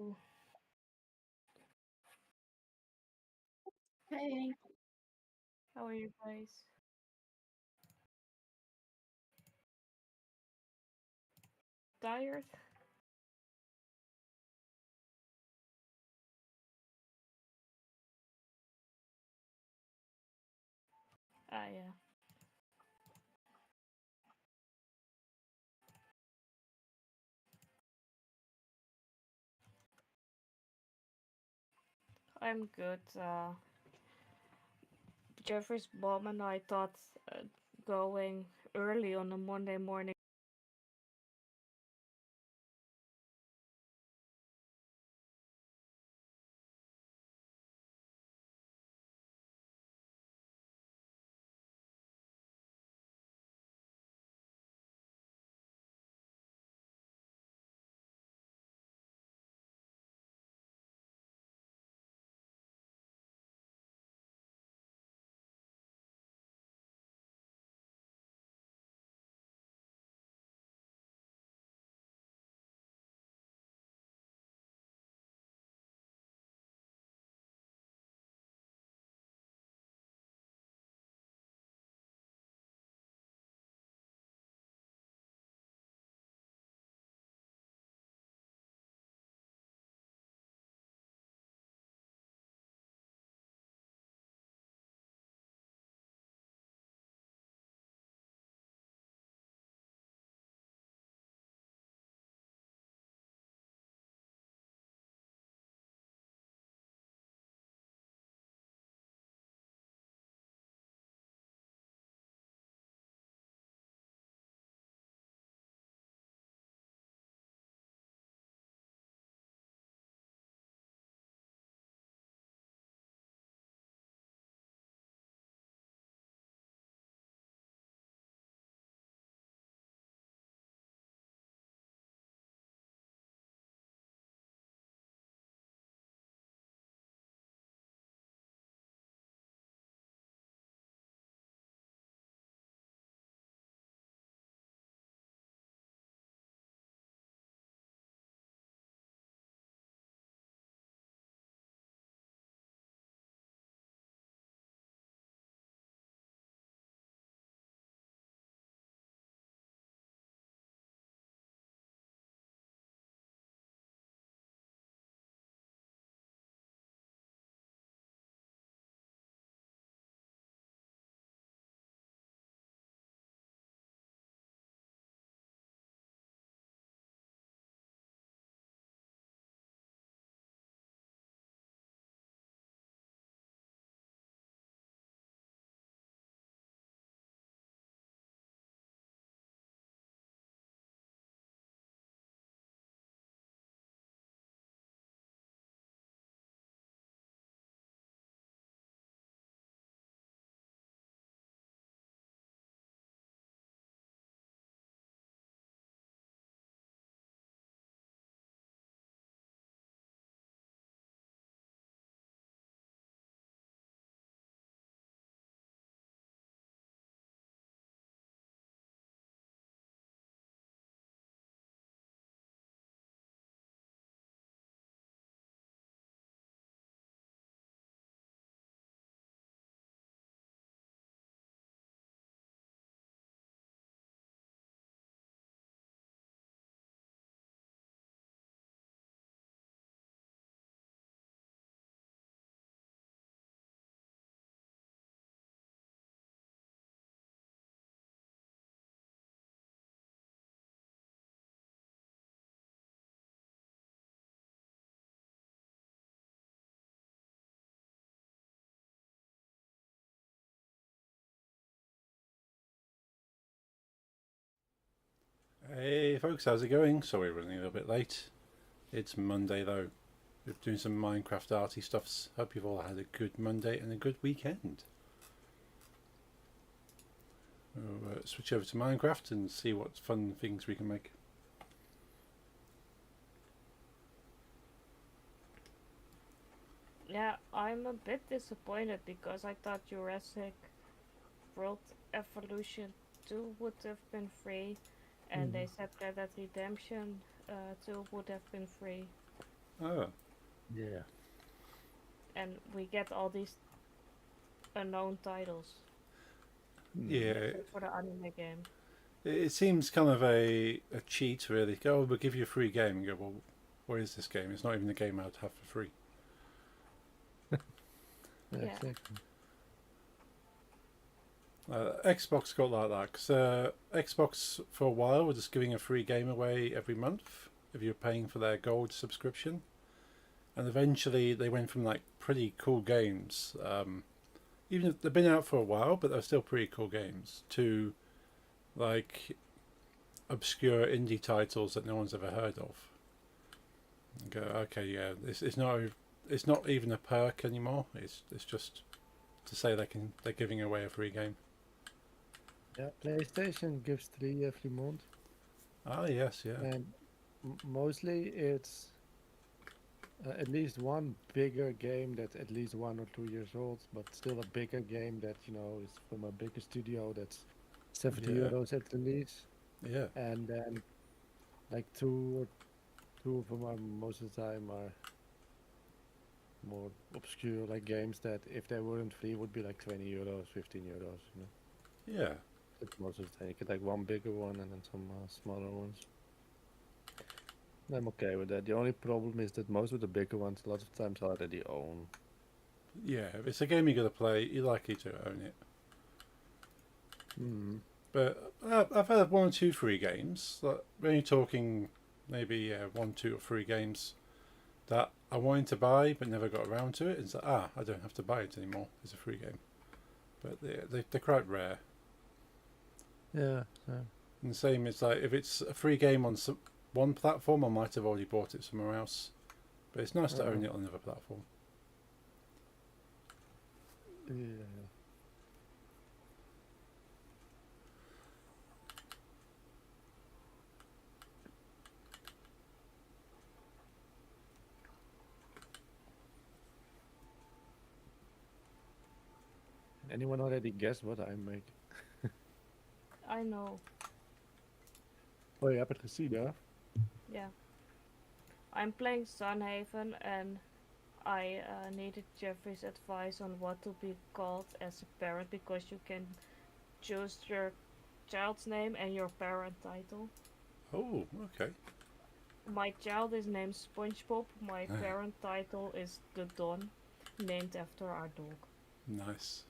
Ooh. Hey, How are you guys? Tired? Ah, yeah. I'm good. Jeffrey's mom and I thought uh, going early on a Monday morning. Hey folks, how's it going? Sorry, we're running a little bit late. It's Monday though. We're doing some Minecraft arty stuffs. Hope you've all had a good Monday and a good weekend. We'll switch over to Minecraft and see what fun things we can make. Yeah, I'm a bit disappointed because I thought Jurassic World Evolution 2 would have been free, and they said Red Dead Redemption 2 would have been free. Oh, Yeah. and we get all these unknown titles yeah. for the anime game. It seems kind of a cheat, really. Go, we'll give you a free game. And go, well, what is this game? It's not even a game I'd have for free. Yeah, Yeah. exactly. Xbox got like that because Xbox for a while were just giving a free game away every month if you're paying for their gold subscription, and eventually they went from like pretty cool games, even if they've been out for a while, but they're still pretty cool games, to like obscure indie titles that no one's ever heard of. And go, okay, yeah, it's not even a perk anymore. It's just to say they're giving away a free game. Yeah, PlayStation gives 3 every month, Ah, yes, yeah. and mostly it's at least one bigger game that's at least 1 or 2 years old, but still a bigger game that is from a bigger studio that's 70 Yeah. euros at release, Yeah. and then like two of them are most of the time are more obscure like games that if they weren't free would be like 20 euros, 15 euros. Yeah. It's most of the time you get like one bigger one and then some smaller ones. I'm okay with that. The only problem is that most of the bigger ones a lot of times are already own. Yeah, if it's a game you're going to play, you're likely to own it. Mm. But I've had 1 or 2 free games. Like, we're only talking maybe 1, 2, or 3 games that I wanted to buy but never got around to it. It's like, I don't have to buy it anymore. It's a free game. But they're quite rare. Yeah. And the same, it's like if it's a free game on one platform, I might have already bought it somewhere else. But it's nice to own it on another platform. Yeah. Anyone already guess what I make? I know. Oh, je hebt het gezien, hè? Yeah. I'm playing Sunhaven and I needed Jeffrey's advice on what to be called as a parent because you can choose your child's name and your parent title. Oh, okay. My child is named SpongeBob. My parent title is The Don, named after our dog. Nice.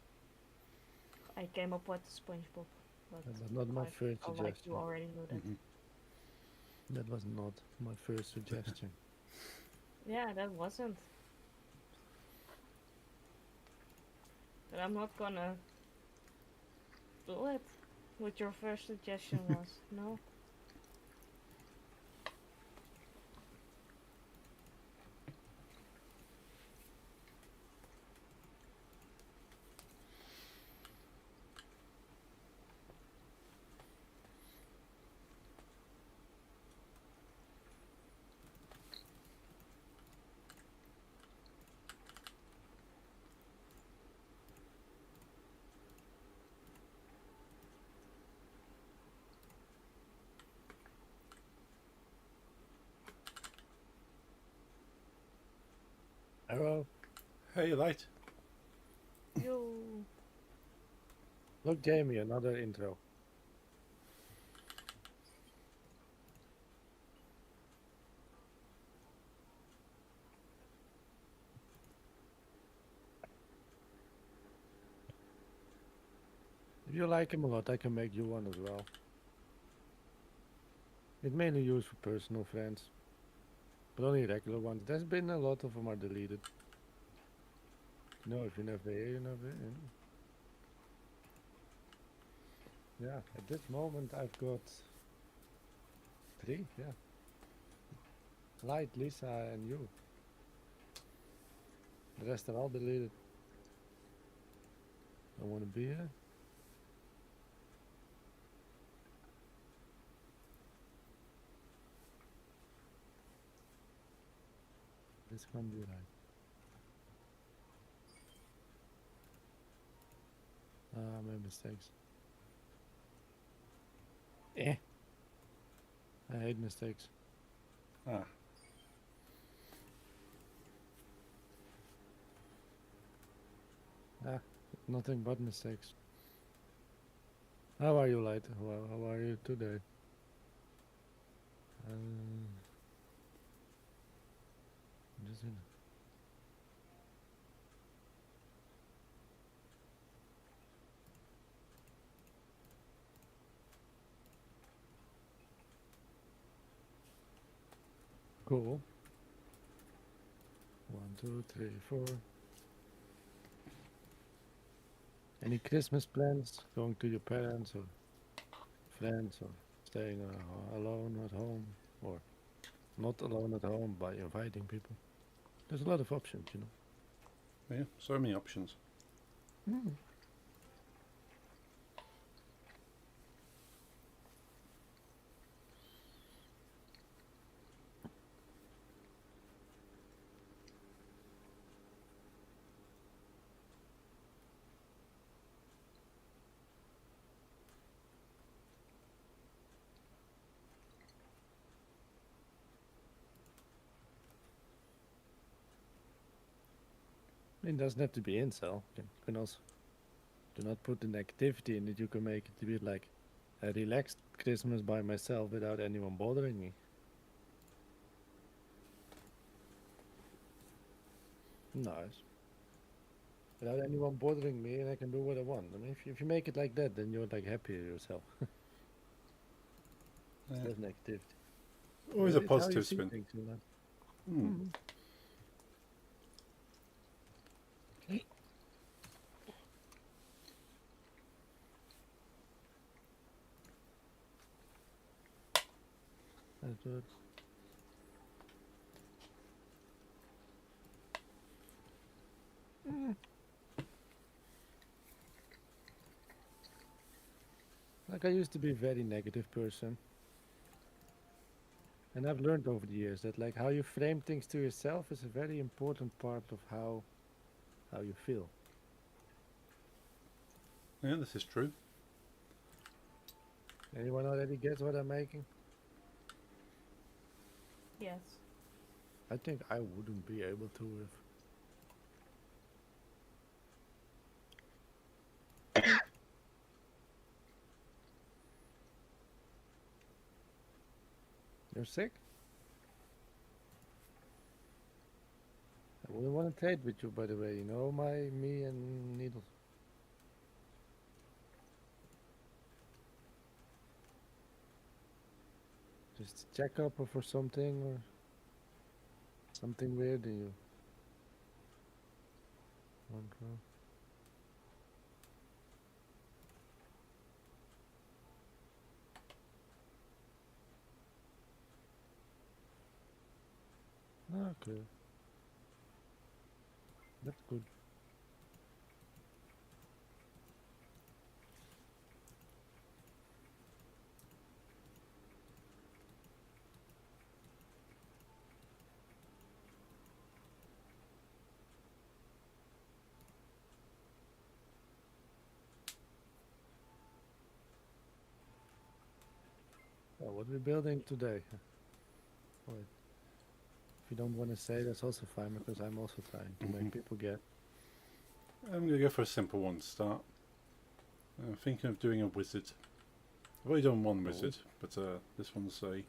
I came up with SpongeBob, but That was not my first feel like suggestion. you already knew that. Mhm. That was not my first suggestion. Yeah, that wasn't. But I'm not gonna do it. What your first suggestion was, no? Arrow, Hey, Light. You. look, Jamie, another intro. If you like him a lot, I can make you one as well. It's mainly used for personal friends, but only regular ones. There's been a lot of them are deleted. No, if you never hear, you never hear. Yeah, at this moment I've got 3, yeah. Light, Lisa, and you. The rest are all deleted. I want to be here. This can't be right. I made mistakes. I hate mistakes. Ah. Nothing but mistakes. How are you, Light? How are you today? Just in. Cool. 1, 2, 3, 4. Any Christmas plans? Going to your parents or friends, or staying alone at home, or not alone at home by inviting people? There's a lot of options, you know. Yeah, so many options. It doesn't have to be incel. You can also do not put an activity in it. You can make it to be like a relaxed Christmas by myself without anyone bothering me. Nice. Without anyone bothering me, and I can do what I want. I mean, if you make it like that, then you're like happier yourself. Yeah. That's an activity. Always But a it's how you positive see spin. things, you know. Hmm. That's good. Like I used to be a very negative person. And I've learned over the years that like how you frame things to yourself is a very important part of how you feel. Yeah, this is true. Anyone already gets what I'm making? Yes. I think I wouldn't be able to if you're sick. I wouldn't want to trade with you, by the way. You know, me and Needles. Just check up or for something or something weird and you won't know. Okay. That's good. What are we building today? Wait. If you don't want to say, that's also fine because I'm also trying to make people get. I'm going to go for a simple one to start. I'm thinking of doing a wizard. I've already done one wizard, but this one's a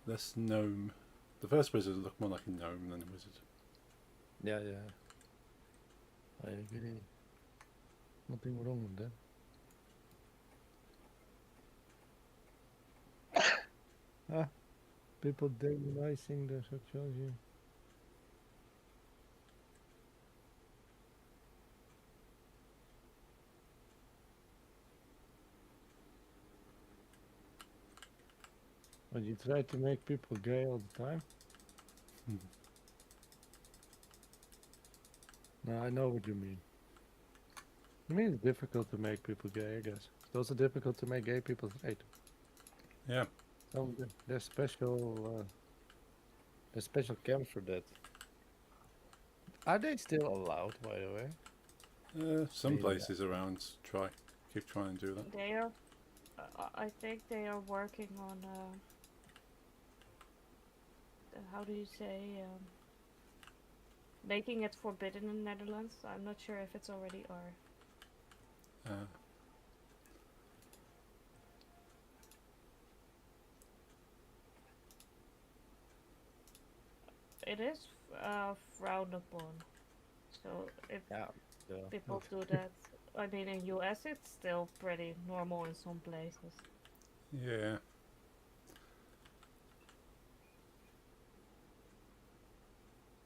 less gnome. The first wizard looked more like a gnome than a wizard. Yeah, yeah. I agree. Nothing wrong with that. People demonizing their sexuality. But you try to make people gay all the time? No, I know what you mean. I mean, it's difficult to make people gay, I guess. It's also difficult to make gay people straight. Yeah. So there's special camps for that. Are they still allowed, by the way? Some Maybe, places around keep trying to do that. They are. I think they are working on. How do you say? making it forbidden in Netherlands. I'm not sure if it's already are. Uh, It is frowned upon. So if Yeah. So, people do that, I mean, in US it's still pretty normal in some places. yeah.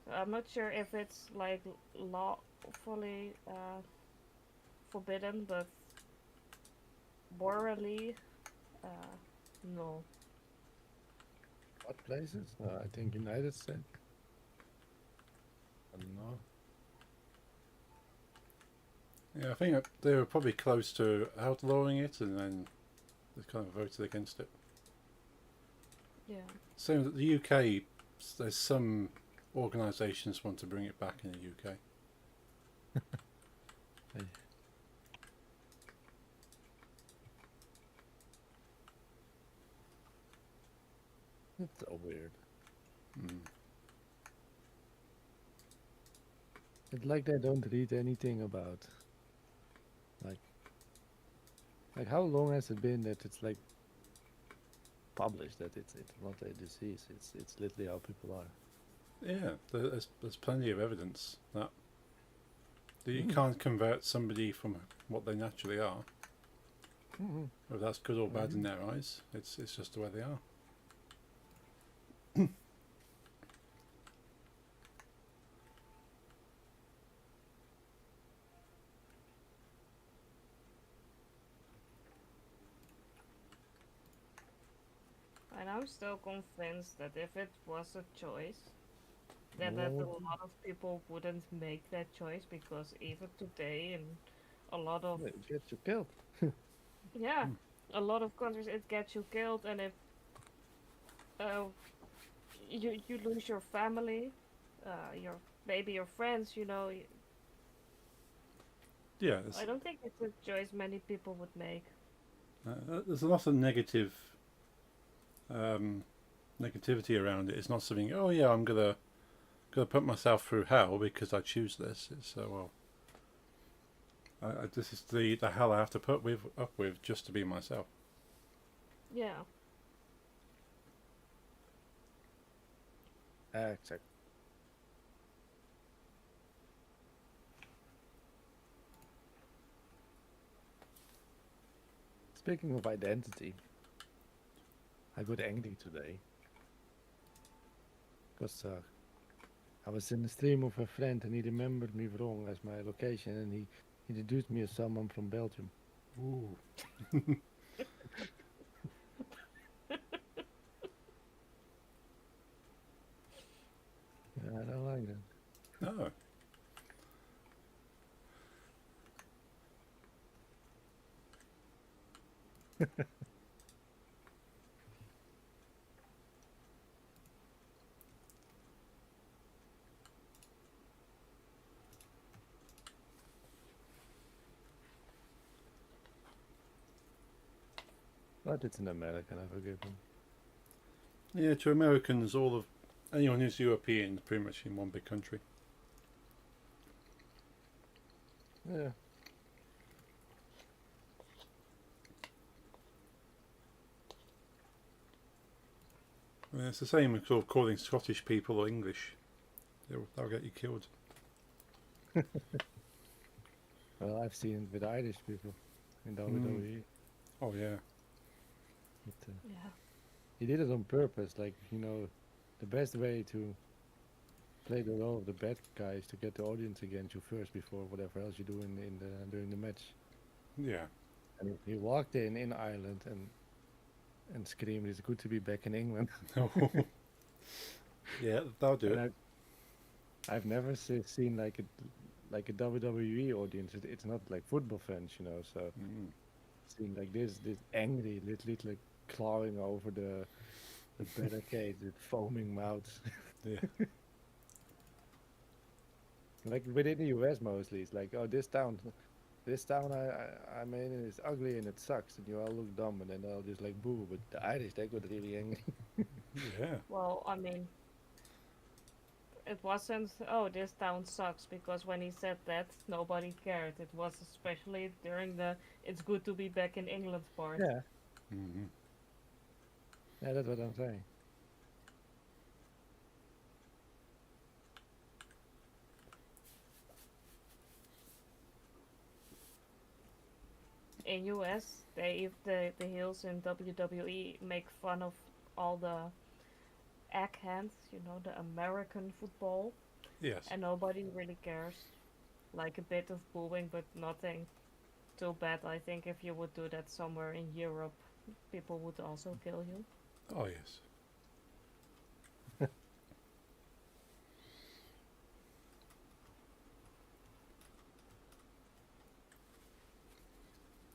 So I'm not sure if it's like lawfully forbidden, but morally, uh, no. what places? I think United States. I don't know. Yeah, I think they were probably close to outlawing it, and then they kind of voted against it. Yeah. Same with the UK. There's some organisations want to bring it back in the UK. Hey. It's so weird. Mm. It's like they don't read anything about like how long has it been that it's like published that it's not a disease. It's literally how people are. Yeah, there's plenty of evidence that you Mm. can't convert somebody from what they naturally are. Mm-hmm. Whether that's good or bad in Mhm. their eyes, it's just the way they are. And I'm still convinced that if it was a choice, then that a Oh, lot of people wouldn't make that choice because even today in a lot of it gets you killed. yeah, Mm. a lot of countries it gets you killed, and if uh, you lose your family, your maybe your friends, Yeah, I don't think it's a choice many people would make. there's a lot of um, negativity around it. It's not something. Oh yeah, I'm gonna put myself through hell because I choose this. It's well, this is the hell I have to put up with just to be myself. Yeah, Exactly. Speaking of identity, I got angry today because I was in the stream of a friend and he remembered me wrong as my location and he introduced me as someone from Belgium. Ooh. Yeah, I don't like Oh. that. But it's an American, I forgive him. Yeah, to Americans, all of anyone who's European is pretty much in one big country. Yeah. I mean, it's the same as sort of calling Scottish people English. They'll get you killed. Well, I've seen it with Irish people in Mm. WWE. Oh yeah. But, yeah, he did it on purpose. Like, the best way to play the role of the bad guy is to get the audience against you first before whatever else you do during the match. Yeah. And he walked in Ireland and screamed, "It's good to be back in England." Yeah, that'll do And it. I've never seen like a WWE audience. It's not like football fans, So Mm. seeing like this angry, literally clawing over the barricade with foaming mouths. Yeah. Like within the US mostly, it's like, oh, this town I'm in is ugly and it sucks, and you all look dumb, and then they'll just like boo. But the Irish, they got really angry. Yeah. well, I mean, it wasn't, oh, this town sucks, because when he said that, nobody cared. It was especially during the it's good to be back in England part. Yeah, Hmm. yeah, that's what I'm saying. In US, the heels in WWE make fun of all the egg hands, the American football, Yes. and nobody really cares. Like a bit of booing, but nothing too bad. I think if you would do that somewhere in Europe, people would also kill you. Oh yes.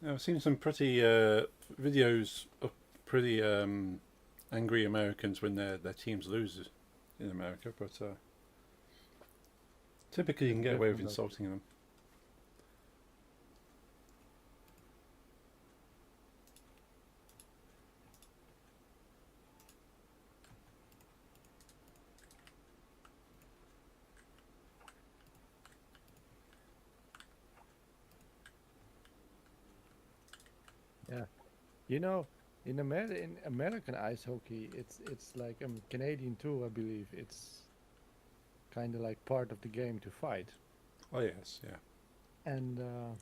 I've seen some pretty videos of pretty angry Americans when their teams lose in America, but typically you can It's get away with different. insulting them. Yeah, in American ice hockey, it's like Canadian too, I believe. It's kind of like part of the game to fight. Oh yes, yeah. And the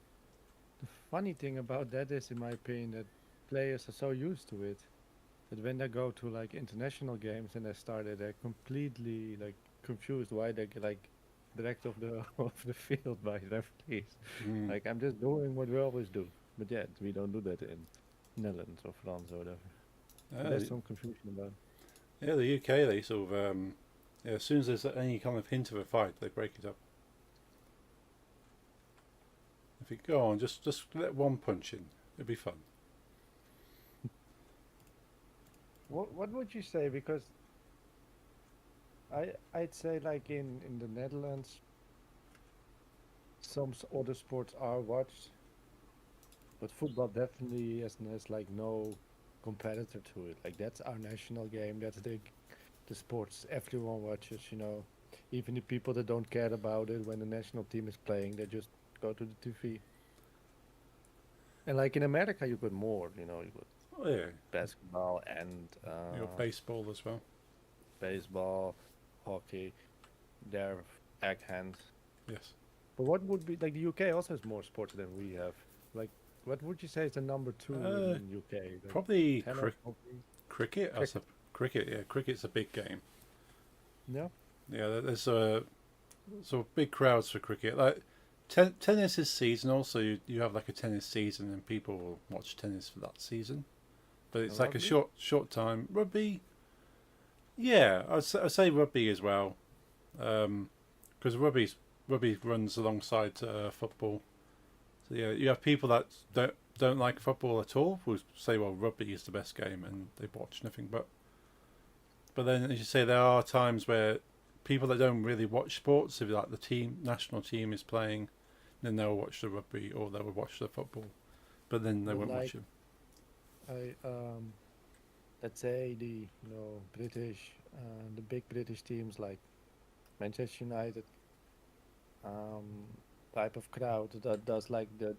funny thing about that is, in my opinion, that players are so used to it that when they go to like international games and they started, they're completely like confused why they get like dragged off the off the field by referees. Mm. Like I'm just doing what we always do, but yet we don't do that in Netherlands or France or whatever. So there's some confusion about. Yeah, the UK they sort of yeah, as soon as there's any kind of hint of a fight, they break it up. If you go on, just let one punch in, it'd be fun. What would you say? Because I'd say like in the Netherlands, some other sports are watched, but football definitely has like no competitor to it. Like that's our national game. That's the sports everyone watches. Even the people that don't care about it when the national team is playing, they just go to the TV. And like in America, you got more. You got Oh yeah, basketball and you got baseball as well. baseball, hockey. They're egg hands. Yes. But what would be like the UK also has more sports than we have. Like, what would you say is the number two in UK? Like Probably tennis, hockey? cricket. Cricket. Cricket. Yeah, cricket's a big game. Yeah. Yeah, there's sort of big crowds for cricket. Like tennis is seasonal, so you have like a tennis season, and people will watch tennis for that season. But it's And like a rugby? short time. Rugby, yeah, I'd say rugby as well, because rugby runs alongside football. So yeah, you have people that don't like football at all who say, well, rugby is the best game, and they watch nothing but. But then, as you say, there are times where people that don't really watch sports, if like the national team is playing, then they'll watch the rugby or they'll watch the football, but then they But won't like watch it. I let's say British the big British teams like Manchester United um type of crowd that does like the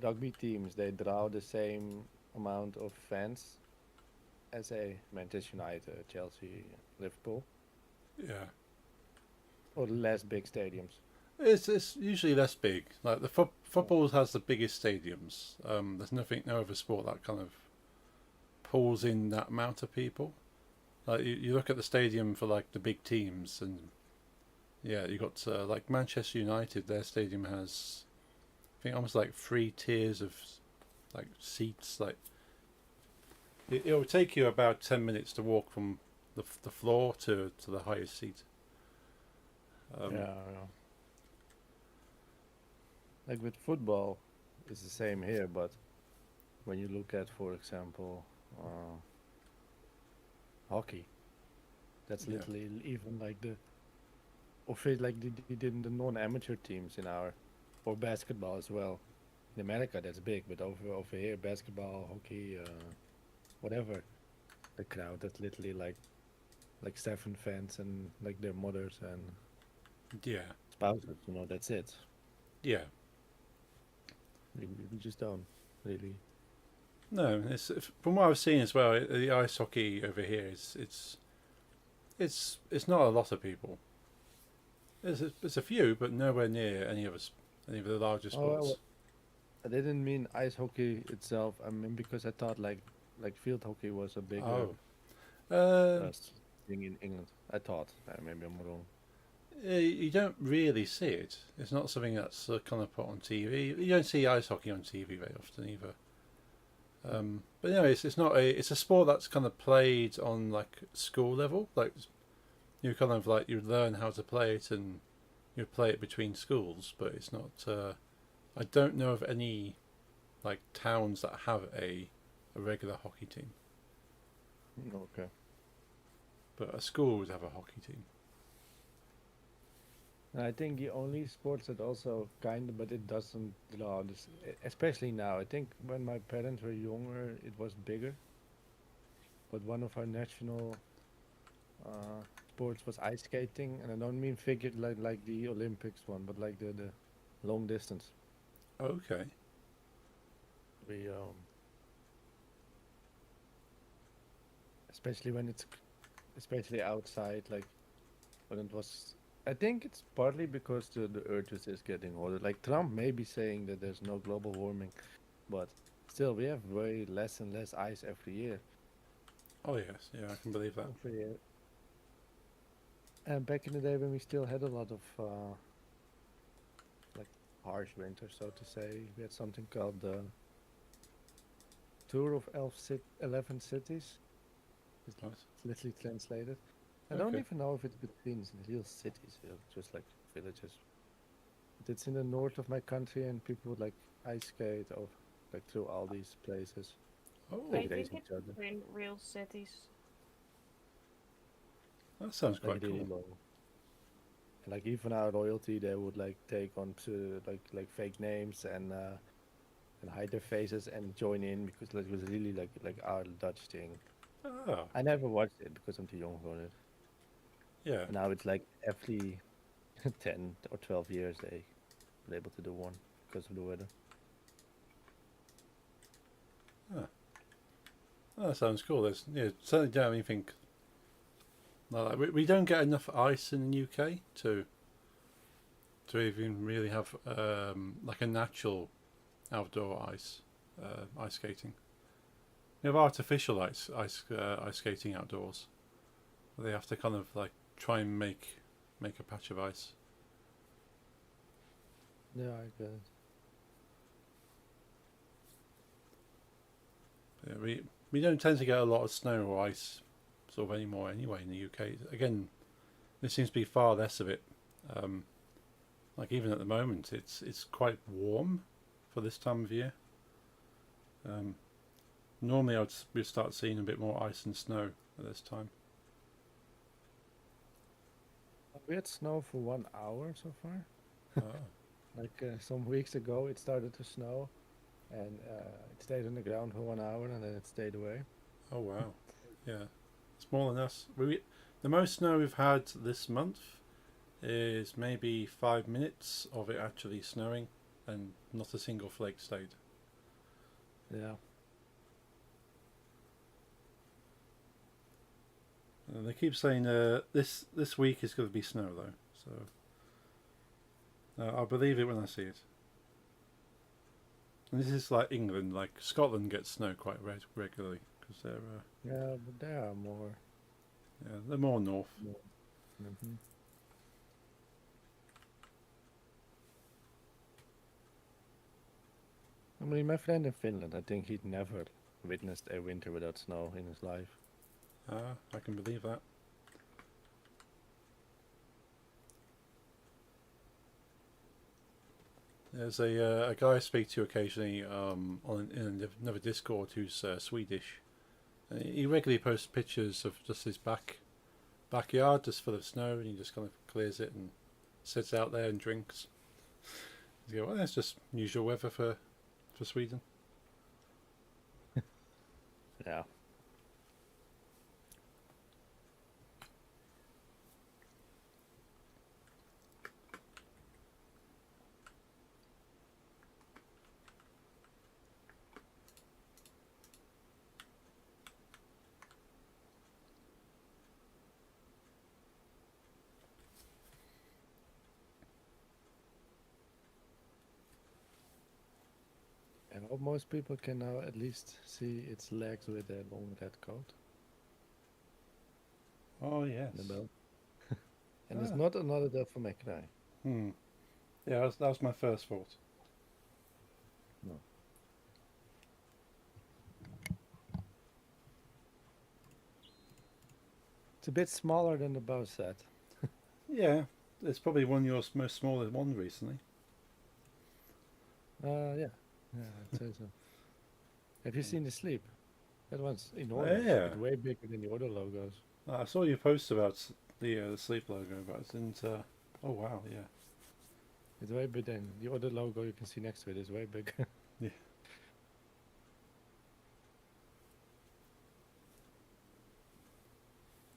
rugby teams. They draw the same amount of fans as a Manchester United, Chelsea, Liverpool, Yeah. or less big stadiums. It's usually less big. Like the football has the biggest stadiums. There's no other sport that kind of pulls in that amount of people. Like you look at the stadium for like the big teams, and yeah, you got like Manchester United. Their stadium has, I think, almost like 3 tiers of like seats. Like it will take you about 10 minutes to walk from the floor to the highest seat. Yeah. Like with football, it's the same here, but when you look at, for example, hockey, that's Yeah. literally even like like the non-amateur teams in our, or basketball as well. In America, that's big, but over here, basketball, hockey, whatever, the crowd that's literally like like 7 fans and like their mothers and Yeah, spouses. You know, that's it. yeah. We just don't really. No, from what I've seen as well. The ice hockey over here it's not a lot of people. There's a few, but nowhere near any of the larger Oh, sports. I didn't mean ice hockey itself. I mean because I thought like field hockey was a bigger Oh, um, thing in England. I thought. Maybe I'm wrong. you don't really see it. It's not something that's kind of put on TV. You don't see ice hockey on TV very often either. But anyway, it's not it's a sport that's kind of played on like school level. Like you kind of like you learn how to play it and you play it between schools. But it's not. I don't know of any like towns that have a regular hockey team. Okay. But a school would have a hockey team. And I think the only sports that also kind of, but it doesn't draw this, especially now. I think when my parents were younger, it was bigger. But one of our national sports was ice skating, and I don't mean figure like the Olympics one, but like the long distance. Okay. We especially when it's especially outside, like when it was. I think it's partly because the Earth is just getting hotter. Like Trump may be saying that there's no global warming, but still we have way less and less ice every year. Oh yes, yeah, I can believe that. Every year. And back in the day when we still had a lot of like harsh winter, so to say, we had something called the Tour of 11 Cities. It's Right. literally translated. I don't Okay. even know if it's between real cities, just like villages. But it's in the north of my country, and people would like ice skate or like through all these places. Oh, Like I race think each it's other, between real cities. that sounds like quite really cool. low. And like even our royalty, they would like take on to like fake names and hide their faces and join in because that was really like our Dutch thing. Ah, I never watched it because I'm too young for it. yeah. And now it's like every 10 or 12 years they were able to do one because of the weather. Ah, oh, that sounds cool. There's certainly don't even think like that. We don't get enough ice in the UK to even really have like a natural outdoor ice skating. We have artificial ice skating outdoors. They have to kind of like try and make a patch of ice. Yeah, I get it. Yeah, we don't tend to get a lot of snow or ice sort of anymore anyway in the UK. Again, there seems to be far less of it. Um, like even at the moment, it's quite warm for this time of year. Um, normally, we'd start seeing a bit more ice and snow at this time. We had snow for 1 hour so far. Oh, Like some weeks ago, it started to snow, and it stayed on the ground for 1 hour, and then it stayed away. oh wow, yeah, it's more than us. The most snow we've had this month is maybe 5 minutes of it actually snowing, and not a single flake stayed. Yeah. They keep saying this week is going to be snow though, so I'll believe it when I see it. And this is like England, like Scotland gets snow quite regularly because Yeah, but there are more. they're more north. Mm-hmm. I mean, my friend in Finland, I think he'd never witnessed a winter without snow in his life. I can believe that. There's a guy I speak to occasionally in another Discord who's Swedish. And he regularly posts pictures of just his backyard just full of snow, and he just kind of clears it and sits out there and drinks. You go, well, that's just usual weather for Sweden. Yeah. hope most people can now at least see its legs with a long red coat Oh yes. and the belt. And it's Ah. not another Devil May Cry. Hmm. Yeah, that was my first thought. No. It's a bit smaller than the bow set. Yeah, it's probably one of your most smallest ones recently. Yeah. Yeah, I'd say so. Have you seen the sleep? That one's enormous. Yeah. It's way bigger than the other logos. I saw your post about the sleep logo, but I didn't. Oh wow, yeah. It's way bigger than the other logo you can see next to it is way bigger. Yeah.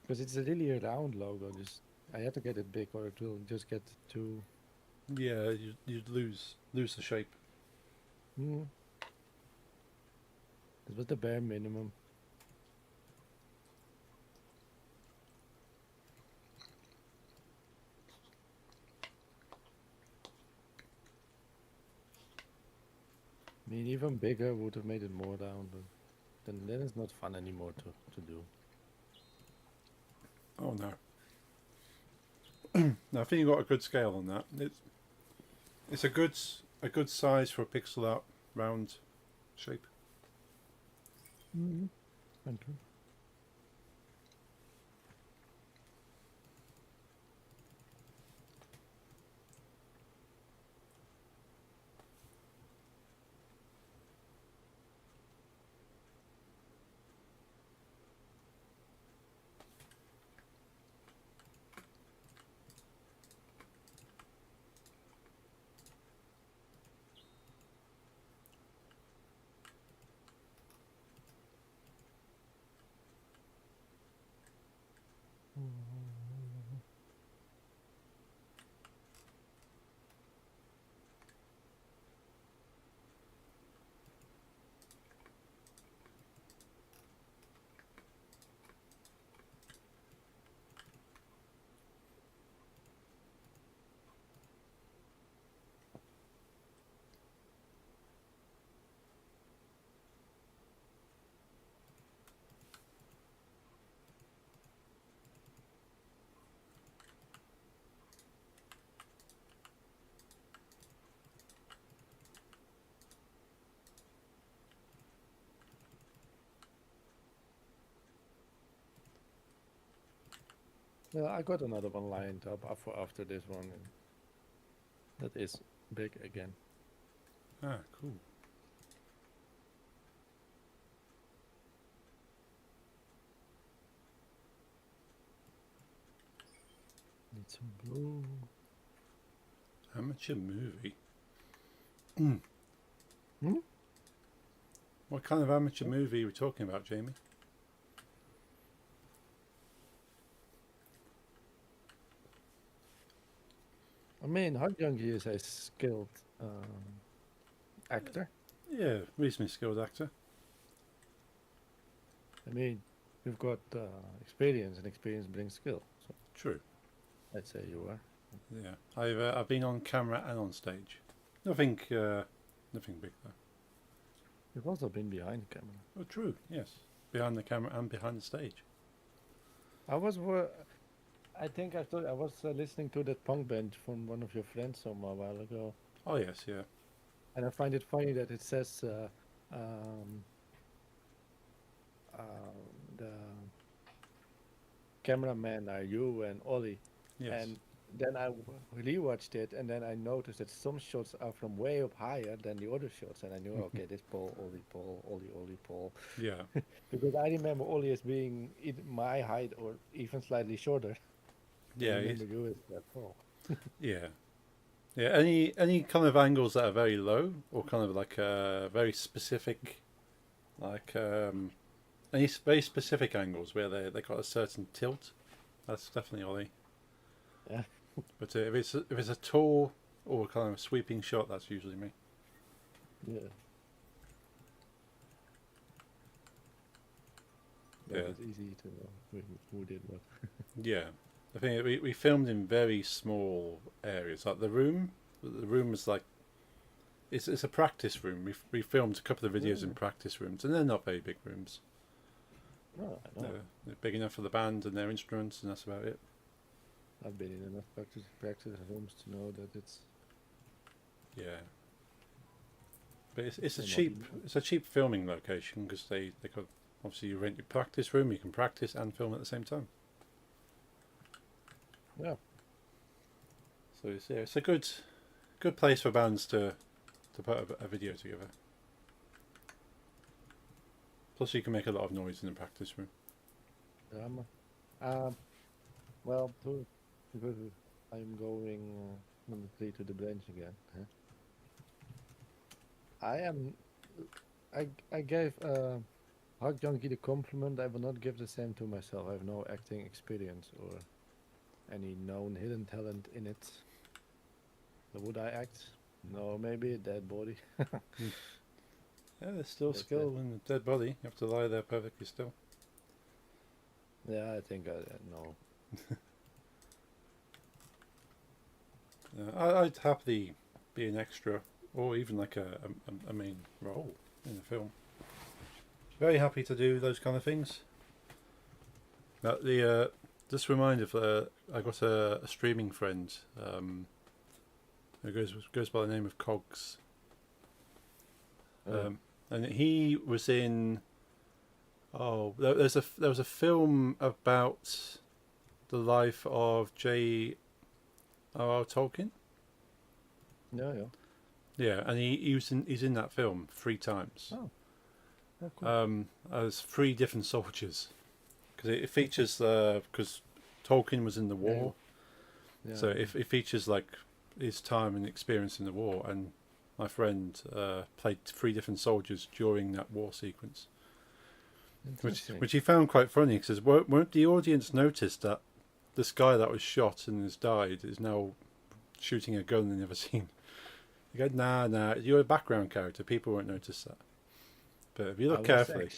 Because it's a really round logo. Just I had to get it big or it will just get too. Yeah, you'd lose the shape. Mm. This was the bare minimum. I mean, even bigger would have made it more round, but then it's not fun anymore to do. Oh no. No, I think you got a good scale on that. It's a good size for a pixel art round shape. Mm-hmm. Thank you. Well, I got another one lined up after this one. And that is big again. Ah, cool. Need some blue. Amateur movie. Hmm? What kind of amateur movie are we talking about, Jamie? I mean, Han Young-gi is a skilled actor. Yeah, reasonably skilled actor. I mean, you've got experience, and experience brings skill. So True. I'd say you are. Yeah, I've been on camera and on stage. Nothing big though. You've also been behind the camera. Oh, true. Yes, behind the camera and behind the stage. I think I thought I was listening to that punk band from one of your friends some a while ago, Oh yes, yeah. and I find it funny that it says um, the cameraman are you and Ollie, Yes. and then I rewatched it, and then I noticed that some shots are from way up higher than the other shots, and I knew, okay, this Paul, Ollie, Paul, Yeah. because I remember Ollie as being my height or even slightly shorter. I Yeah. remember you as that Paul. Yeah. Yeah. Any kind of angles that are very low or kind of like very specific, like very specific angles where they got a certain tilt. That's definitely Ollie. Yeah. But if it's a tall or kind of sweeping shot, that's usually me. Yeah. Yeah. It's easy to know who did what. Yeah. I think we filmed in very small areas. Like the room was like it's a practice room. We filmed a couple of videos in Mm. practice rooms, and they're not very big rooms. No, I know. They're big enough for the band and their instruments, and that's about it. I've been in enough practice rooms to know that it's Yeah, but it's a not cheap even- it's a cheap filming location because they got obviously you rent your practice room, you can practice and film at the same time. yeah. So it's a good place for bands to put a video together. Plus, you can make a lot of noise in the practice room. Um, well, because I'm going number 3 to the bench again. Huh? I gave Hard Junkie the compliment. I will not give the same to myself. I have no acting experience or any known hidden talent in it. So would I act? No, maybe a dead body. Yeah, there's still That's skill in the dead body. You have to lie there perfectly still. Yeah, I think I no. I'd happily be an extra or even like a main role in a film. Very happy to do those kind of things. Now, just a reminder, I got a streaming friend who goes by the name of Cogs. And he was in. Oh, there was a film about the life of J.R.R. Tolkien. Yeah, yeah. Yeah, and he's in that film 3 times. Oh, cool. As 3 different soldiers, because it features because Tolkien was in the war, Yeah. so it features like his time and experience in the war, and my friend played 3 different soldiers during that war sequence, Interesting. which he found quite funny because won't the audience notice that this guy that was shot and has died is now shooting a gun they've never seen? You go, nah, you're a background character. People won't notice that. But if you look carefully,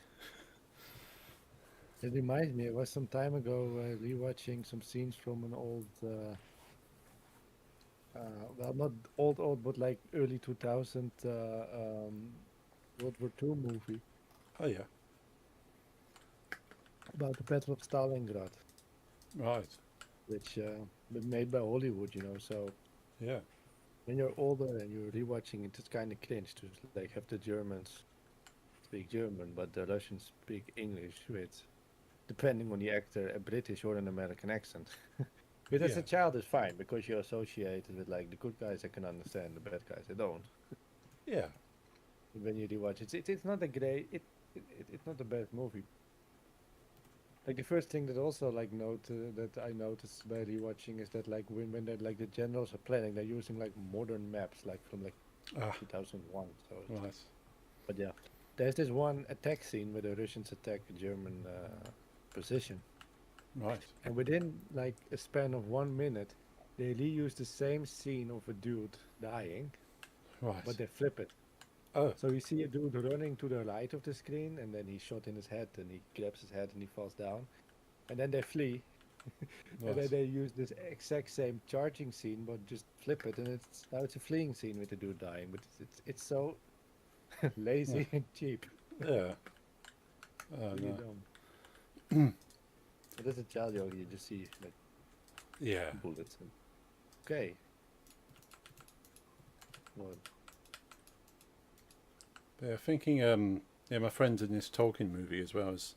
It reminds me, it was some time ago rewatching some scenes from an old, well, not old, but like early 2000 World War II movie oh yeah, about the Battle of Stalingrad, right, which was made by Hollywood, you know. So yeah, when you're older and you're rewatching it, it's kind of cringe to like have the Germans speak German, but the Russians speak English with, depending on the actor, a British or an American accent. But as Yeah. a child, it's fine because you're associated with like the good guys I can understand, the bad guys I don't. yeah, When you rewatch it, it's not a great, it's not a bad movie. Like the first thing that also like that I noticed by rewatching is that like when they like the generals are planning, they're using like modern maps like from like ah, 2001. So, right, but yeah, there's this one attack scene where the Russians attack a German position, right, and within like a span of 1 minute, they reuse the same scene of a dude dying, right. but they flip it. Oh, So you see a dude running to the right of the screen, and then he's shot in his head, and he grabs his head and he falls down, and then they flee, and then right. they use this exact same charging scene, but just flip it, and it's a fleeing scene with the dude dying, but it's so lazy and cheap. Yeah. Oh Really no. dumb. But as a child, you just see like Yeah. bullets. And, okay. Well, Yeah, thinking. Yeah, my friend in this Tolkien movie as well as.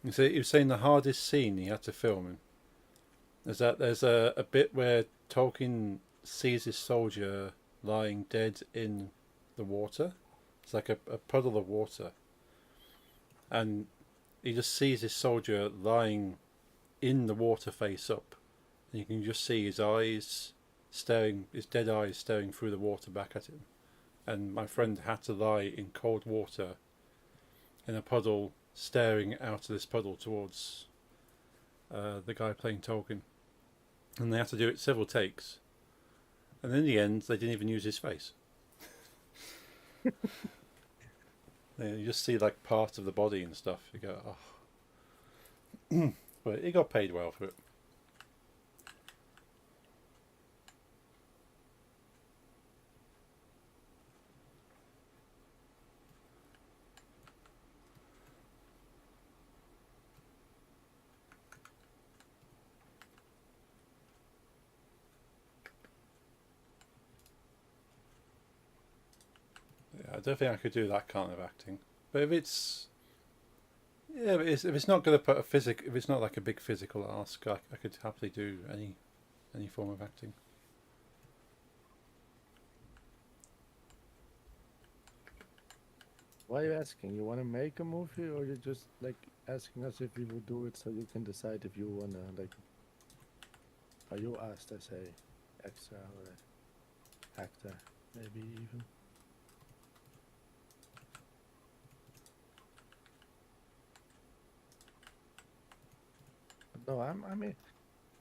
He was saying the hardest scene he had to film is that there's a bit where Tolkien sees his soldier lying dead in the water. It's like a puddle of water. And he just sees his soldier lying in the water face up. And you can just see his eyes staring, his dead eyes staring through the water back at him. And my friend had to lie in cold water in a puddle, staring out of this puddle towards the guy playing Tolkien. And they had to do it several takes. And in the end, they didn't even use his face. You just see like part of the body and stuff. You go, oh. But he got paid well for it. don't think I could do that kind of acting. But if it's but if it's not going to put if it's not like a big physical ask, I could happily do any form of acting. Why are you asking? You want to make a movie, or you just like asking us if we would do it so you can decide if you wanna like? Are you asked as a extra or a actor, maybe even? But no, I mean,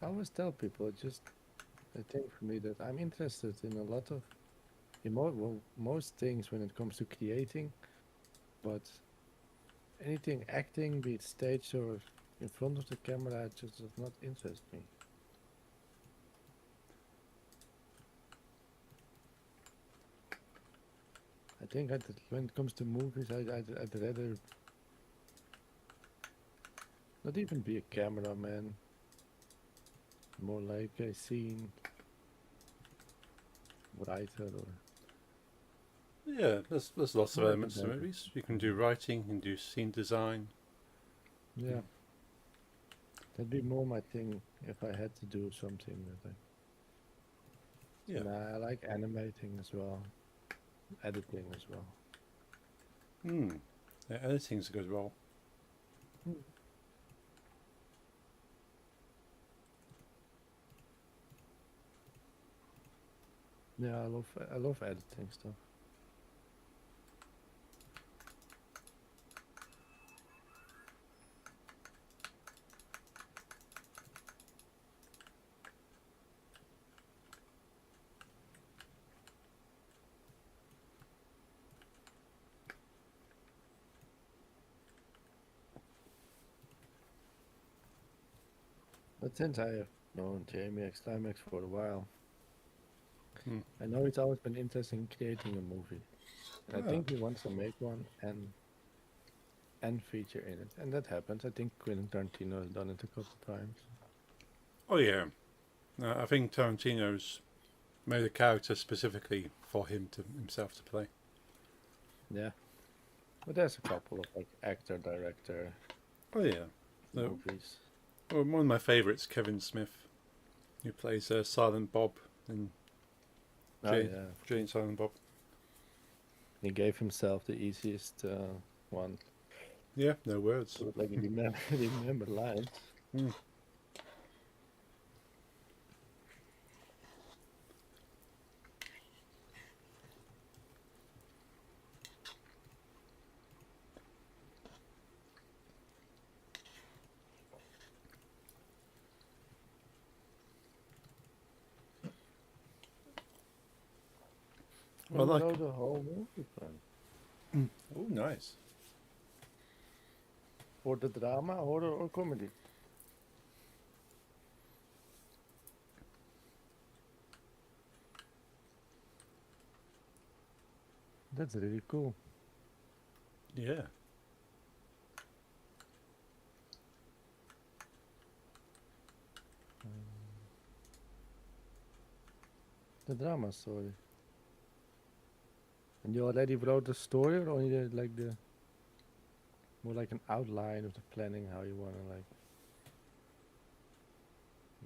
I always tell people just a thing for me that I'm interested in a lot of most things when it comes to creating, but anything acting, be it stage or in front of the camera, just does not interest me. I think when it comes to movies, I'd rather not even be a cameraman, more like a scene writer or Yeah, there's lots of Yeah, elements to exactly. movies. You can do writing, you can do scene design. yeah. That'd be more my thing if I had to do something that I. Yeah. Nah, I like animating as well, editing as well. Yeah, editing's a good role. Yeah, I love editing stuff. But since I have known Jamie X Climax for a while, I know it's always been interested in creating a movie. And I Ah. think he wants to make one and feature in it. And that happens. I think Quentin Tarantino has done it a couple times. Oh yeah, I think Tarantino's made a character specifically for himself to play. Yeah. But there's a couple of like actor, director Oh yeah, no, movies. well, one of my favourites, Kevin Smith, who plays Silent Bob in Oh yeah. Jane Silent Bob. He gave himself the easiest one. Yeah, no words. So that, like remember lines. Well, Who like, wrote the whole movie plan? oh nice. For the drama, horror, or comedy? That's really cool. Yeah. The drama story. And you already wrote the story, or only like the more like an outline of the planning, how you wanna like,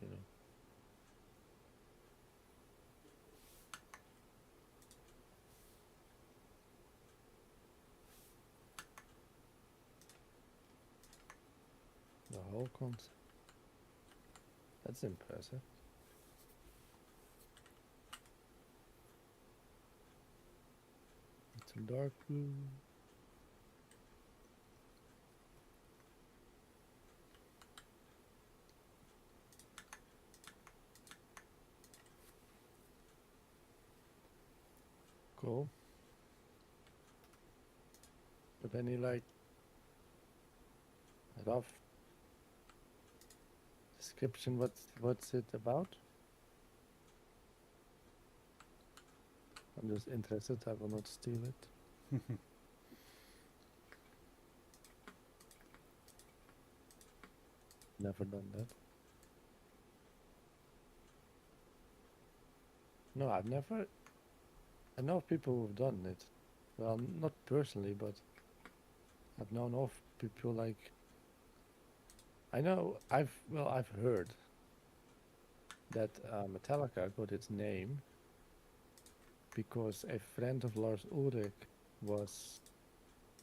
you know. The whole concept. That's impressive. It's a dark blue. Cool. But any like rough description what's it about? I'm just interested, I will not steal it. Never done that. No, I've never. I know of people who've done it, well, not personally, but I've known of people like I know I've heard that Metallica got its name because a friend of Lars Ulrich was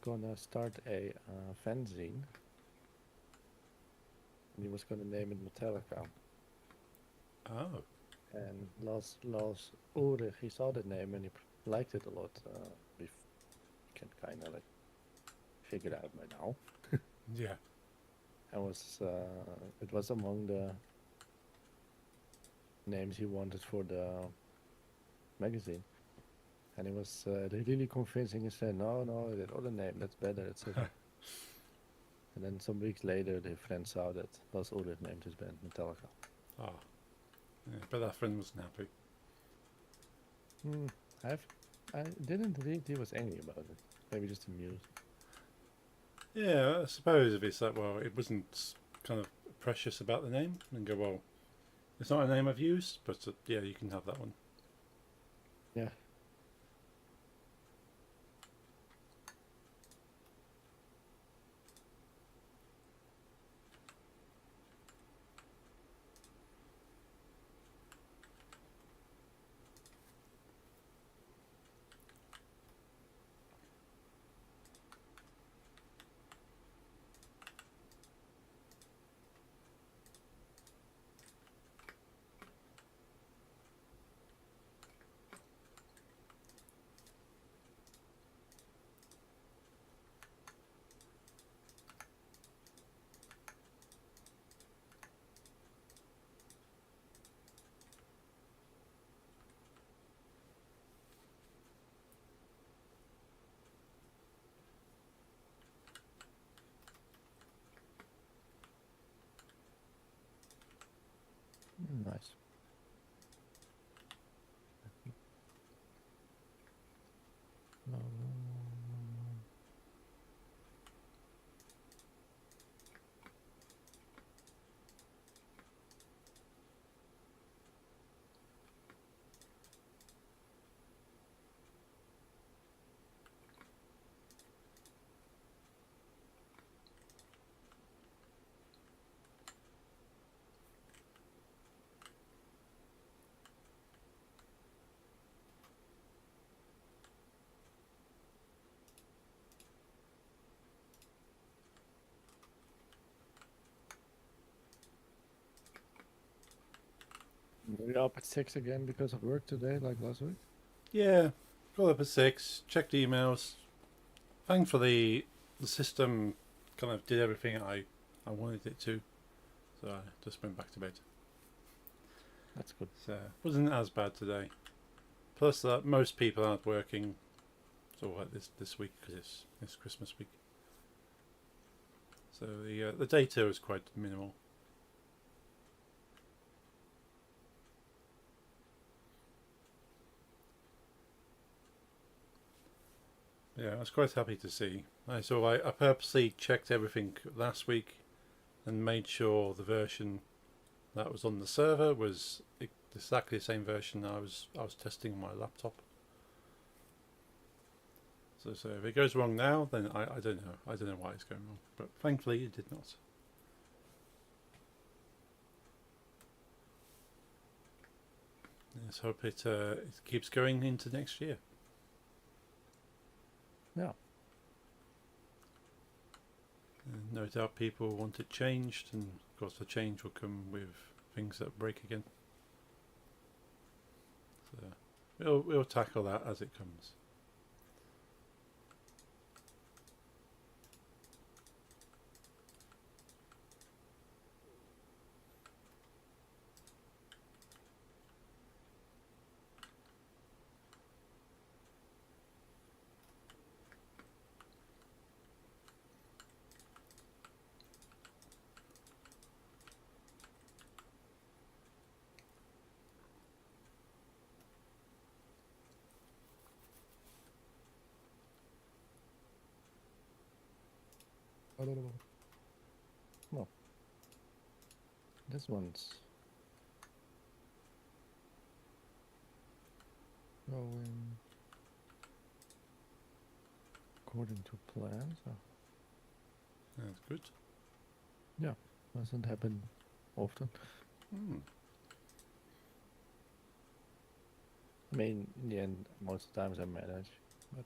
gonna start a fanzine, and he was gonna name it Metallica. Oh, And Lars Ulrich, he saw the name and he liked it a lot. You can kind of like figure it out by now. yeah. And it was among the names he wanted for the magazine. And he was really convincing. He said, no, that other name, that's better, etc. And then some weeks later, the friend saw that Lars Ulrich named his band Metallica. Oh, yeah, but that friend wasn't happy. Hmm. I didn't read he was angry about it. Maybe just amused. Yeah, I suppose if it's like, well, it wasn't kind of precious about the name, and go, well, it's not a name I've used, but yeah, you can have that one. Yeah. Nice. No. Were you up at 6 again because of work today, like last week? Yeah, got up at 6, checked emails. Thankfully, the system kind of did everything I wanted it to, so I just went back to bed. That's good. So wasn't as bad today. Plus, that most people aren't working, so like this week because it's Christmas week. So the data is quite minimal. Yeah, I was quite happy to see. I purposely checked everything last week and made sure the version that was on the server was exactly the same version I was testing on my laptop. So if it goes wrong now, then I don't know. I don't know why it's going wrong, but thankfully it did not. Let's hope it keeps going into next year. Yeah. And no doubt people want it changed, and of course the change will come with things that break again. So we'll tackle that as it comes. No. This one's going. according to plan. So That's good. doesn't happen often. Hmm. I mean, in the end, most of the times I manage, but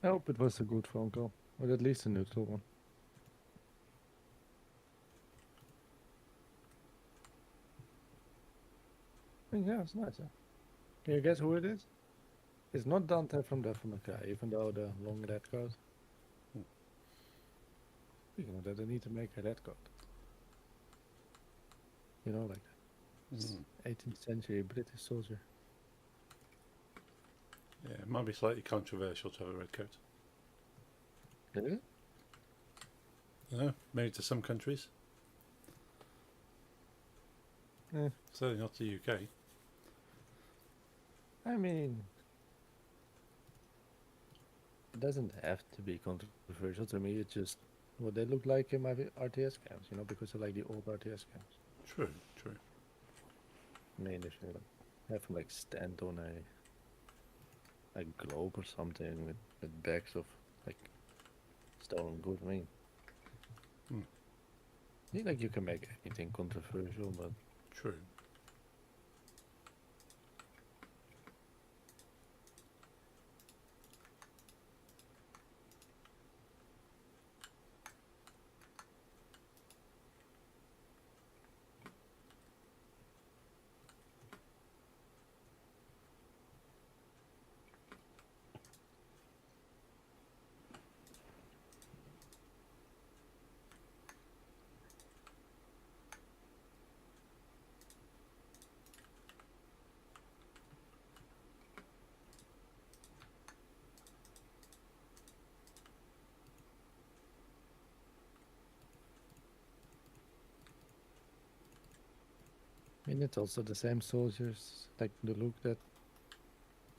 I hope it was a good phone call, or at least a neutral one. Yeah, it's nice. Huh? Can you guess who it is? It's not Dante from Devil May Cry, even though the long red coat. Speaking of that, they need to make a red coat. You know, like Mm. 18th century British soldier. Yeah, it might be slightly controversial to have a red coat. Really? No, maybe to some countries. Eh, Certainly not the UK. I mean, it doesn't have to be controversial to me. It's just what they look like in my RTS games, you know, because I like the old RTS games. True, true. I mean, if you have them like stand on a globe or something with bags of like stolen goods, I mean, Hmm. I think like you can make anything controversial, but True. I mean, it's also the same soldiers, like the look that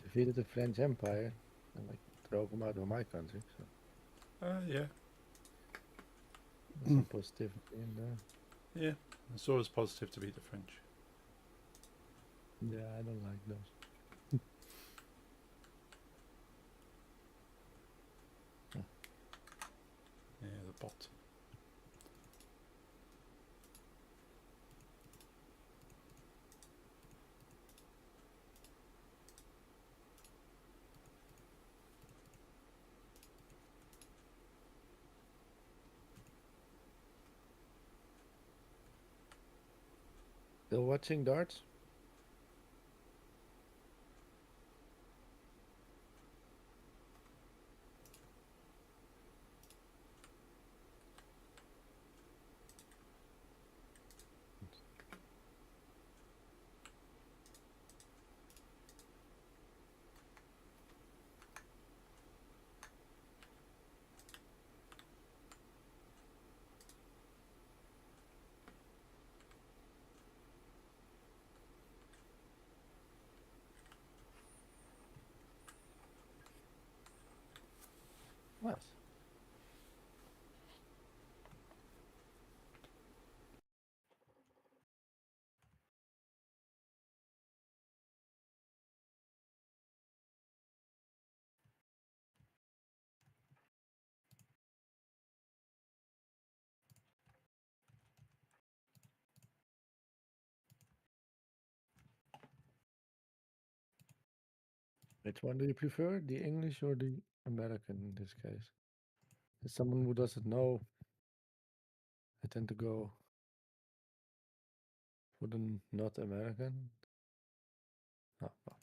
defeated the French Empire and like drove them out of my country. So Yeah, there's some positivity in there. yeah. It's always positive to beat the French. Yeah, I don't like those. Yeah, the bot. Still watching darts? Nice. Which one do you prefer, the English or the American in this case? As someone who doesn't know, I tend to go for the not American. Oh, well.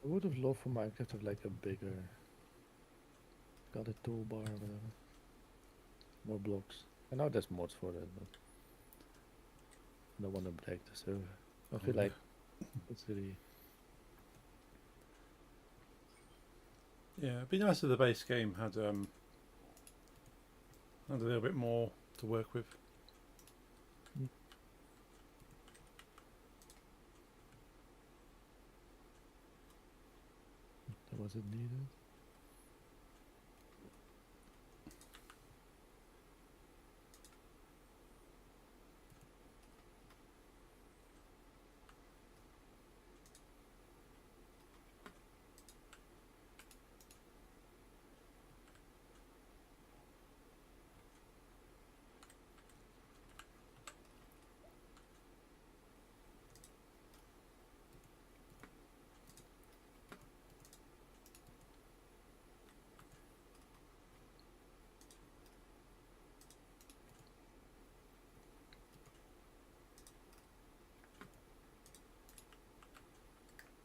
I would have loved for Minecraft to have like a bigger, got a toolbar or whatever. More blocks. I know there's mods for that, but I don't want to break the server. I feel like it's really. Yeah, it'd be nice if the base game had a little bit more to work with. Was it needed?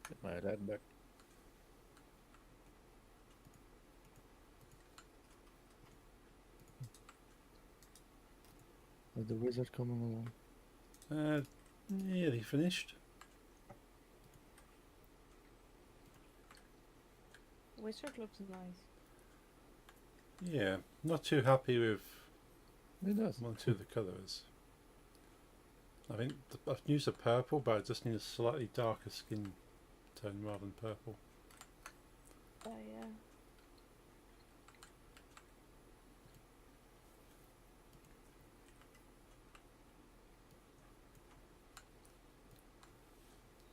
Get my red back. Is the wizard coming along? Nearly finished. Wizard looks nice. Yeah, not too happy with It does. one or two of the colours. I think I've used a purple, but I just need a slightly darker skin tone rather than purple. Oh yeah.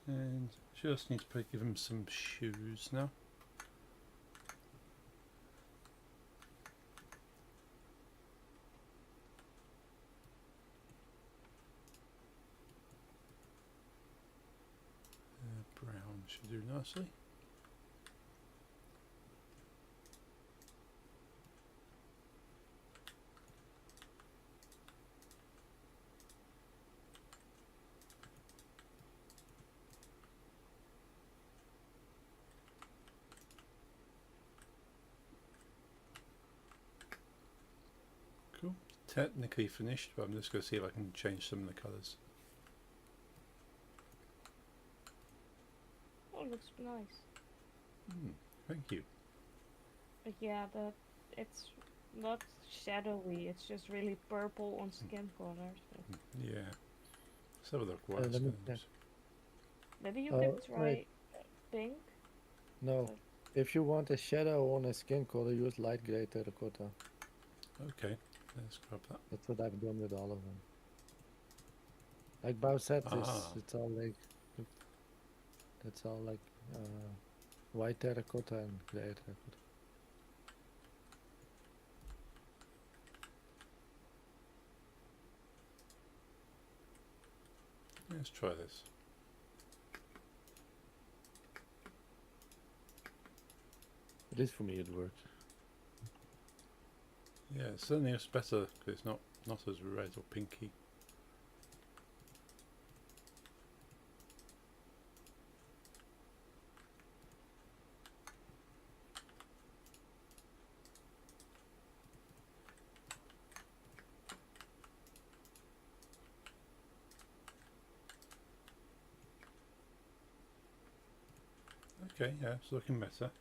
And just need to give him some shoes now. Brown should do nicely. Cool. Technically finished, but I'm just going to see if I can change some of the colours. Oh, looks nice. Thank you. But yeah, it's not shadowy. It's just really purple on skin color. So. Yeah. Let's have a look what let me it's check. Maybe you Oh, can try wait. pink. No. But- If you want a shadow on a skin color, use light gray terracotta. Okay, let's grab that. That's what I've done with all of them. Like Bao said, it's all like that's all like white terracotta and gray terracotta. Let's try this. At least for me, it works. Yeah, it certainly looks better because it's not as red or pinky. Okay, yeah, it's looking better.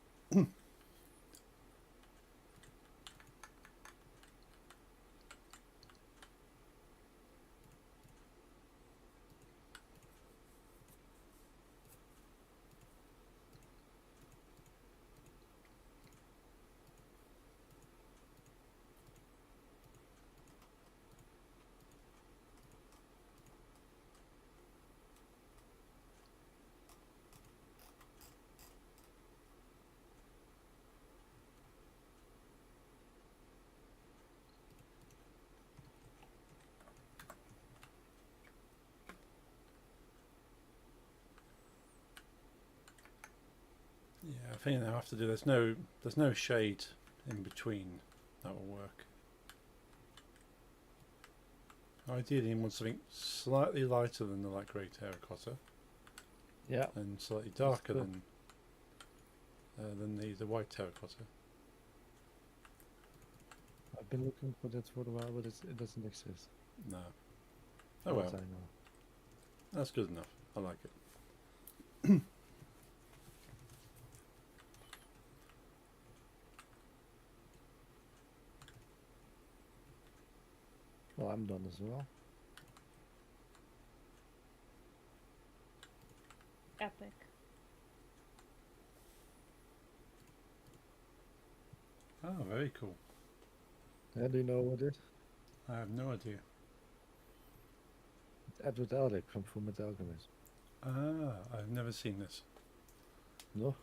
Yeah, I think I have to do. There's no shade in between. That will work. Ideally, you want something slightly lighter than the light grey terracotta, Yeah, and slightly darker cool. than the white terracotta. I've been looking for that for a while, but it doesn't exist. No. As Oh far well, as I know. that's good enough. I like it. Well, I'm done as well. Epic. Oh, very cool. Do you know what it is? I have no idea. It's Edward Elric from Fullmetal Alchemist. Ah, I've never seen this. No?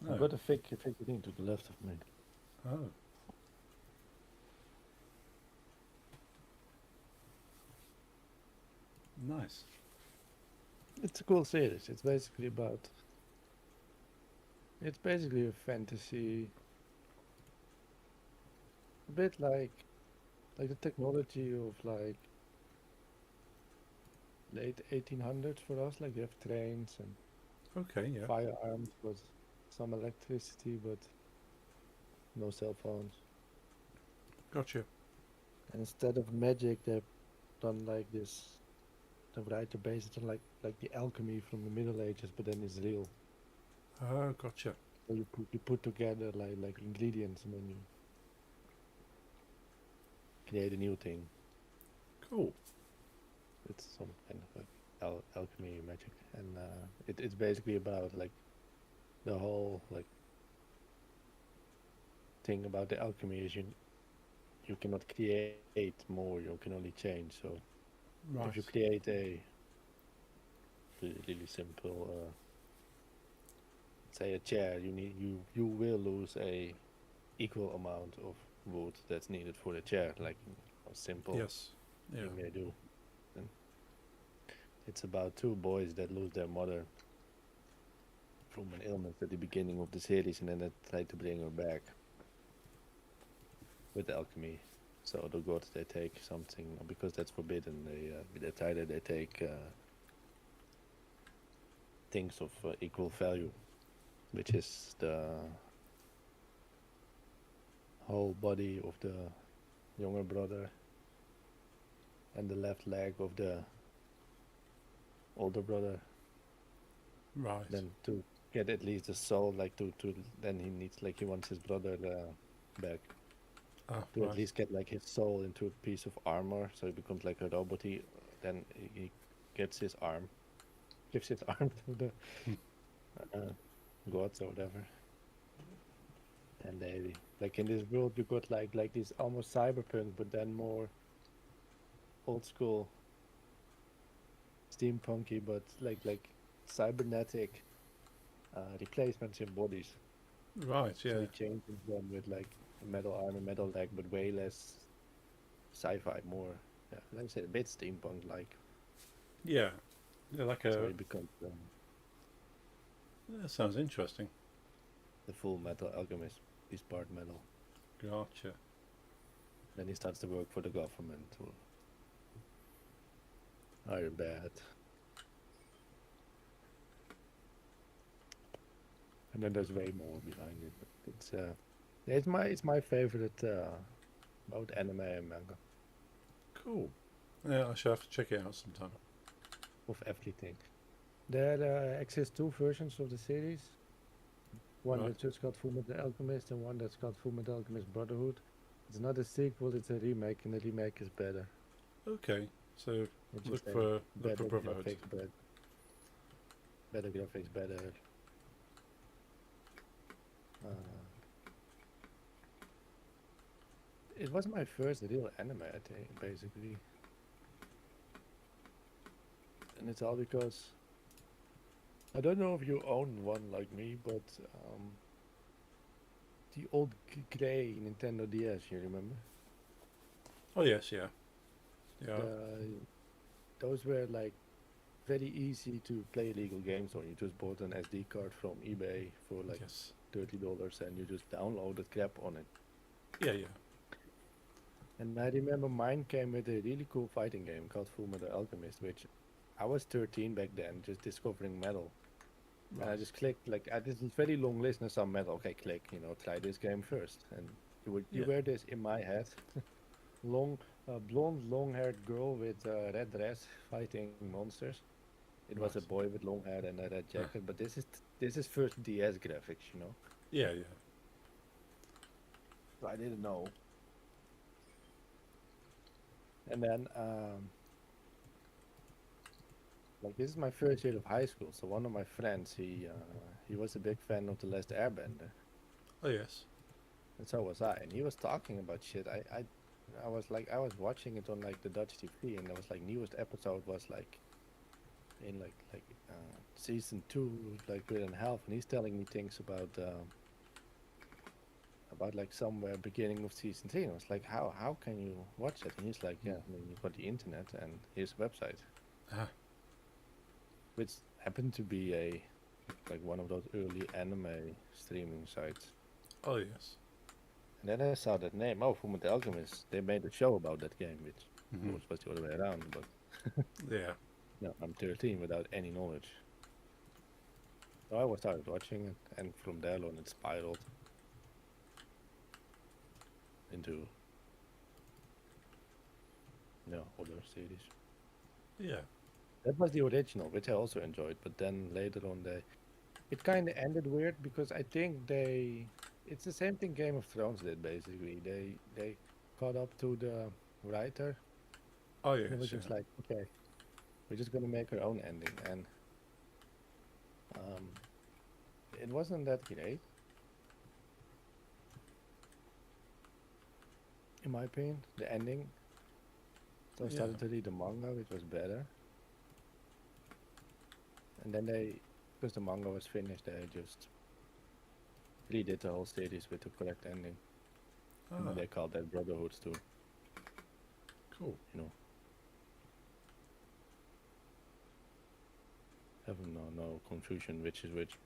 No. I've got a figurine to the left of me. Oh. Nice. It's a cool series. It's basically about. It's basically a fantasy. A bit like the technology of like late 1800s for us. Like you have trains and Okay, yeah. firearms, but some electricity, but no cell phones. Gotcha. And instead of magic, they've done like this. The writer based it on like the alchemy from the Middle Ages, but then it's real. Oh, gotcha. So you put together like ingredients and then you create a new thing. Cool. It's some kind of like alchemy magic, and it's basically about like the whole like thing about the alchemy is you cannot create more, you can only change. So Right. if you create a really simple, say a chair, you will lose a equal amount of wood that's needed for the chair, like a simple Yes. Yeah. thing they do. And it's about two boys that lose their mother from an illness at the beginning of the series, and then they try to bring her back with alchemy. So the gods, they take something because that's forbidden. They take things of equal value, which is the whole body of the younger brother and the left leg of the older brother. Right. Then to get at least the soul, like to then he wants his brother back. To Right. at least get like his soul into a piece of armor, so he becomes like a robot. Then he gets his arm, gives his arm to the gods or whatever. And they like in this world you got like this almost cyberpunk, but then more old school steampunky, but like cybernetic replacements in bodies. Right. So Yeah. he changes them with like a metal arm, a metal leg, but way less sci-fi, more, yeah, let me say a bit steampunk like. Yeah. Yeah. Like So a. he becomes That sounds interesting. the full metal alchemist. He's part metal. Gotcha. Then he starts to work for the government to hire bad. And then there's way more behind it. But it's my favorite about anime and manga Cool. Yeah, I shall have to check it out sometime. of everything. There exist two versions of the series. One Right. that's just got Fullmetal Alchemist and one that's got Fullmetal Alchemist Brotherhood. It's not a sequel, it's a remake, and the remake is better. Okay, so It's look just for better Brotherhood. graphics, better graphics, better. Uh, it was my first real anime, I think, basically. And it's all because I don't know if you own one like me, but the old gray Nintendo DS, you remember? Oh yes, yeah, yeah, Those were like very easy to play illegal games on. You just bought an SD card from eBay for like yes, $30 and you just downloaded crap on it. yeah, yeah. And I remember mine came with a really cool fighting game called Fullmetal Alchemist, which I was 13 back then, just discovering metal. And I Right. just clicked like this is very long list and some metal. Okay, click, try this game first. And you Yeah. wear this in my head. Blonde, long-haired girl with a red dress fighting monsters. It was a Right. boy with long hair and a red jacket, but this is first DS graphics, Yeah, yeah. So I didn't know. And then, like this is my first year of high school, so one of my friends, he was a big fan of The Last Airbender, Oh yes. and so was I. And he was talking about shit. I was like, I was watching it on like the Dutch TV, and there was like newest episode was like in season 2, like within half, and he's telling me things about like somewhere beginning of season 3. And I was like, how can you watch it? And he's like, yeah, I mean, you've got the internet and here's a website, Ah, which happened to be like one of those early anime streaming sites. oh yes. And then I saw that name, oh, Fullmetal Alchemist. They made a show about that game, which of Mhm. course was the other way around. But Yeah. no, I'm 13 without any knowledge. So I started watching it, and from there on it spiraled into other series. Yeah. That was the original, which I also enjoyed. But then later on, it kind of ended weird because I think it's the same thing Game of Thrones did basically. They caught up to the writer, Oh and it was yes. just Yeah. like, okay, we're just gonna make our own ending, and um, it wasn't that great, in my opinion. The ending. So I Yeah. started to read the manga, which was better. And then because the manga was finished, they just redid the whole series with the correct ending. Ah, And they called that Brotherhoods too, cool. Have no confusion which is which.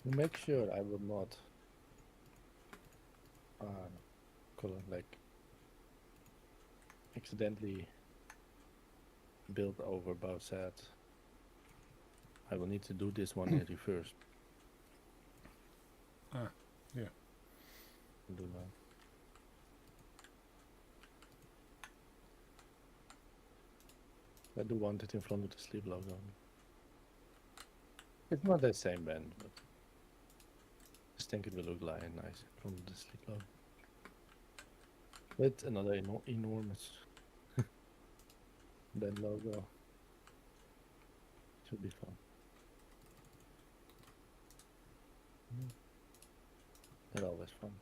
To make sure I will not like accidentally build over Bowsat, I will need to do this one in reverse. Ah, yeah. Do now. I do want it in front of the sleep logo. It's not that same band, but I just think it will look like nice in front of the sleep logo. With another enormous band logo. Should be fun. They're always fun.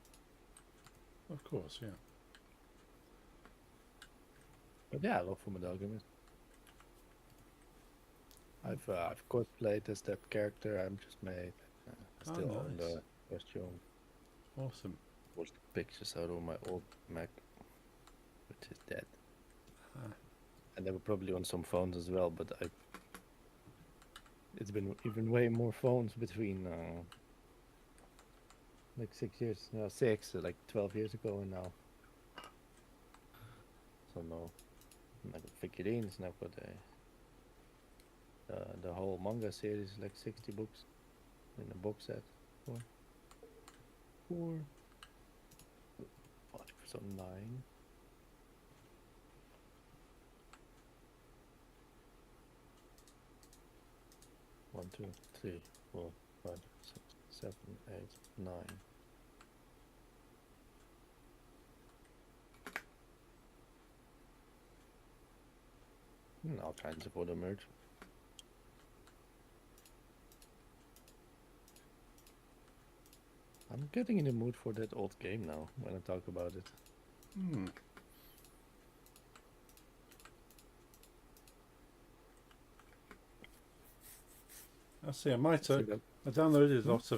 Of course. Yeah. But yeah, I love Fullmetal Alchemist. I've cosplayed as that character. I'm just made. I Oh, still own nice. the costume. Awesome. Most pictures out of my old Mac, which is dead. Ah, And they were probably on some phones as well, but it's been even way more phones between like 6 years, no, like 12 years ago and now. So no, and I've got figurines and I've got the whole manga series, like 60 books in a box set. Four, so 9. One, two, three, 4, 5, 6, 7, 8, 9. And all kinds of other merch. I'm getting in the mood for that old game now when I talk about it. hmm. I see. I might. So that- I downloaded Hmm? lots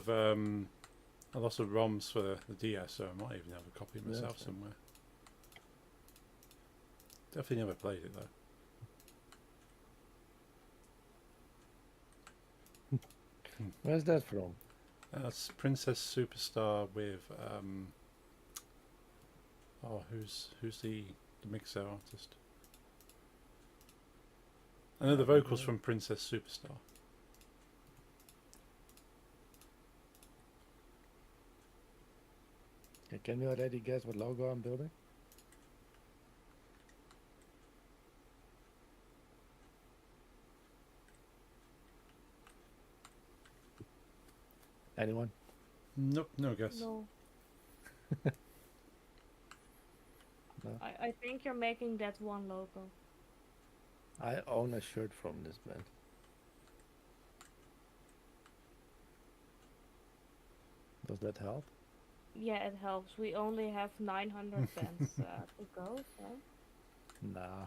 of ROMs for the DS, so I might even have a copy Yeah, myself okay. somewhere. Definitely never played it though. Where's that from? That's Princess Superstar with who's the mixer artist? I know the vocals from Princess Superstar. Yeah, can you already guess what logo I'm building? Anyone? Nope, no guess. No. No. I think you're making that one logo. I own a shirt from this band. Does that help? Yeah, it helps. We only have 900 bands to go, so. Nah.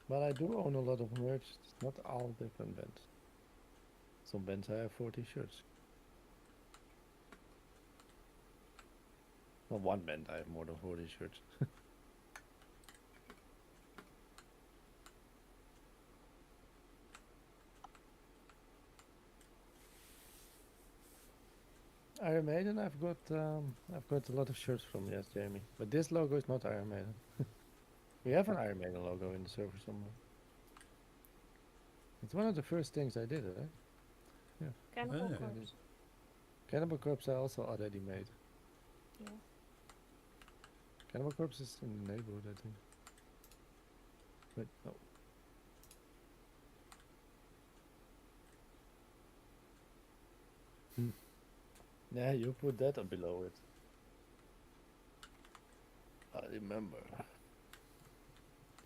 But I do own a lot of merch. It's not all different bands. Some bands I have 40 shirts. Well, one band I have more than 40 shirts. Iron Maiden, I've got a lot of shirts from, yes, Jamie. But this logo is not Iron Maiden. We have an Iron Maiden logo in the server somewhere. It's one of the first things I did, right? Cannibal Yeah. Corpse. Cannibal Corpse I also already made. Yeah. Cannibal Corpse is in the neighborhood, I think. Wait, no. Yeah, you put that up below it. I remember.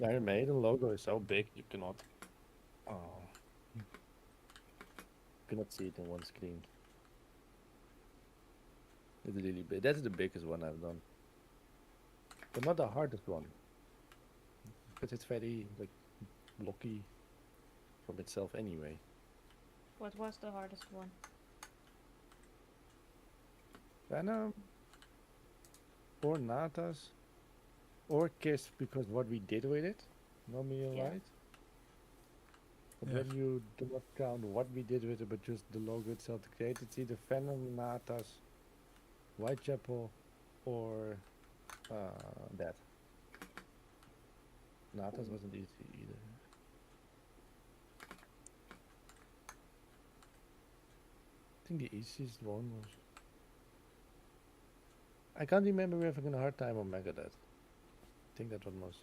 The Iron Maiden logo is so big you cannot. Oh. You cannot see it in one screen. It's really big. That's the biggest one I've done. But not the hardest one. Because it's very like blocky from itself anyway. What was the hardest one? Venom or Natas or Kiss, because what we did with it, no me Yeah. right? But Yeah. when you do not count what we did with it, but just the logo itself to create, it's either Venom, Natas, Whitechapel, or that. Natas wasn't easy either. I think the easiest one was. I can't remember having a hard time on Megadeth. I think that one was.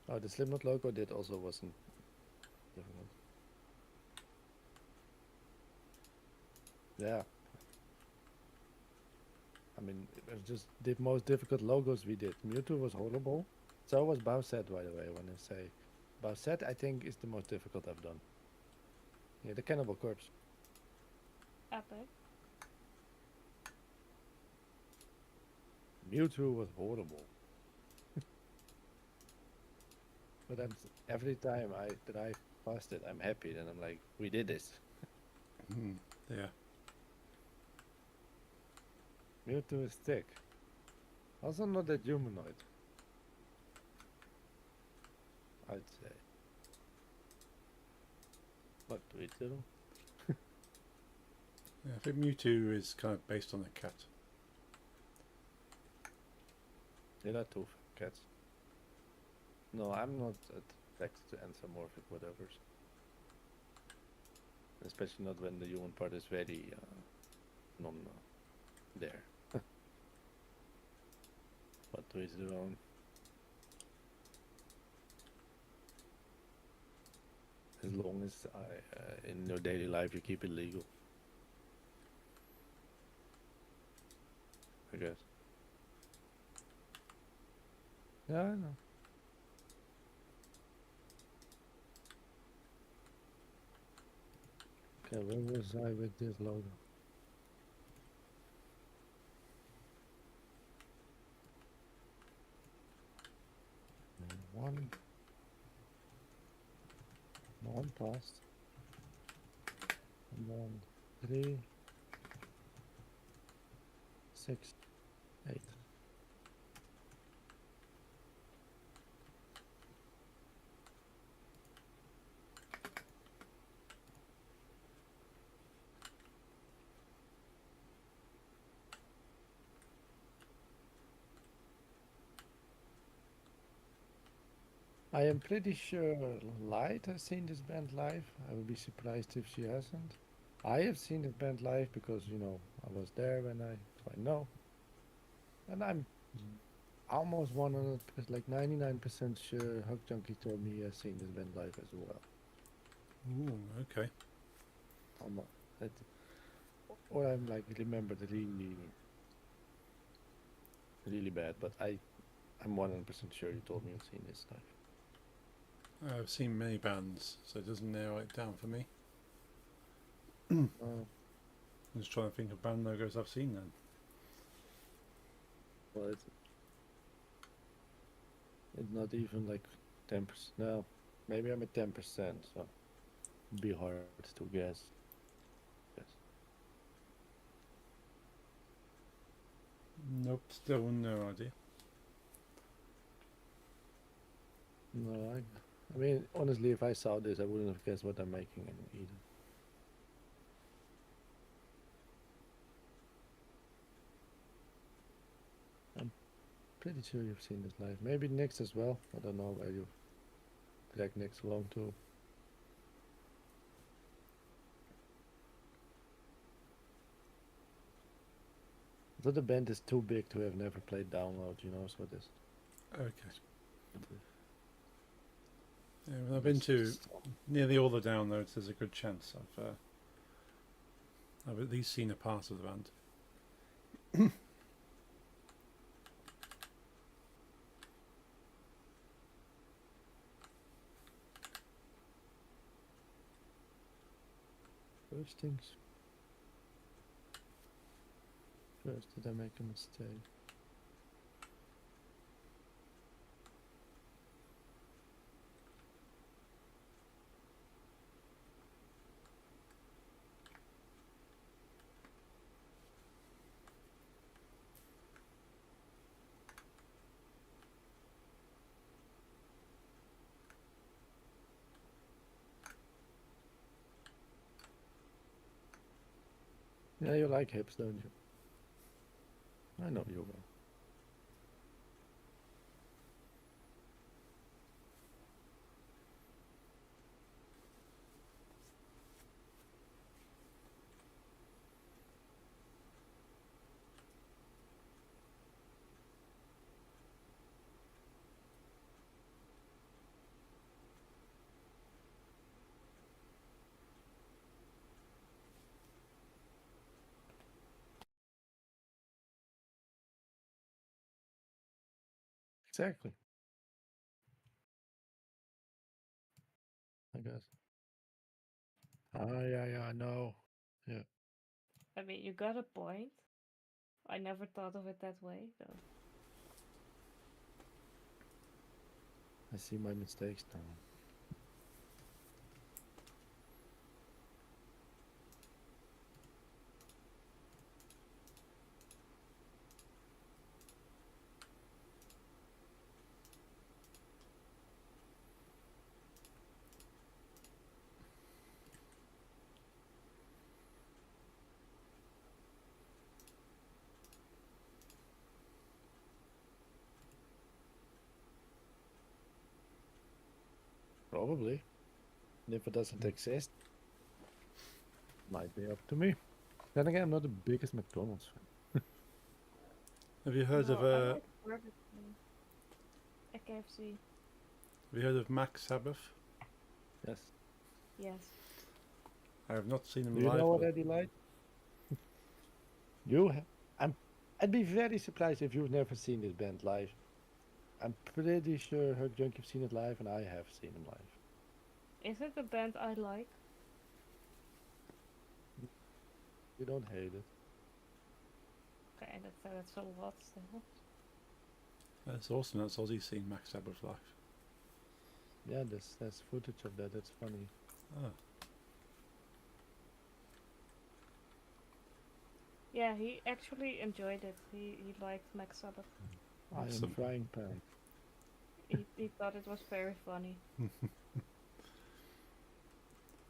Oh, the Slipknot logo did also wasn't difficult. Yeah. I mean, it was just the most difficult logos we did. Mewtwo was horrible. So was Bowsette, by the way, when I say. Bowsette, I think, is the most difficult I've done. Yeah, the Cannibal Corpse. Epic. Mewtwo was horrible. But then every time I passed it, I'm happy. Then I'm like, we did this. Yeah. Mewtwo is thick. Also not that humanoid. I'd say. What do we do? Yeah, I think Mewtwo is kind of based on a cat. They're not two cats. No, I'm not attracted to anthropomorphic whatevers. Especially not when the human part is very non there. But to each their own. As long as in your daily life you keep it legal. I guess. Yeah, I know. Okay, where was I with this logo? One passed. And then 3, 6, 8. I am pretty sure Light has seen this band live. I would be surprised if she hasn't. I have seen this band live because, you know, I was there when so I know. And I'm almost 100%, like 99% sure Hug Junkie told me he has seen this band live as well. Ooh, okay. Or I'm like remembered really, really bad, but I'm 100% sure he told me he's seen this live. I've seen many bands, so it doesn't narrow it down for me. Uh, I'm just trying to think of band logos I've seen then. well, it's not even like 10%. No, maybe I'm at 10%, so it'd be hard to guess. Yes. Nope, still no idea. No, I mean, honestly, if I saw this, I wouldn't have guessed what I'm making either. I'm pretty sure you've seen this live. Maybe Nyx as well. I don't know where you drag Nyx along to. So the band is too big to have never played download, you know, so this. Okay. Yeah, when I've been to nearly all the downloads, there's a good chance I've at least seen a part of the band. First things first, did I make a mistake? Yeah, you like hips, don't you? I know you will. Exactly. I guess. Yeah, I know. Yeah. I mean, you got a point. I never thought of it that way, though. I see my mistakes now. Probably. And if it doesn't exist, might be up to me. Then again, I'm not the biggest McDonald's fan. Have you heard of No, I like Burger King. A KFC. Have you heard of Max Sabbath? Yes. Yes. I have not seen him Do you live. know what but- Eddie like? I'd be very surprised if you've never seen this band live. I'm pretty sure Hug Junk have seen it live, and I have seen him live. Is it a band I like? You don't hate it. Okay, that's a lot still. That's awesome. That's Ozzy seeing Max Sabbath live. Yeah, there's footage of that. That's funny. Oh, Yeah, he actually enjoyed it. He liked Max Sabbath. I am Awesome. frying pan. He thought it was very funny.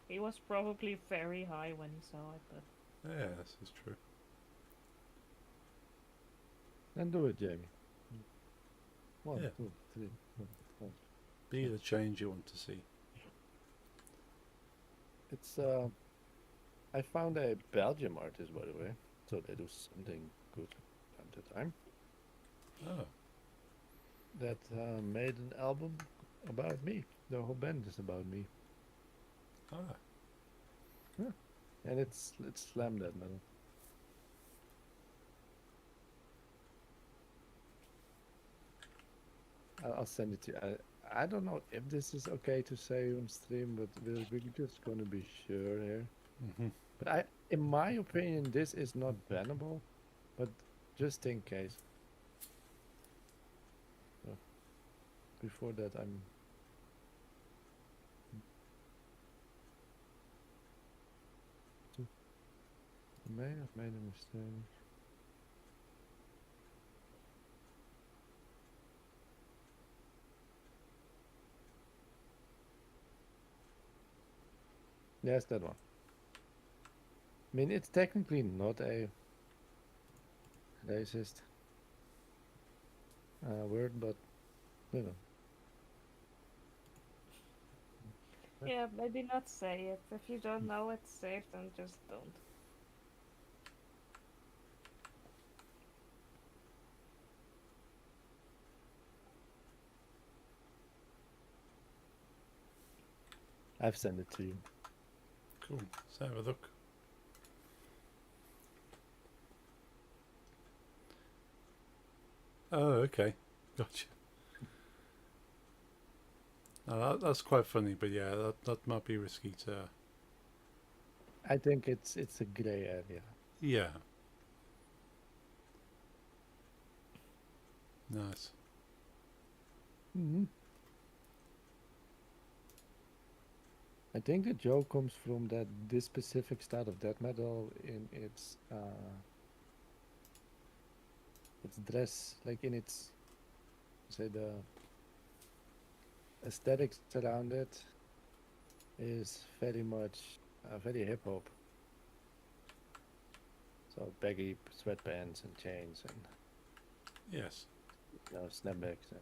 He was probably very high when he saw it, but yeah, this is true. Then do it, Jamie. One, Yeah. 2, 3. 4. Be the change you want to see. It's I found a Belgium artist, by the way, so they do something good time to time. Oh, That made an album about me. The whole band is about me, ah, and it's slam death metal. I'll send it to you. I don't know if this is okay to say on stream, but we're just gonna be sure here. But in my opinion, this is not bannable, but just in case. So, before that, I may have made a mistake. Yes, that one. I mean, it's technically not a racist word, but you know. yeah, maybe not say it. If you don't know it's safe, then just don't. I've sent it to you. cool. Let's have a look. Oh, okay. Gotcha. Now that's quite funny, but yeah, that might be risky to. I think it's a gray area. Yeah. Nice. Mm-hmm. I think the joke comes from that this specific style of death metal in its dress, like in its say the aesthetics around it is very much very hip hop. So baggy sweatpants and chains and Yes. snapbacks and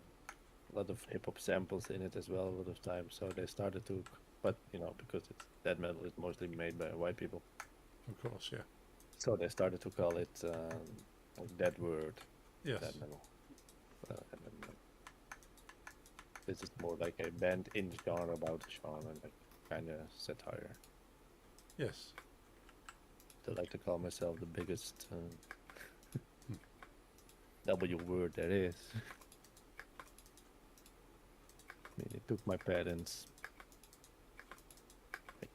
a lot of hip hop samples in it as well a lot of times. So they started to, but because it's death metal, it's mostly made by white people. Of course. Yeah. So they started to call it like that word, Yes. death metal. And then, this is more like a band in the genre about the genre, like kind of satire. Yes. I like to call myself the biggest W word there is. I mean, it took my parents like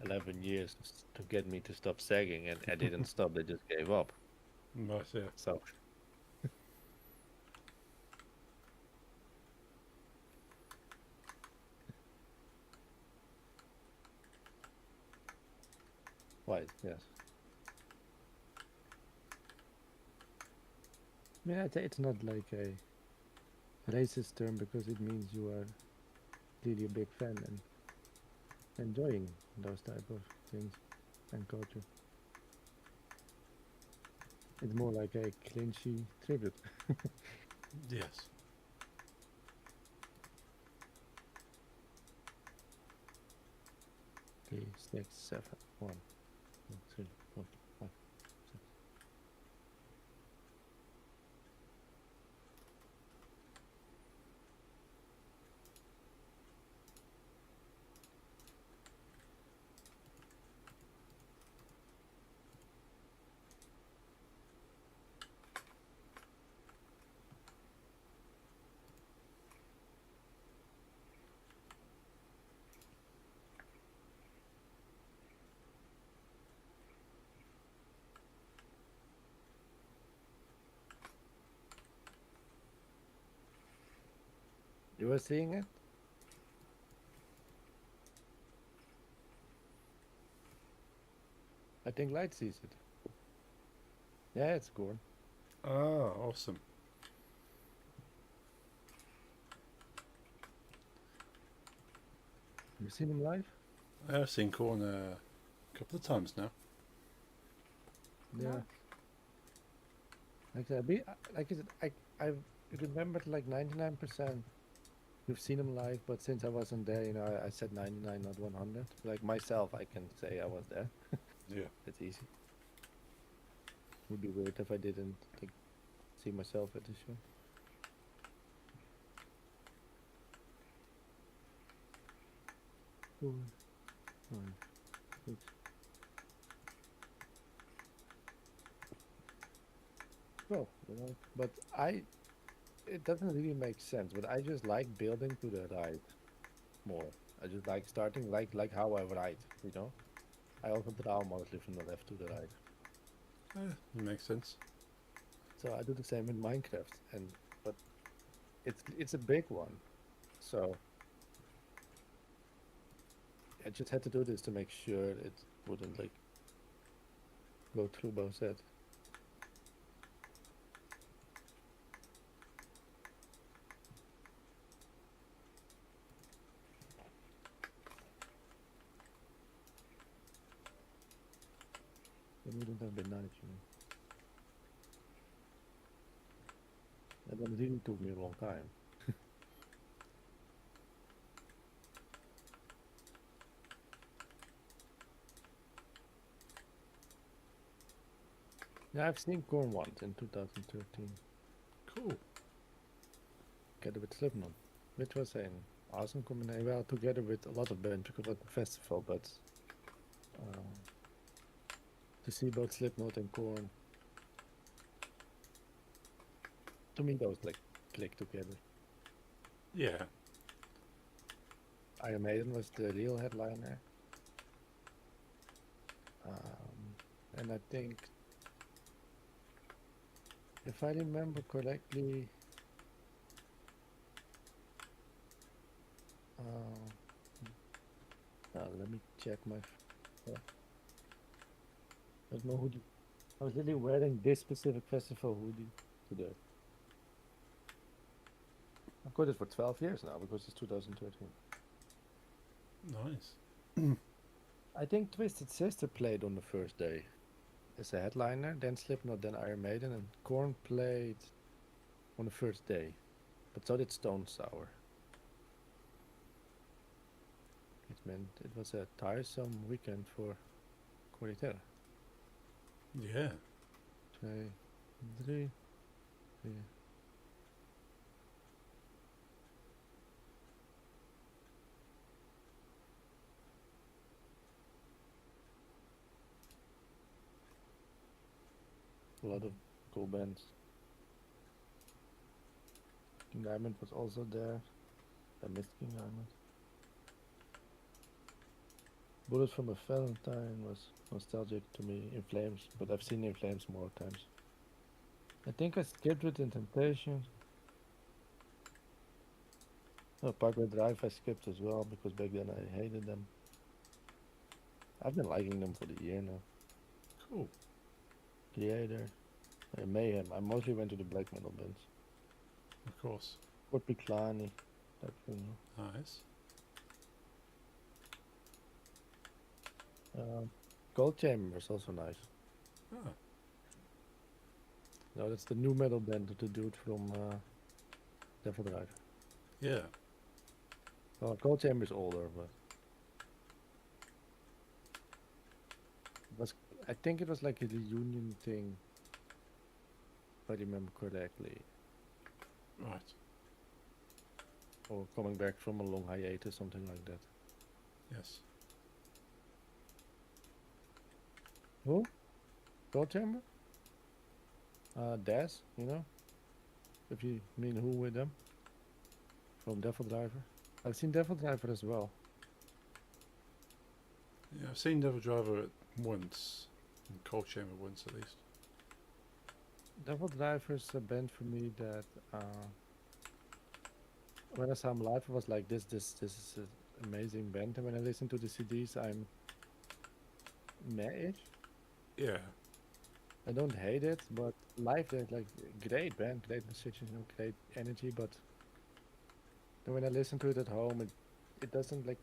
11 years to get me to stop sagging, and I didn't stop. They just gave up. Right. Yeah. So White, yes. I mean, it's not like a racist term because it means you are really a big fan and enjoying those type of things and culture. It's more like a clinchy tribute. Yes. Okay, 6, 7, 1, 2, 3, 4, 5, 6. You were seeing it? I think Light sees it. Yeah, it's Gorn. Ah, awesome. Have you seen him live? I've seen Corn a couple of times now. Yeah. No. Like I said, I remembered like 99%. You've seen him live, but since I wasn't there, I said 99, not 100. Like myself, I can say I was there. Yeah. It's easy. Would be weird if I didn't like see myself at the show. Four, five, six. Well, but it doesn't really make sense. But I just like building to the right more. I just like starting like how I write. I also draw mostly from the left to the right. It makes sense. So I do the same in Minecraft, but it's a big one. So I just had to do this to make sure it wouldn't like go through both sets. It wouldn't have been nice. And then it really took me a long time. Yeah, I've seen Korn once in 2013, Cool. together with Slipknot, which was an awesome combination. Well, together with a lot of bands because of the festival, but uh, to see both Slipknot and Korn, to me those like click together. Yeah. Iron Maiden was the real headliner, and I think, if I remember correctly, let me check my. There's no hoodie. I was literally wearing this specific festival hoodie today. I've got it for 12 years now because it's 2013. Nice. I think Twisted Sister played on the first day as a headliner, then Slipknot, then Iron Maiden, and Korn played on the first day. But so did Stone Sour. It meant it was a tiresome weekend for Corritera. Yeah. 2, 3, 4. A lot of cool bands. King Diamond was also there. I missed King Diamond. Bullet from a Valentine was nostalgic to me. In Flames, but I've seen In Flames more times. I think I skipped with In Temptation. No, Parkway Drive I skipped as well because back then I hated them. I've been liking them for the year now. Cool. Creator, Mayhem. I mostly went to the black metal bands. Of course. Fort Piklani, that thing. Nice. Gold Chamber is also nice. Ah, No, that's the new metal band of the dude from Devil Driver. yeah. Well, Gold Chamber is older, but it was, I think it was like a reunion thing, if I remember correctly, Right. or coming back from a long hiatus, something like that. Yes. Who? Gold Chamber? Daz, you know? If you mean who with them? From Devil Driver. I've seen Devil Driver as well. Yeah, I've seen Devil Driver once, and Cold Chamber once at least. Devil Driver's a band for me that when I saw him live, I was like, this is an amazing band. And when I listen to the CDs, I'm meh-ish. Yeah. I don't hate it, but live they're like great band, great musicians, you know, great energy. But then when I listen to it at home, it doesn't like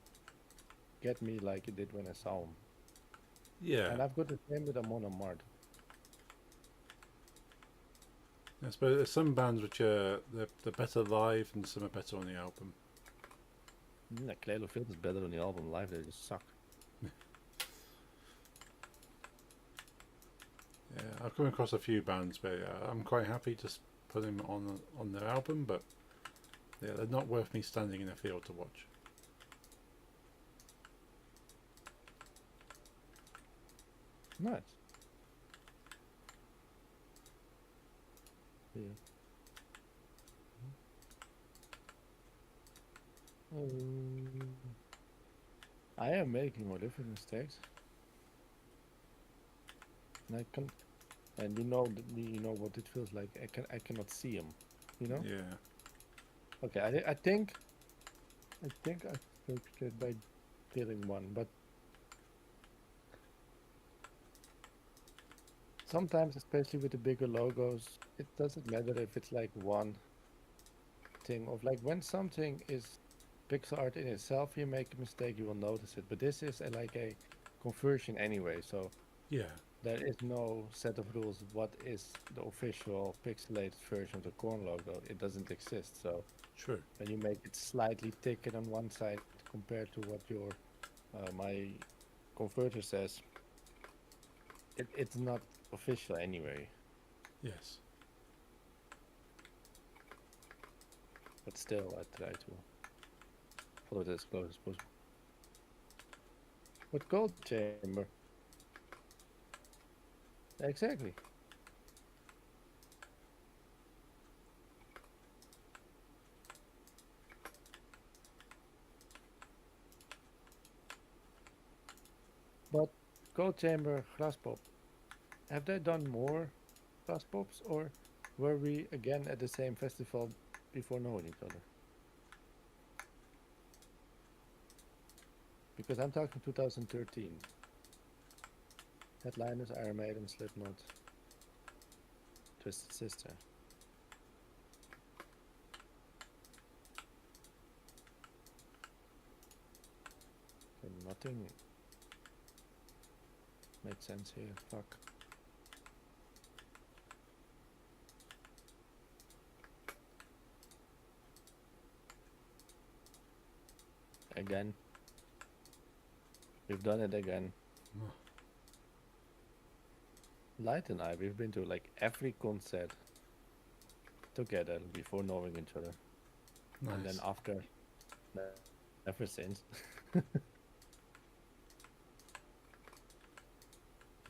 get me like it did when I saw him. Yeah. And I've got the same with Amon Amarth. I suppose there's some bands which are they're better live and some are better on the album. Like Cradle of Filth is better on the album. Live they just suck. Yeah, I've come across a few bands, but I'm quite happy to put them on their album, but yeah, they're not worth me standing in a field to watch. Nice. Yeah. I am making more different mistakes. And I can, and you know what it feels like. I cannot see them. You know. Yeah. Okay. I think I fixed it by killing one, but sometimes, especially with the bigger logos, it doesn't matter if it's like one thing of like when something is pixel art in itself, you make a mistake, you will notice it. But this is like a conversion anyway, so Yeah. there is no set of rules. What is the official pixelated version of the Korn logo? It doesn't exist. So True. when you make it slightly thicker on one side compared to what your my converter says, it's not official anyway. Yes. But still, I try to follow it as close as possible. With Gold Chamber. Exactly. But Gold Chamber, Graspop, have they done more Graspops, or were we again at the same festival before knowing each other? Because I'm talking 2013. Headliners, Iron Maiden, Slipknot, Twisted Sister. Okay, nothing makes sense here. Fuck. Again. We've done it again. Oh, Light and I, we've been to like every concert together before knowing each other. nice. And then after, ever since.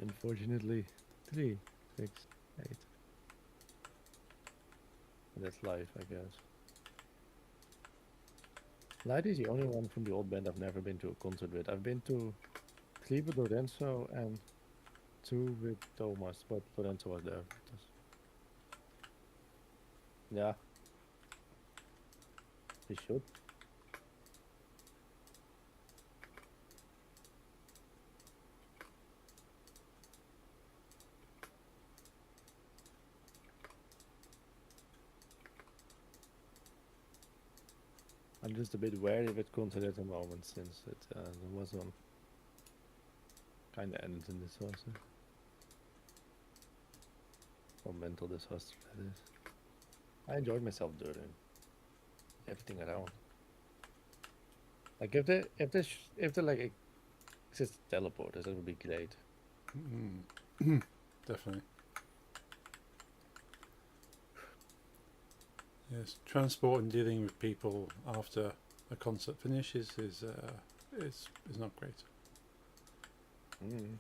Unfortunately, 3, 6, 8. That's life, I guess. Light is the only one from the old band I've never been to a concert with. I've been to 3 with Lorenzo and 2 with Thomas, but Lorenzo was there with us. Yeah. He should. I'm just a bit wary with concert at the moment since it there was one kind of ended in disaster. Or mental disaster, that is. I enjoyed myself doing everything around. Like if there like exists teleporters, that would be great. Definitely. Yes, transport and dealing with people after a concert finishes is not great. Mm.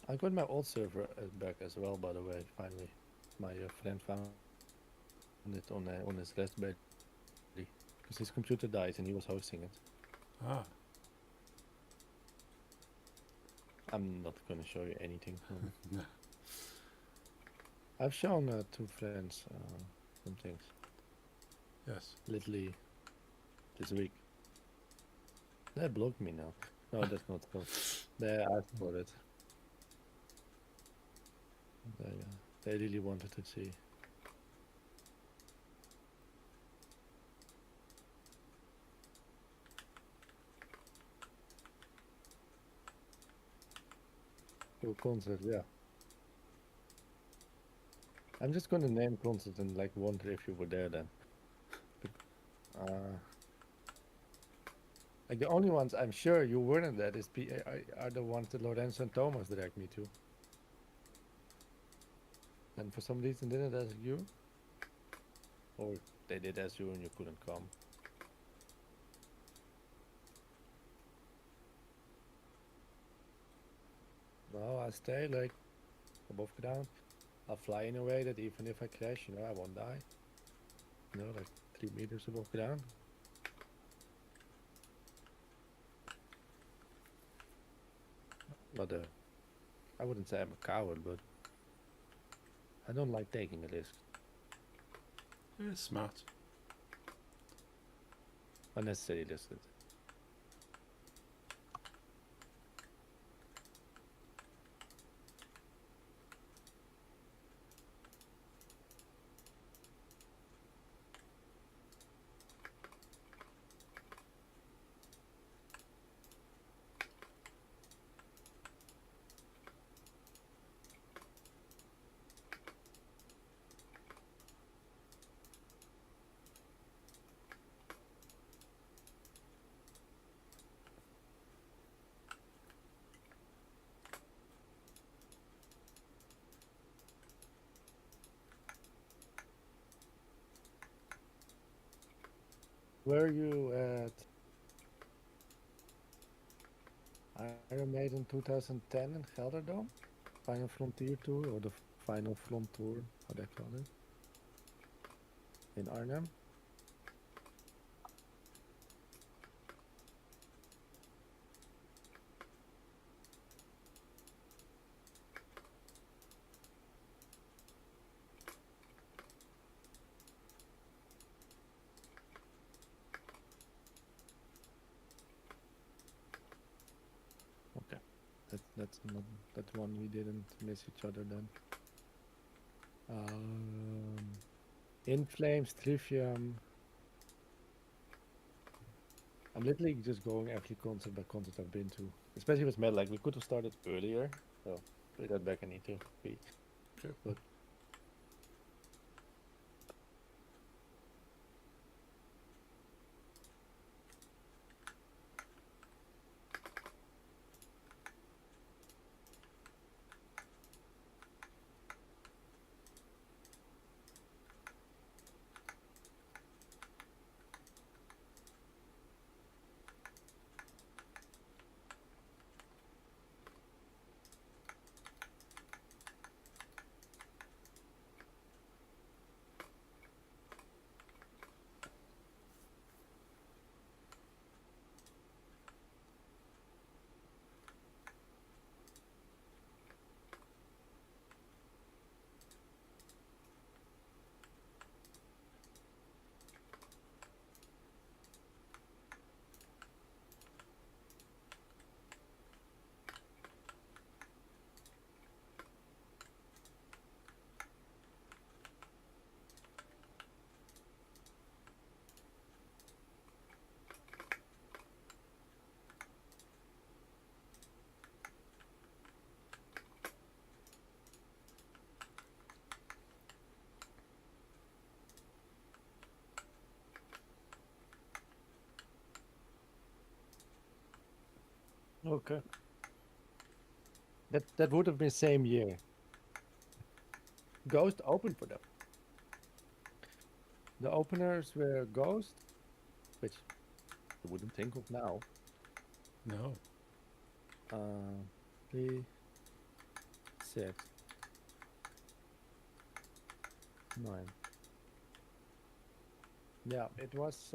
I got my old server back as well, by the way. Finally, my friend found it on his Raspberry because his computer died and he was hosting it. Ah, I'm not gonna show you anything. no. I've shown 2 friends some things. Yes. Literally this week. They blocked me now. No, that's not true. They asked for it. They really wanted to see. Cool concert, yeah. I'm just gonna name concert and like wonder if you were there then. Uh, like the only ones I'm sure you weren't at is are the ones that Lorenzo and Thomas dragged me to. And for some reason didn't ask you? Or they did ask you and you couldn't come. No, I stay like above ground. I'll fly in a way that even if I crash, I won't die. Like 3 meters above ground. But I wouldn't say I'm a coward, but I don't like taking a risk. It's smart. Unnecessary risk. Were you at Iron Maiden 2010 in Gelderdome? Final Frontier Tour or the Final Front Tour, how they call it? In Arnhem? Okay. That's not that one we didn't miss each other then. In Flames, Trivium. I'm literally just going every concert by concert I've been to. Especially with metal, like we could have started earlier. So put that back, I need to be. Sure. But Okay. That would have been same year. Ghost opened for them. The openers were Ghost, which you wouldn't think of now. No. 3, 6, 9. Yeah, it was.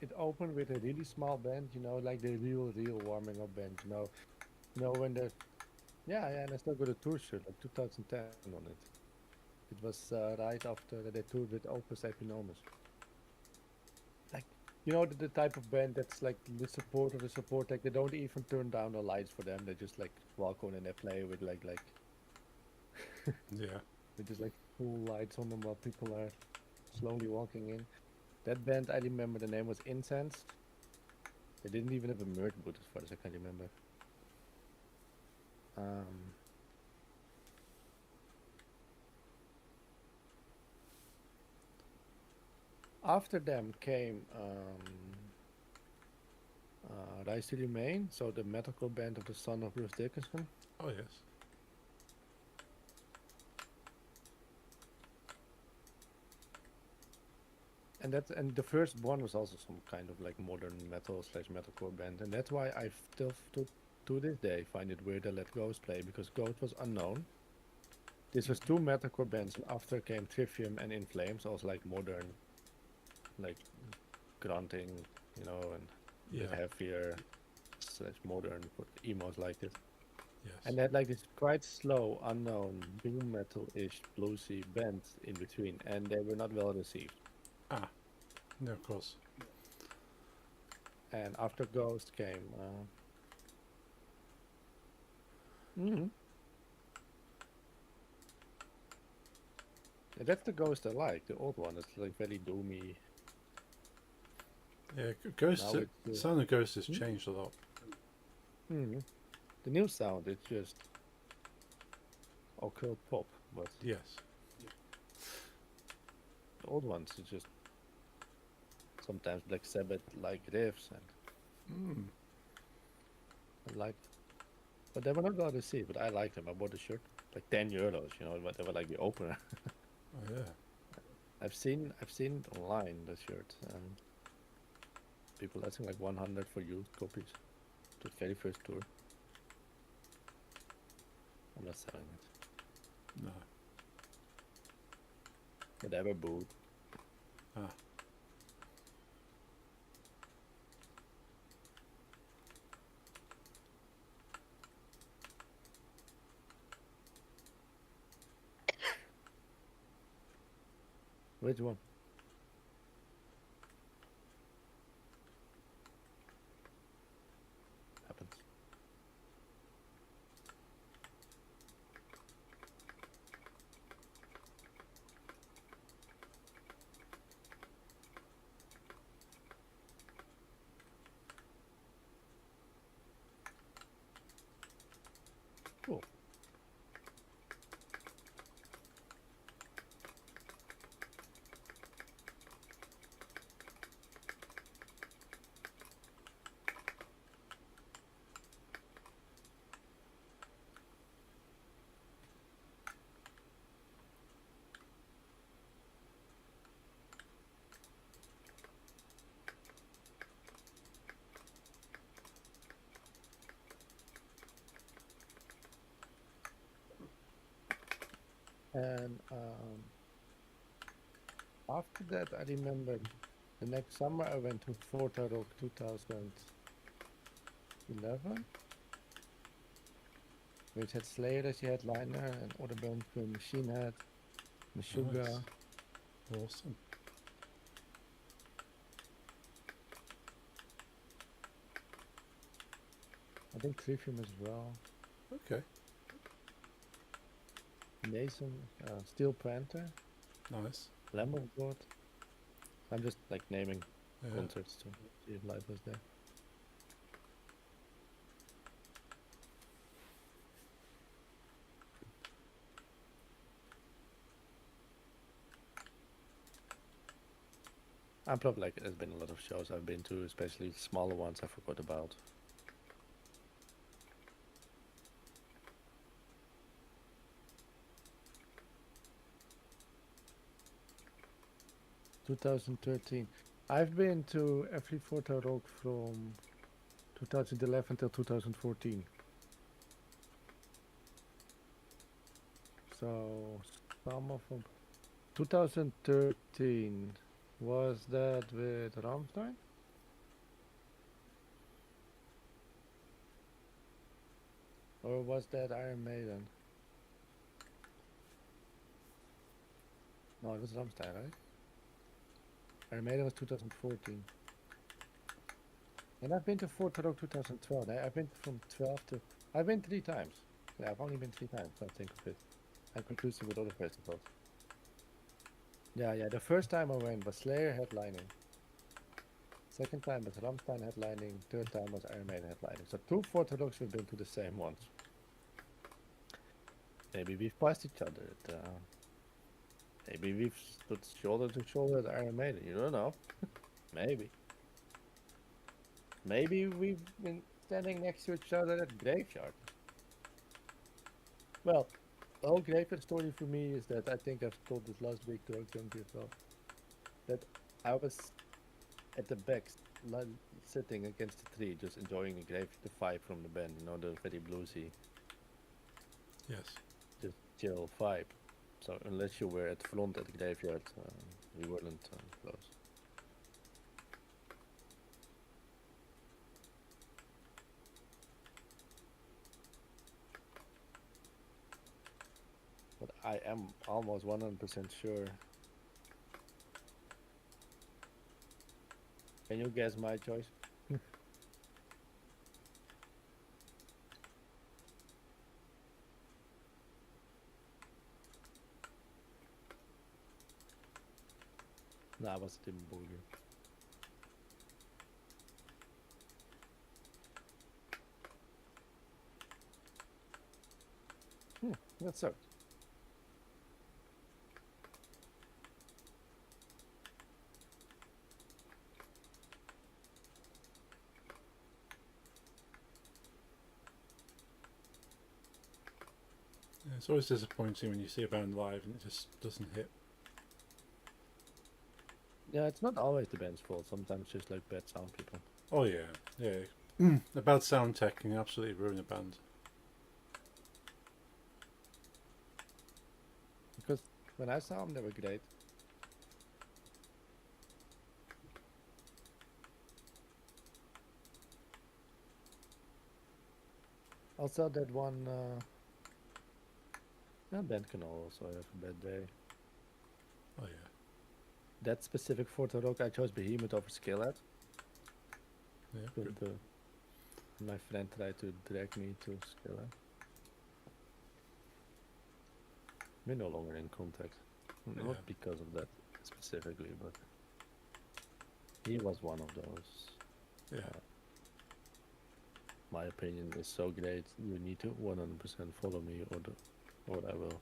It opened with a really small band, like the real warming up band. When the yeah, and I still got a tour shirt, like 2010 on it. It was right after they toured with Opus Epinomos. Like, the type of band that's like the support of the support. Like they don't even turn down the lights for them. They just like walk on and they play with like Yeah. with just like full lights on them while people are slowly walking in. That band, I remember the name was Incense. They didn't even have a merch booth as far as I can remember. After them came Rise to Remain, so the metalcore band of the son of Bruce Dickinson. Oh yes. And the first one was also some kind of like modern metal / metalcore band, and that's why I still to this day find it weird to let Ghost play, because Ghost was unknown. This was two metalcore bands, and after came Trivium and In Flames, also like modern, like grunting, and a bit Yeah. heavier / modern for emos like this. Yes. And they had like this quite slow, unknown, doom metal-ish, bluesy band in between, and they were not well received. Ah. No, of course. And after Ghost came, and that's the Ghost I like. The old one, it's like very doomy. Yeah. Ghost. Now it's Sound of Ghost has Hmm? changed a lot. The new sound, it's just occult pop, but Yes. the old ones, it's just sometimes Black Sabbath like riffs, and I like, but they were not well received. But I liked them. I bought the shirt, like €10, but they were like the opener. Oh yeah. I've seen it online, the shirt, and people asking like 100 for used copies. The very first tour. I'm not selling it. No. But they were booed. Ah. Which one? Happens. Cool. And after that, I remember the next summer I went to Forta Rock 2011, which had Slayer as the headliner, and other bands from Machine Head, Meshuggah. Nice. Awesome. I think Trivium as well. Okay. Mason, Steel Panther, Nice. Lamb of God. I'm just like naming Yeah. concerts to see if live was there. I'm probably like, there's been a lot of shows I've been to, especially smaller ones I forgot about. 2013. I've been to every Forza Rock from 2011 till 2014. So some of them. 2013, was that with Rammstein? Or was that Iron Maiden? No, it was Rammstein, right? Iron Maiden was 2014. And I've been to Forza Rock 2012. I've been from 12 to... I've been 3 times. Yeah, I've only been 3 times, I think of it. I'm conclusive with other festivals. Yeah, the first time I went was Slayer headlining. Second time was Rammstein headlining. Third time was Iron Maiden headlining. So 2 Forza Rocks we've been to the same ones. Maybe we've passed each other. Maybe we've stood shoulder to shoulder at Iron Maiden. You don't know. Maybe. Maybe we've been standing next to each other at Graveyard. Well, the whole Graveyard story for me is that I think I've told this last week to Junkie as well. That I was at the back, sitting against the tree, just enjoying the vibe from the band. You know, the very bluesy, Yes. just chill vibe. So unless you were at front at the Graveyard, we weren't close. But I am almost 100% sure. Can you guess my choice? Nah, it was Tim Burger. That sucked. Yeah, it's always disappointing when you see a band live and it just doesn't hit. Yeah, it's not always the band's fault. Sometimes just like bad sound people. Oh yeah, yeah. A bad sound tech can absolutely ruin a band. Because when I saw them, they were great. Also, that one band can also have a bad day. Oh yeah. That specific Forza Rock, I chose Behemoth over Skillet. Yeah. But Good. my friend tried to drag me to Skillet. We're no longer in contact. Yeah. Not because of that specifically, but he was one of those. Yeah. My opinion is so great, you need to 100% follow me or I will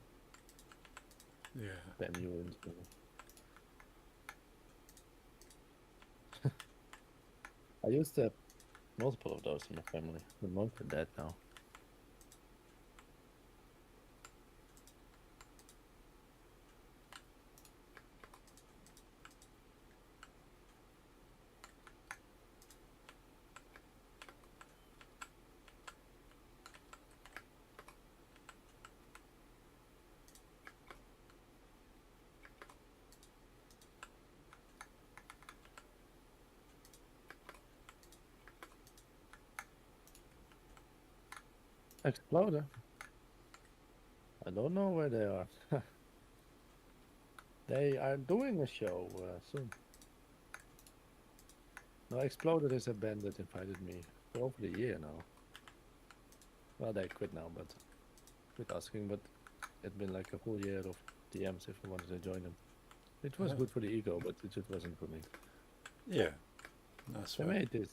Yeah. ban you into. I used to have multiple of those in my family, but most are dead now. Exploder. I don't know where they are. They are doing a show soon. No, Exploder is a band that invited me for over a year now. Well, they quit now, but quit asking. But it's been like a whole year of DMs if I wanted to join them. It was Oh. good for the ego, but it just wasn't for me. Yeah. That's For fair. me,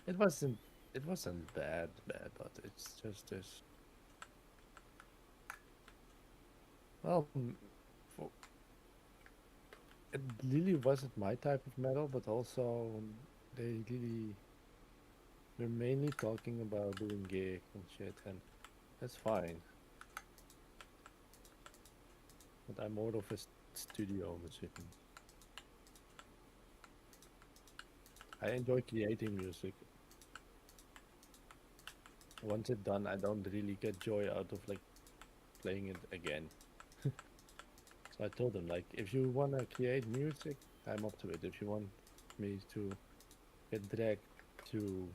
it wasn't. It wasn't bad, but it's just this. Well, it really wasn't my type of metal, but also they really were mainly talking about doing gigs and shit, and that's fine. But I'm more of a studio musician. I enjoy creating music. Once it's done, I don't really get joy out of like playing it again. So I told them like, if you wanna create music, I'm up to it. If you want me to get dragged to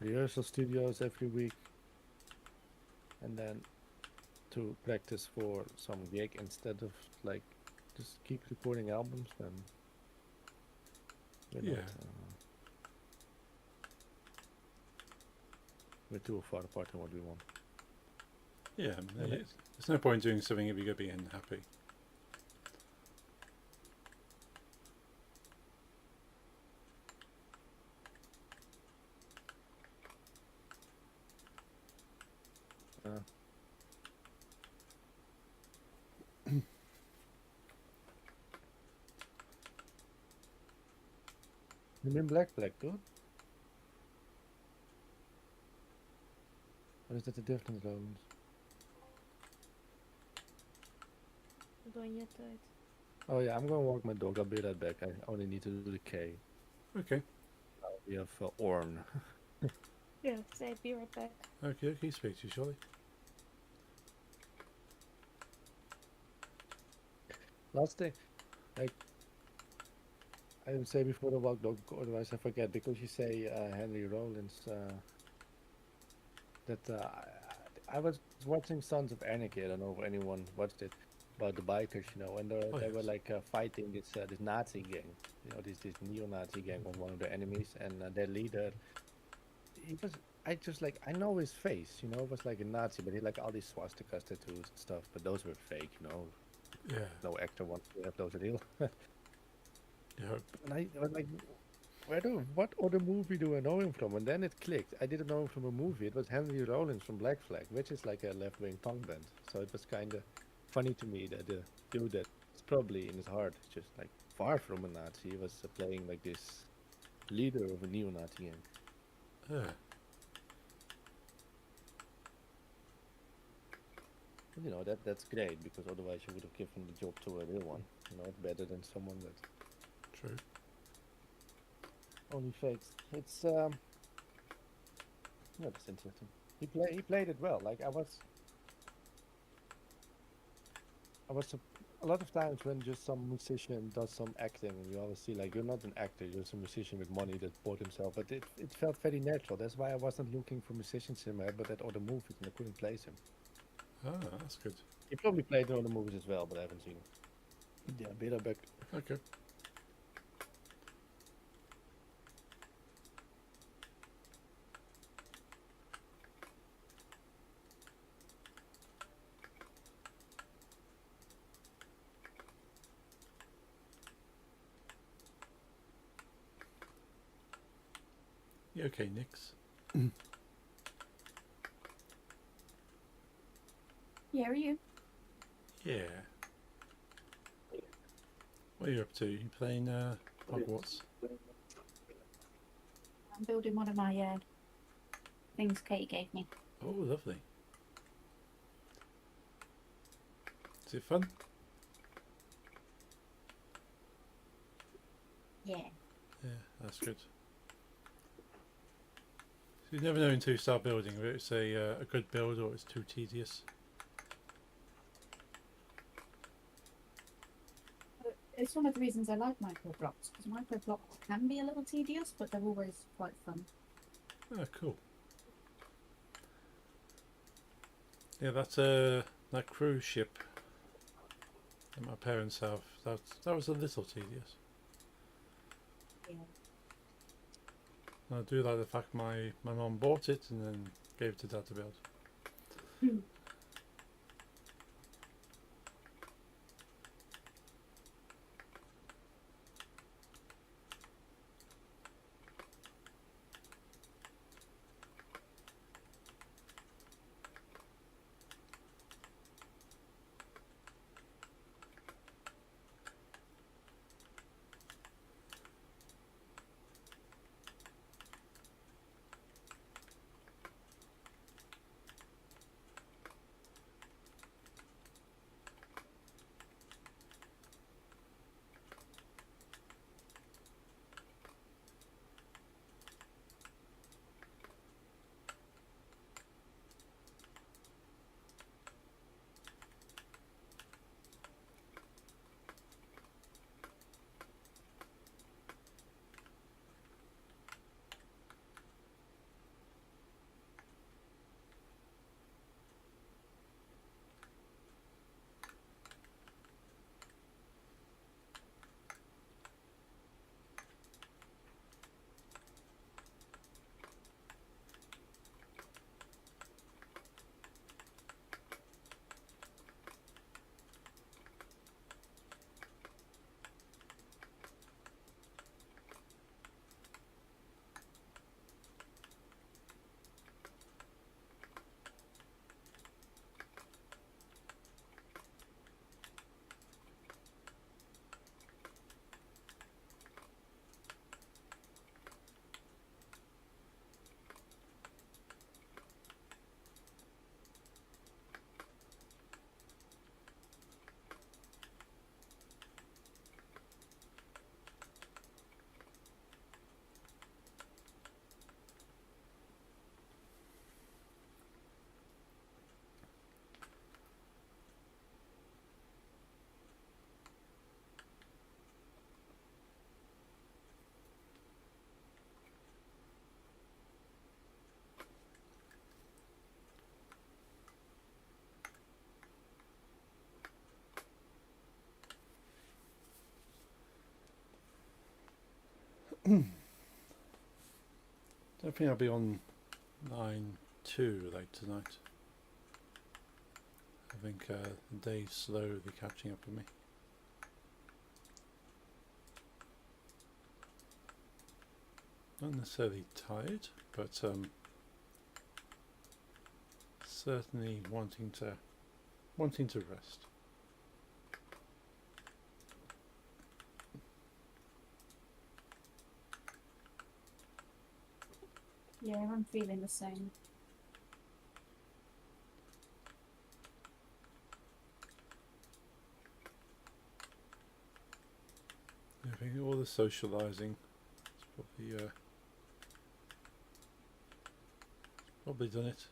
rehearsal studios every week and then to practice for some gig instead of like just keep recording albums, then we're Yeah. not. We're too far apart in what we want. Yeah, Okay. there's no point doing something if you're going to be unhappy. Uh, you mean Black Flag, dude? Or is that a different Lowlands? Doe je tijd. Oh yeah, I'm gonna walk my dog. I'll be right back. I only need to do the K. Okay. We have Orn. Yeah, say be right back. Okay, speak to you shortly. Last thing, like I would say before the walk, dog, otherwise I forget because you say Henry Rollins. I was watching Sons of Anarchy. I don't know if anyone watched it about the bikers, and they were Yes. like fighting this Nazi gang. This neo-Nazi gang was one of the enemies, and their leader. He was. I know his face. It was like a Nazi, but he had like all these swastikas tattoos and stuff. But those were fake. Yeah. No actor wants to have those real. Yeah. And I was like, what other movie do I know him from? And then it clicked. I didn't know him from a movie. It was Henry Rollins from Black Flag, which is like a left-wing punk band. So it was kind of funny to me that the dude that's probably in his heart just like far from a Nazi, he was playing like this leader of a neo-Nazi gang. Yeah. And, that's great because otherwise you would have given the job to a real one. It's better than someone that True. only fakes. It's that's interesting. He played it well. Like I was a lot of times when just some musician does some acting, and you always see like you're not an actor, you're just a musician with money that bought himself. But it felt very natural. That's why I wasn't looking for musicians in my head, but at other movies, and I couldn't place him. Ah, that's good. He probably played in other movies as well, but I haven't seen him. Yeah, better back. Okay. You okay, Nix? Yeah, are you? Yeah. What are you up to? You playing Hogwarts? I'm building one of my things Kate gave me. Oh, lovely. Is it fun? Yeah. Yeah, that's good. So you never know until you start building whether it's a good build or it's too tedious. It's one of the reasons I like micro blocks, because micro blocks can be a little tedious, but they're always quite fun. Oh, cool. Yeah, that cruise ship that my parents have. That was a little tedious. Yeah. I do like the fact my mum bought it and then gave it to Dad to build. Don't think I'll be on 9.2 late tonight. I think the day's slowly catching up with me. Not necessarily tired, but certainly wanting to rest. Yeah, I'm feeling the same. I think all the socialising is probably done it.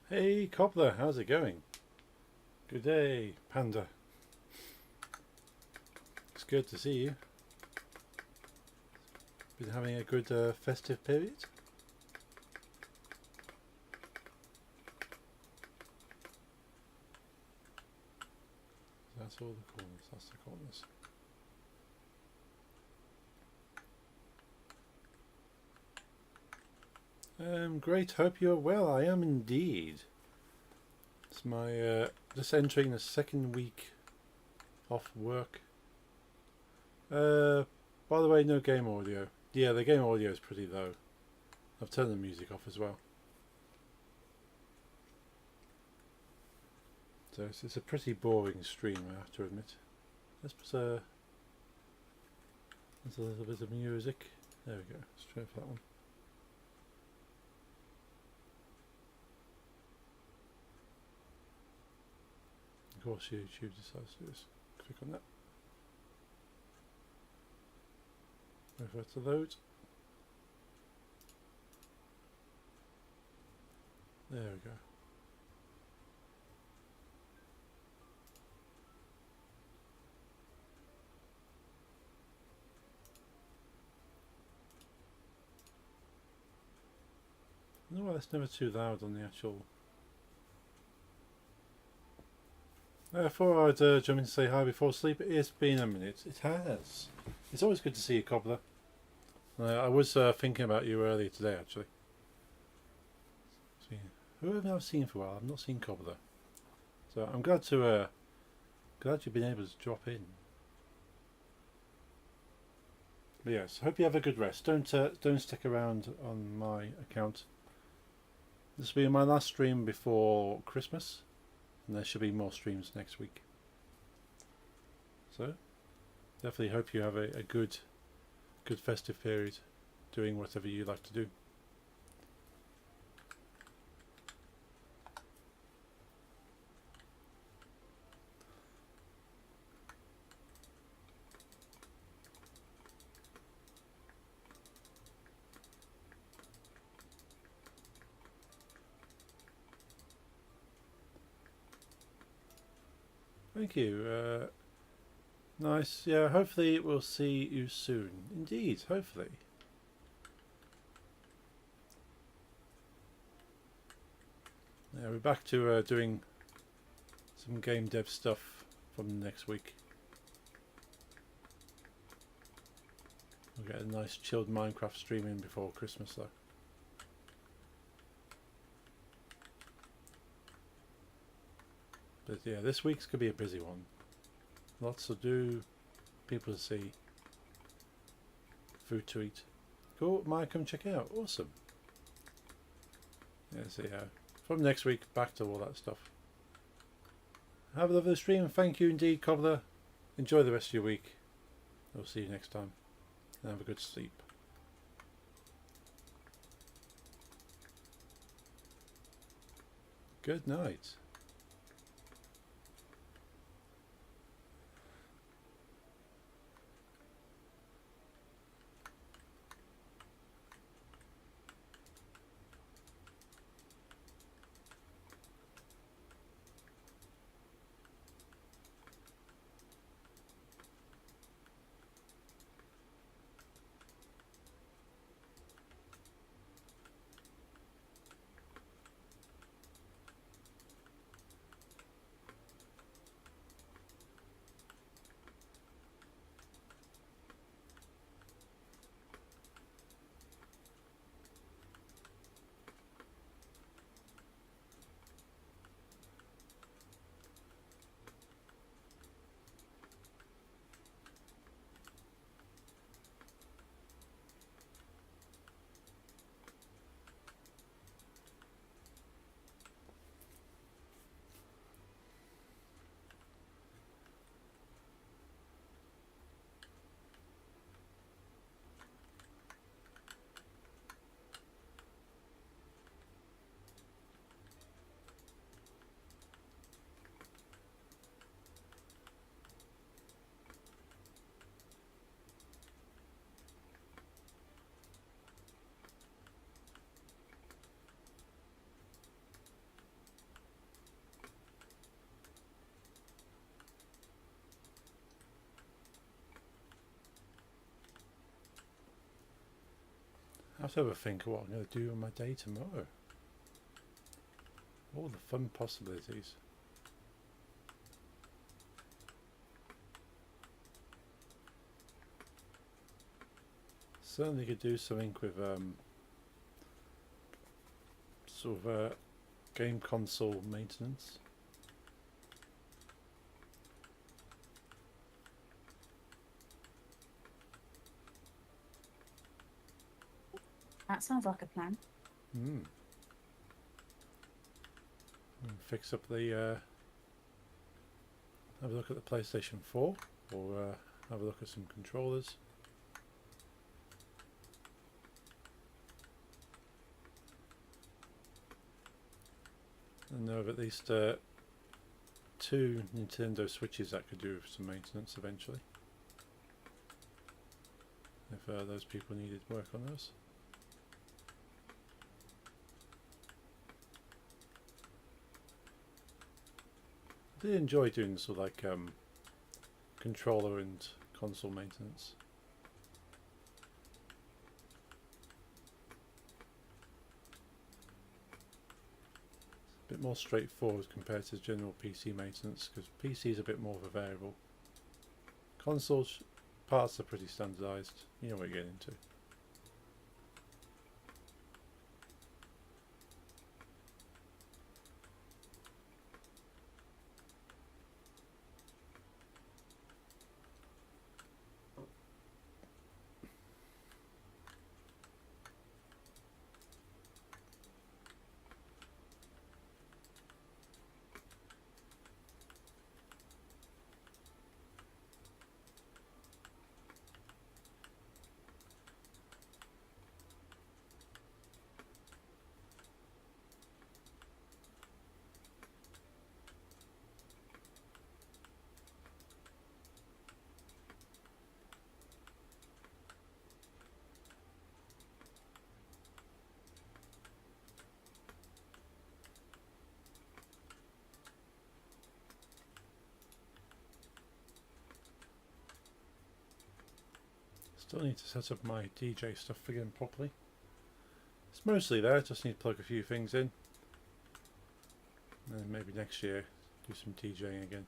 Hey Cobbler, how's it going? Good day, Panda. It's good to see you. Been having a good festive period? That's all the corners, that's the corners. Great, hope you're well. I am indeed. It's my just entering the second week off work. By the way, no game audio. Yeah, the game audio is pretty low. I've turned the music off as well. So it's a pretty boring stream, I have to admit. Let's put there's a little bit of music. There we go. Let's try for that one. Of course, YouTube decides to do this. Click on that. Wait for it to load. There we go. No, that's never too loud on the actual. I thought I'd jump in and say hi before sleep. It's been a minute. It has. It's always good to see you, Cobbler. I was thinking about you earlier today, actually. Who have I seen for a while? I've not seen Cobbler. So I'm glad you've been able to drop in. But yes, hope you have a good rest. Don't stick around on my account. This will be my last stream before Christmas, and there should be more streams next week. So definitely hope you have a good festive period, doing whatever you like to do. Thank you. Nice. Yeah, hopefully we'll see you soon. Indeed, hopefully. Yeah, we're back to doing some game dev stuff from next week. We'll get a nice chilled Minecraft stream in before Christmas though. But yeah, this week's could be a busy one. Lots to do, people to see, food to eat. Cool, might come check out. Awesome. Yeah, so yeah, from next week back to all that stuff. Have a lovely stream. Thank you indeed, Cobbler. Enjoy the rest of your week. I'll see you next time. And have a good sleep. Good night. I have to have a think of what I'm going to do on my day tomorrow. All the fun possibilities. Certainly could do something with sort of game console maintenance. That sounds like a plan. Hmm. Fix up the have a look at the PlayStation 4, or have a look at some controllers. And there are at least 2 Nintendo Switches that could do some maintenance eventually, if those people needed work on those. I did enjoy doing sort of like controller and console maintenance. It's a bit more straightforward compared to general PC maintenance, because PC is a bit more of a variable. Consoles parts are pretty standardised, you know what you're getting into. Still need to set up my DJ stuff again properly. It's mostly there, just need to plug a few things in. And then maybe next year do some DJing again.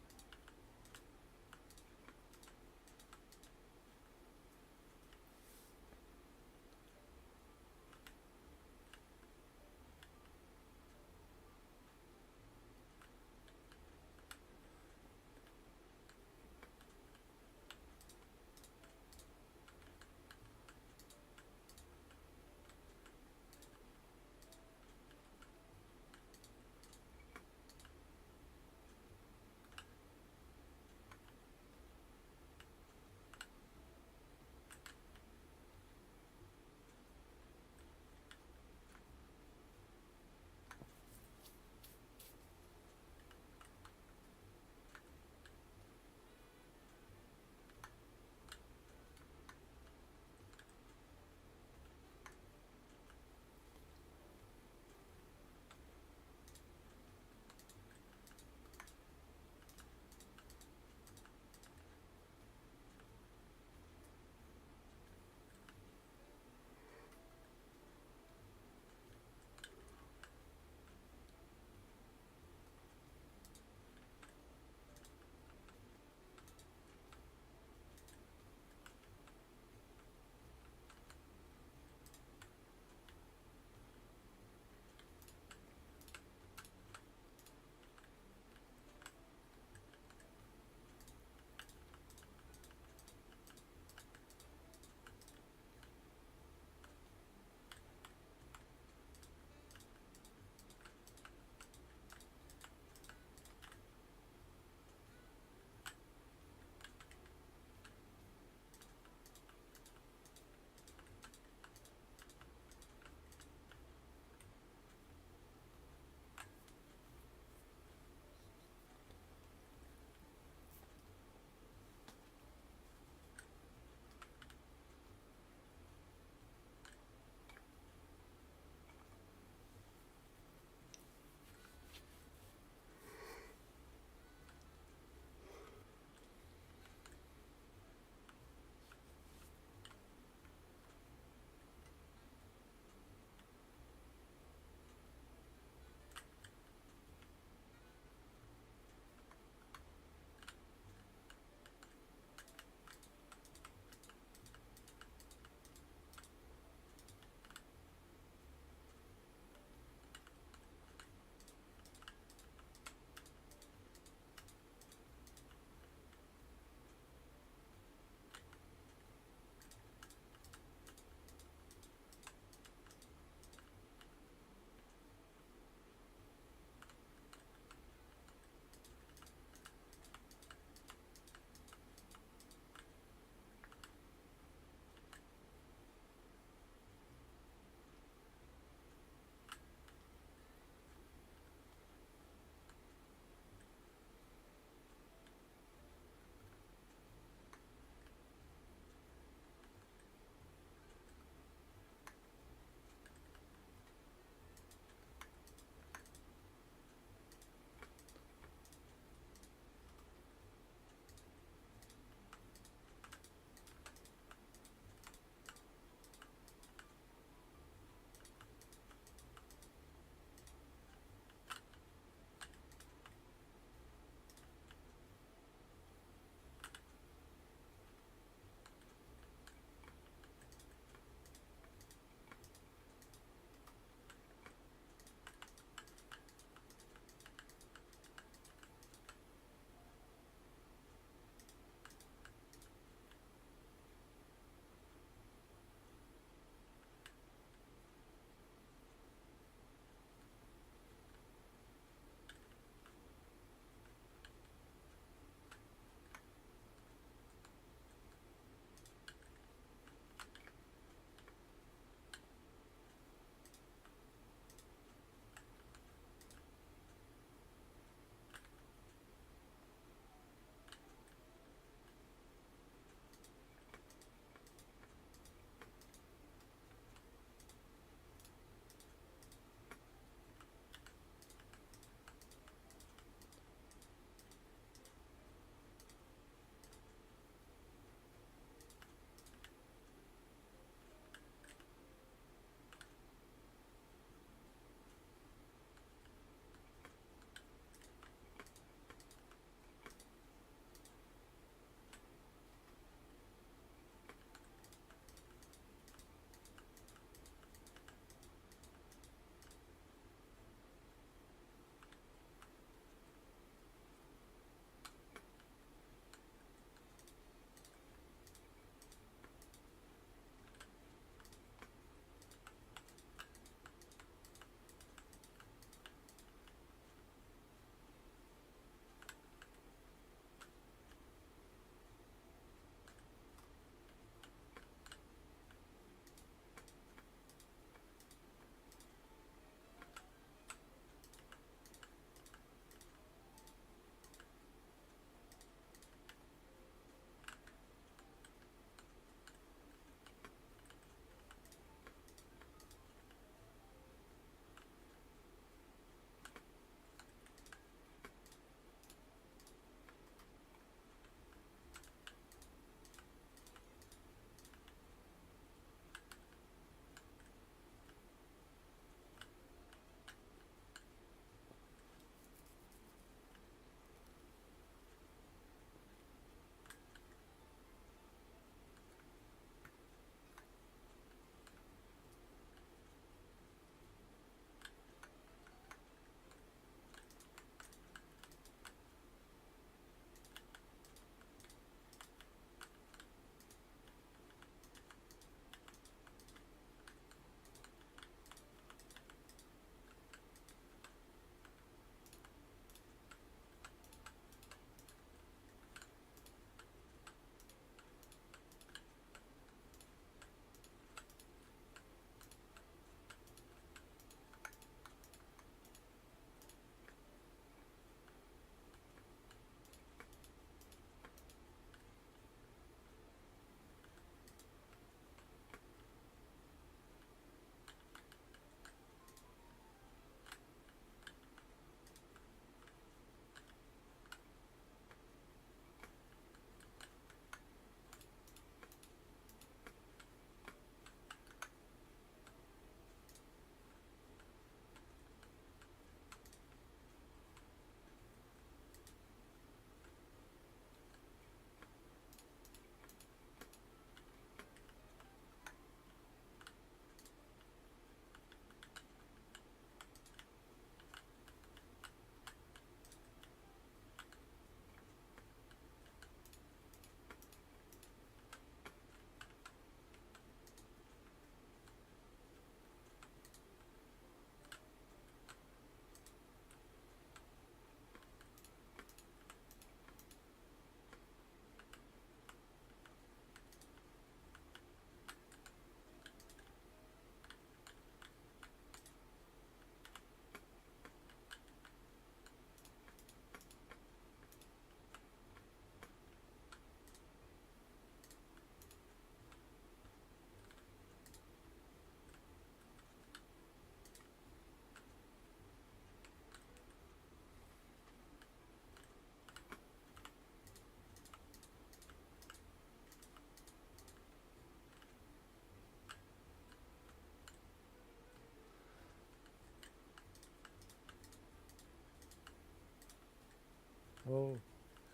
Oh,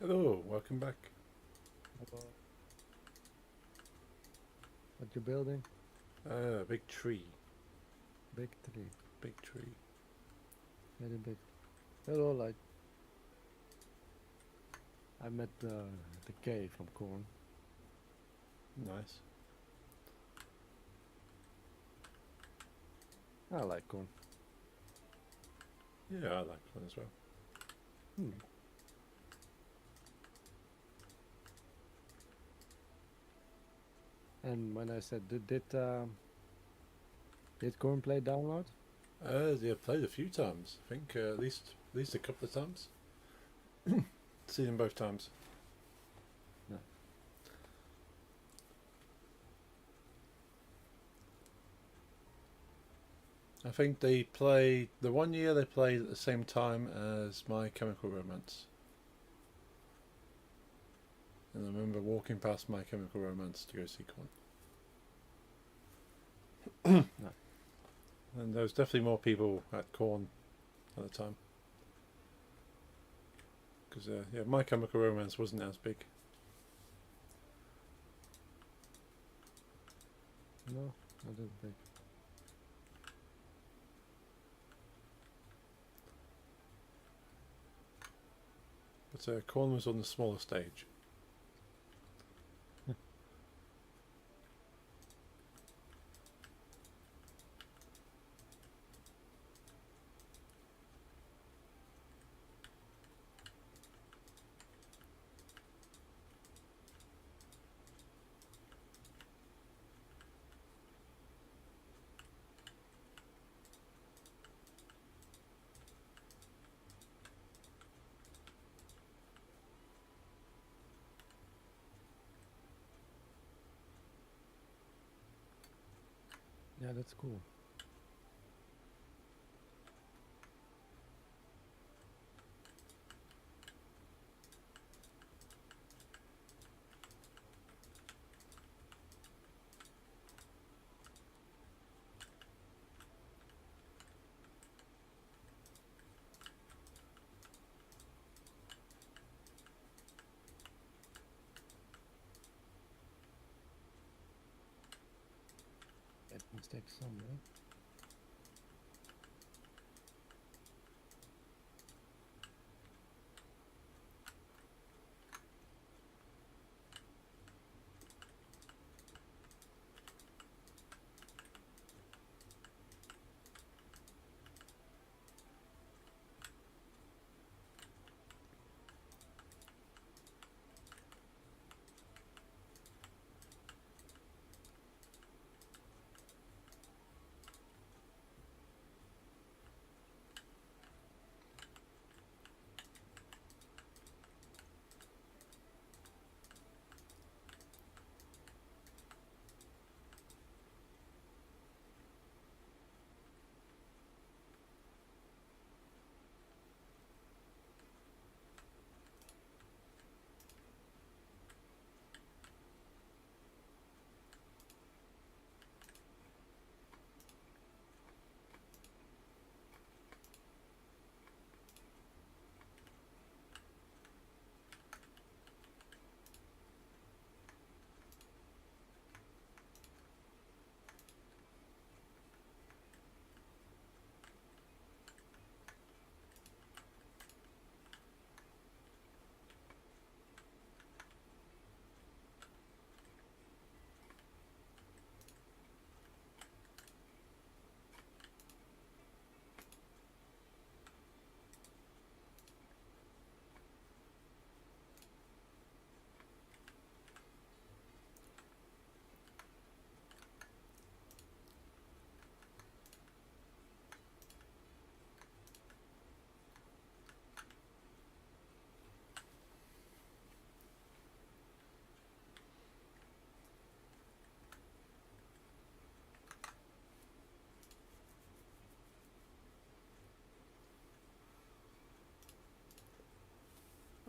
Hello, welcome back. hello. What you building? Big tree. Big tree. Big tree. Very big. Hello, like I met the K from Corn. Nice. I like Corn. Yeah, I like one as well. Hmm. And when I said did Corn play download? Yeah, played a few times. I think at least a couple of times. Seen them both times. No. I think they played the one year they played at the same time as My Chemical Romance. And I remember walking past My Chemical Romance to go see Korn. No. And there was definitely more people at Korn at the time. Because yeah, My Chemical Romance wasn't as big. No, not that big. But Korn was on the smaller stage. Yeah, that's cool. That must take some, right?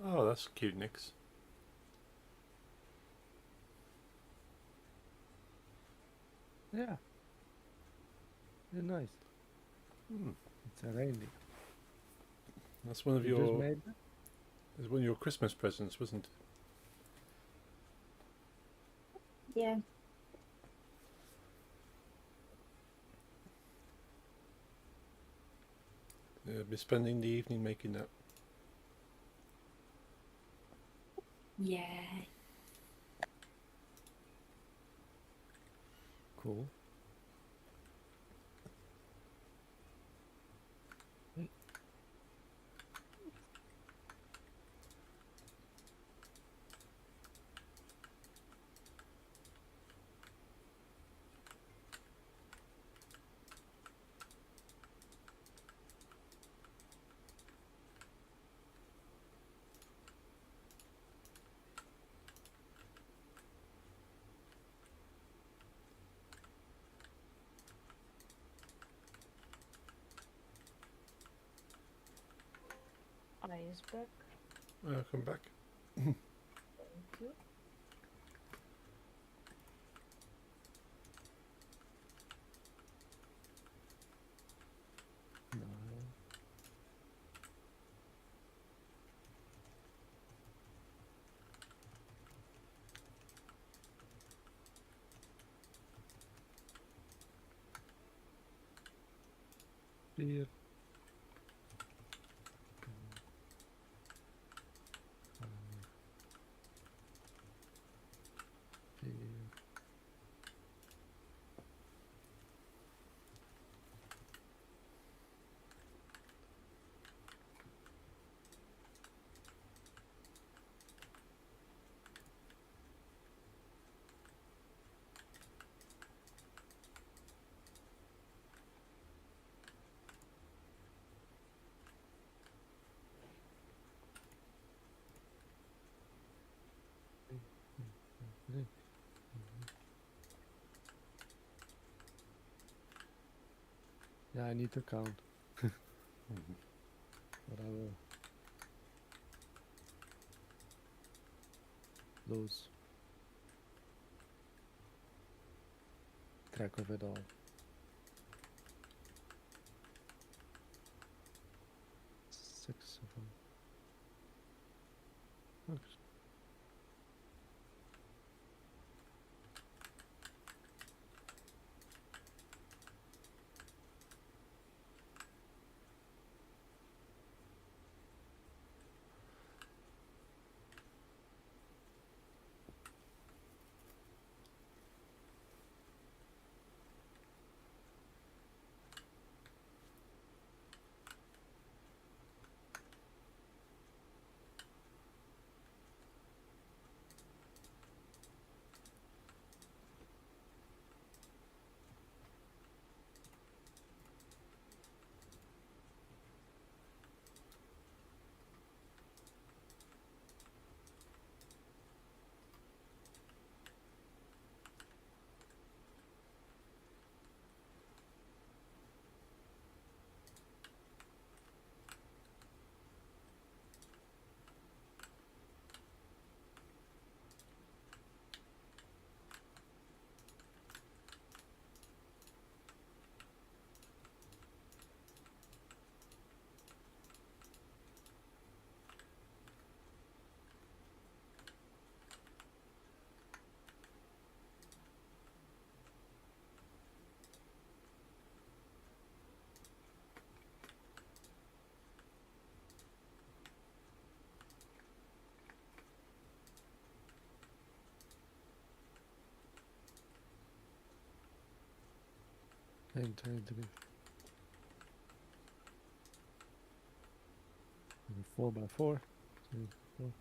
Oh, that's cute, Nix. Yeah. They're nice. Hmm. It's a reindeer. That's one of You just your. made that? It was one of your Christmas presents, wasn't Yeah. it? Be spending the evening making that. Yeah. Cool. I is back. I'll come back. Thank you. No. Here. Here. Yeah, I need to count, but I will lose track of it all. 6 of them. Oops. And 4 by 4. 3, 4.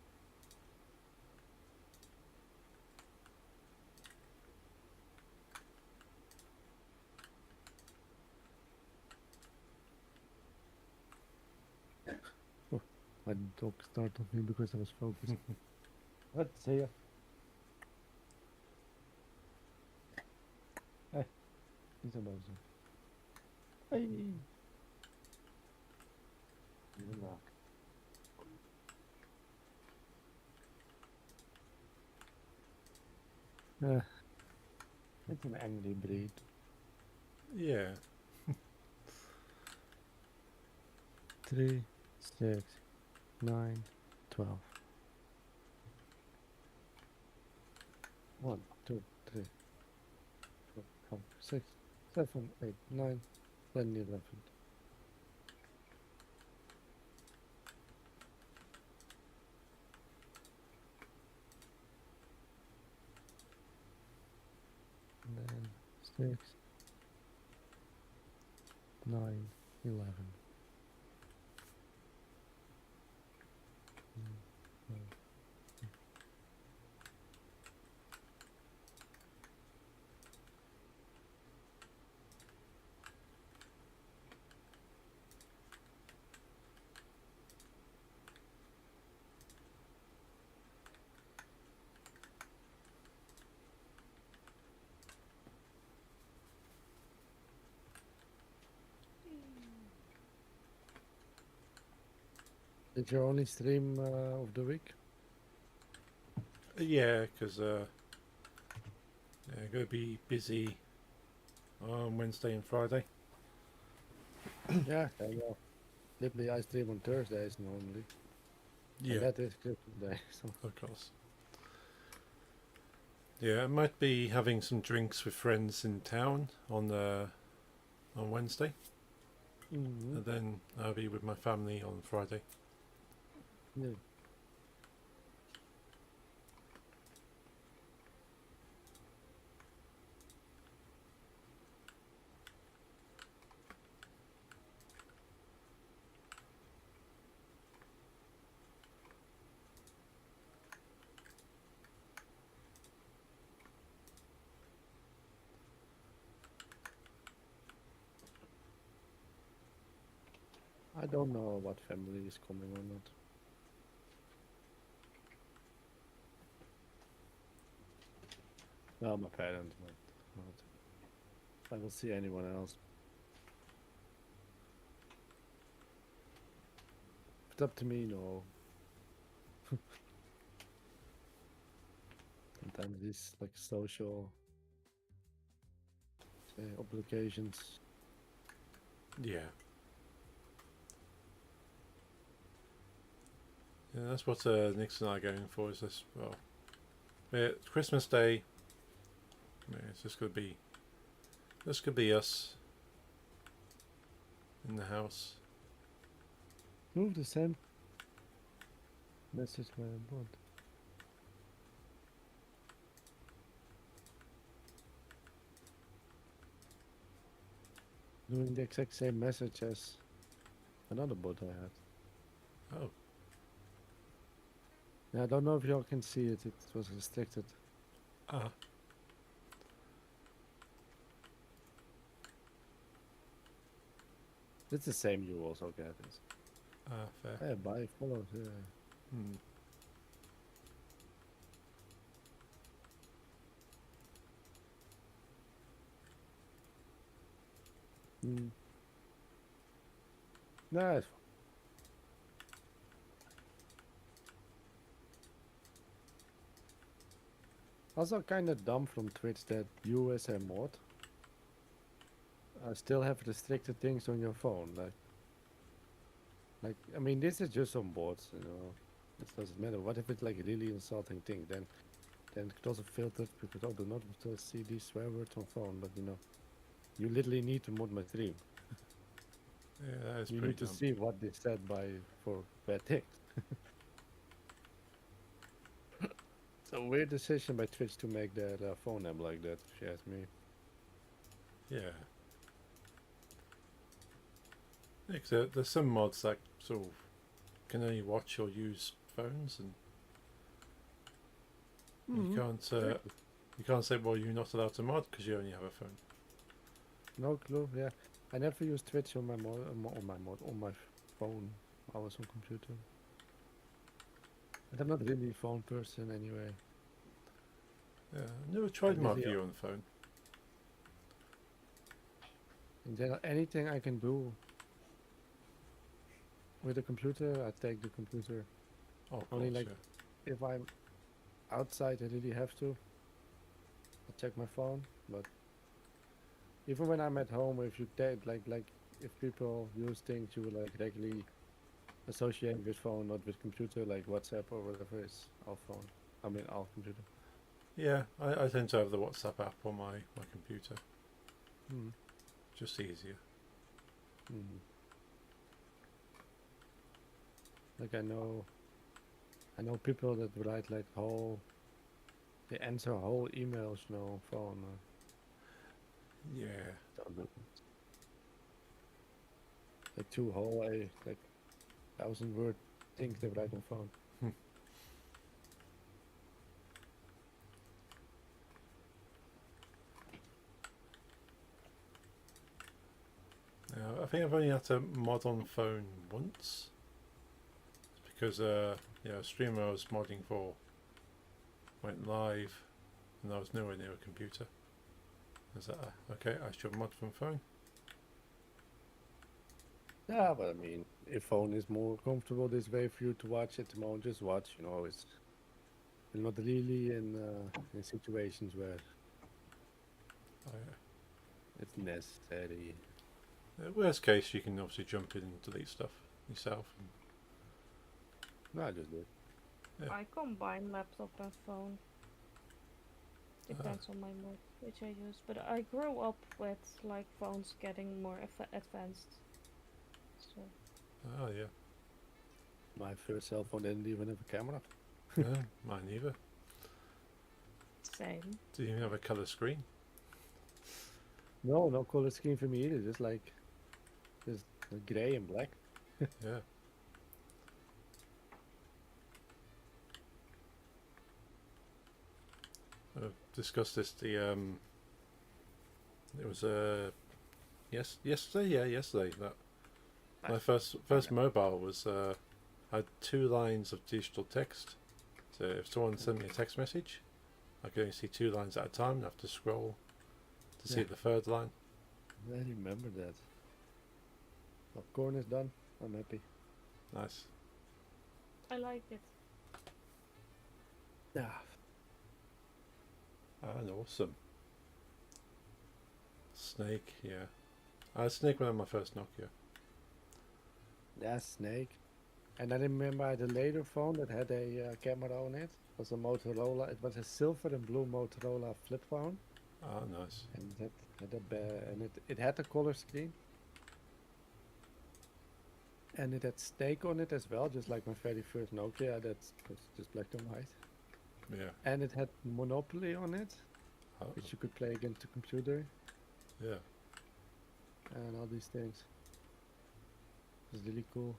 Oh, my dog started on me because I was focused. What? See ya. Hey, he's about to. Hey. Even knock. It's an angry breed. Yeah. 3, 6, 9, 12. 1, 2, 3, 4, 5, 6, 7, 8, 9, 10, 11. And then 6, 9, 11. Did you only stream of the week? Yeah, because I'm going to be busy on Wednesday and Friday. Yeah, there you go. Typically, I stream on Thursdays normally. Yeah, And that is Christmas Day. So of course. Yeah, I might be having some drinks with friends in town on Wednesday, and then I'll be with my family on Friday. yeah. I don't know what family is coming or not. Well, my parents, but not. I don't see anyone else. If it's up to me, no. Sometimes these like social obligations. Yeah. Yeah, that's what Nix and I are going for. Is this it's Christmas Day. Yeah, it's just gonna be. This could be us in the house. Move the same message my board. Doing the exact same message as another bot I had. Oh, Yeah, I don't know if y'all can see it. It was restricted. ah, It's the same you also get. It's, fair. hey, bye, follow. Yeah. Hmm. Mm. No, it's fine. Also kind of dumb from Twitch that you as a mod still have restricted things on your phone. Like I mean, this is just on boards, you know. It doesn't matter. What if it's like a really insulting thing? Then it also filters because oh, do not see these swear words on phone. But you know, you literally need to mod my stream. Yeah, that is You pretty need to dumb. see what they said for bad text. It's a weird decision by Twitch to make their phone app like that, if you ask me. Yeah. Yeah, 'cause there's some mods that sort of can only watch or use phones, and you can't say, well, you're not allowed to mod because you only have a phone. No clue. Yeah, I never use Twitch on my on my phone. I was on computer. But I'm not really a phone person anyway. Yeah, I never tried mod Really, view on the phone. In general, anything I can do with a computer, I take the computer. Oh, of Only course, like if I'm outside, I really have to. I check my phone, but even when I'm at home, if you take like if people use things you like regularly associated with phone, not with computer, like WhatsApp or whatever is all phone. I mean, all computer. Yeah, I tend to have the WhatsApp app on my computer. Mm. Just easier. Mm. Like I know people that write like they answer whole emails, phone. Yeah. Don't do it. Like two whole, like 1,000 word things they write on phone. I think I've only had to mod on phone once. It's because a streamer I was modding for went live, and I was nowhere near a computer. I was like, okay, I should mod from phone. Yeah, but I mean, if phone is more comfortable this way for you to watch at the moment, just watch. It's not really in situations where it's necessary. Worst case, you can obviously jump in and delete stuff yourself. No, I just do it. Yeah. I combine laptop and phone. Depends on my mood, which I use. But I grew up with like phones getting more advanced. So Oh yeah. My first cell phone didn't even have a camera. No, mine either. same. Do you even have a colour screen? No, no color scheme for me either. Just gray and black. Yeah. I've discussed this. It was yesterday. Yeah, yesterday. That my first mobile was had 2 lines of digital text. So if someone sent me a text message, I could only see 2 lines at a time. And have to scroll to see Yeah. the third line. I remember that. Popcorn is done. I'm happy. Nice. I like it. Yeah. And awesome. Snake, yeah. I had Snake when I had my first Nokia. Yeah, Snake. And I remember I had a later phone that had a camera on it. It was a Motorola. It was a silver and blue Motorola flip phone, Ah, nice. and it had a color screen. And it had Snake on it as well, just like my very first Nokia. That was just black and white. Yeah. And it had Monopoly on it, Oh, which you could play against the computer yeah. and all these things. It was really cool.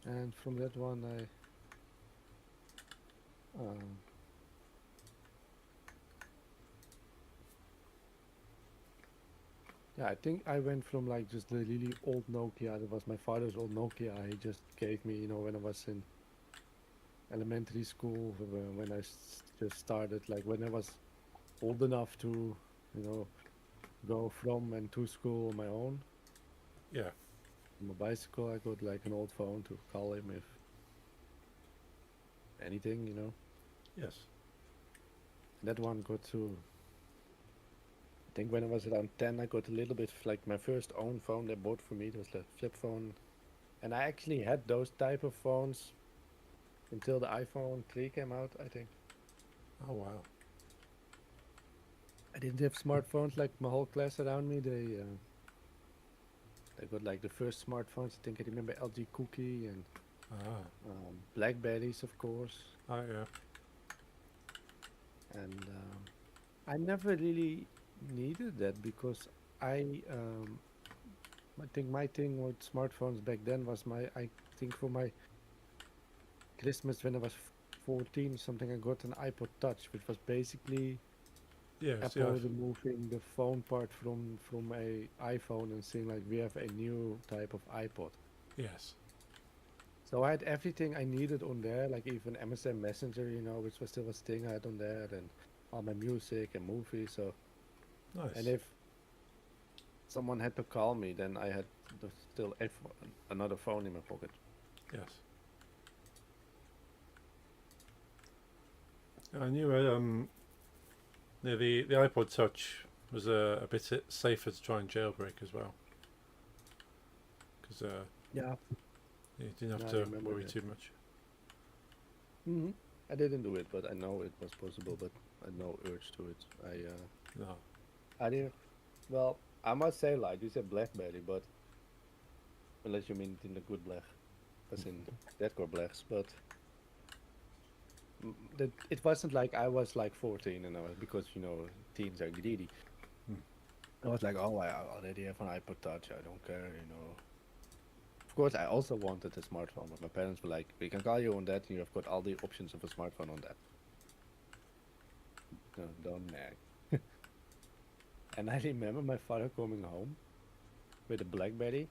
And from that one, I think I went from like just the really old Nokia. That was my father's old Nokia. He just gave me, when I was in elementary school, when I just started, like when I was old enough to, go from and to school on my own. Yeah. On my bicycle, I got like an old phone to call him if anything. Yes. That one got to, I think when I was around 10, I got a little bit like my first own phone they bought for me. It was the flip phone. And I actually had those type of phones until the iPhone 3 came out, I think. Oh, wow. I didn't have smartphones like my whole class around me. They got like the first smartphones. I think I remember LG Cookie and Ah. Blackberries, of course. Oh, yeah. And I never really needed that because I think my thing with smartphones back then was I think for my Christmas when I was 14 something, I got an iPod Touch, which was basically Yeah. Apple removing the phone part from a iPhone and saying like we have a new type of iPod. Yes. So I had everything I needed on there, like even MSN Messenger, which was still a thing I had on there, and all my music and movies. So, Nice. and if someone had to call me, then I had still another phone in my pocket. Yes. I knew the iPod Touch was a bit safer to try and jailbreak as well. because Yeah. you didn't have I to remember worry that. too much. Hmm. I didn't do it, but I know it was possible. But I had no urge to it. No. I didn't. Well, I must say, like you said, BlackBerry, but unless you mean it in the good black, as in deadcore blacks, but it wasn't like I was like 14 and I was because teens are greedy. Hmm. I was like, oh, I already have an iPod Touch. I don't care. Of course, I also wanted a smartphone, but my parents were like, we can call you on that, and you've got all the options of a smartphone on that. No, don't nag. And I remember my father coming home with a BlackBerry,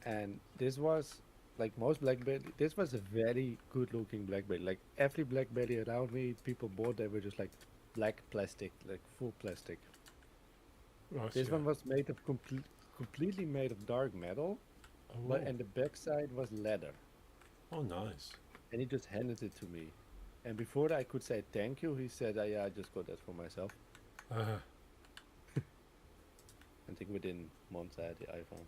and this was like most BlackBerry. This was a very good-looking BlackBerry. Like every BlackBerry around me, people bought, they were just like black plastic, like full plastic. Right. This Yeah. one was made of completely made of dark metal, but Oh. and the backside was leather. Oh, nice. And he just handed it to me. And before I could say thank you, he said, yeah, I just got that for myself. Uh, I think within months I had the iPhone.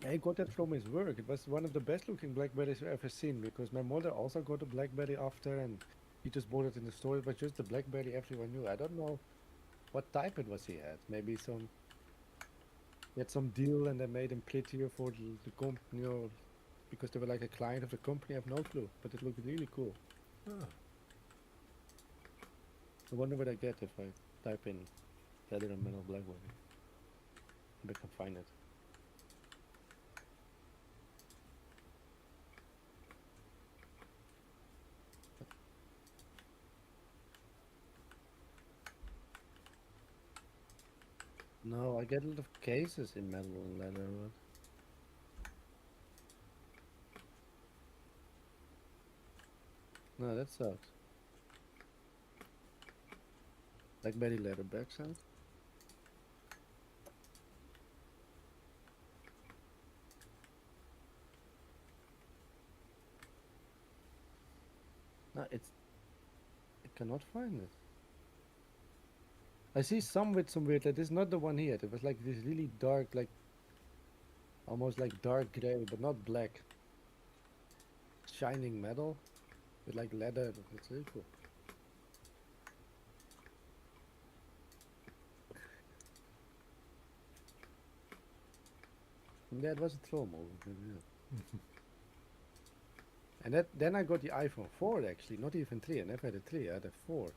I got that from his work. It was one of the best looking Blackberries I've ever seen because my mother also got a Blackberry after and he just bought it in the store. It was just the Blackberry everyone knew. I don't know what type it was he had. Maybe he had some deal and they made him prettier for the company or because they were like a client of the company. I have no clue, but it looked really cool. ah. I wonder what I get if I type in leather and metal Blackberry. Maybe I can find it. No, I get a lot of cases in metal and leather. But no, that sucks. Blackberry leather backside. No, I cannot find it. I see some with some weird. Like, this is not the one he had. It was like this really dark, like almost like dark gray, but not black. Shining metal with like leather. It's really cool. Yeah, it was a troll moment. Yeah. And then I got the iPhone 4 actually, not even 3. I never had a 3, I had a 4.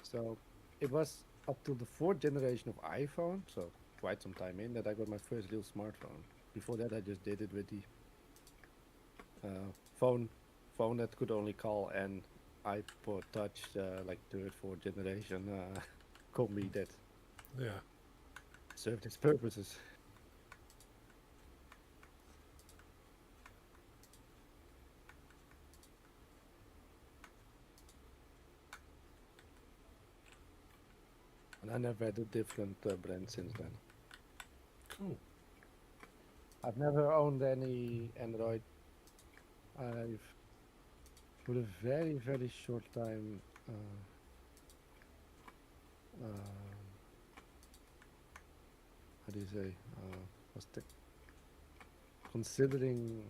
So it was up to the 4th generation of iPhone, so quite some time in, that I got my first real smartphone. Before that I just did it with the phone that could only call and iPod Touch, like 3rd, 4th generation combi that Yeah. served its purposes. And I never had a different brand since then. Cool. I've never owned any Android. I've, for a very, very short time, how do you say, was considering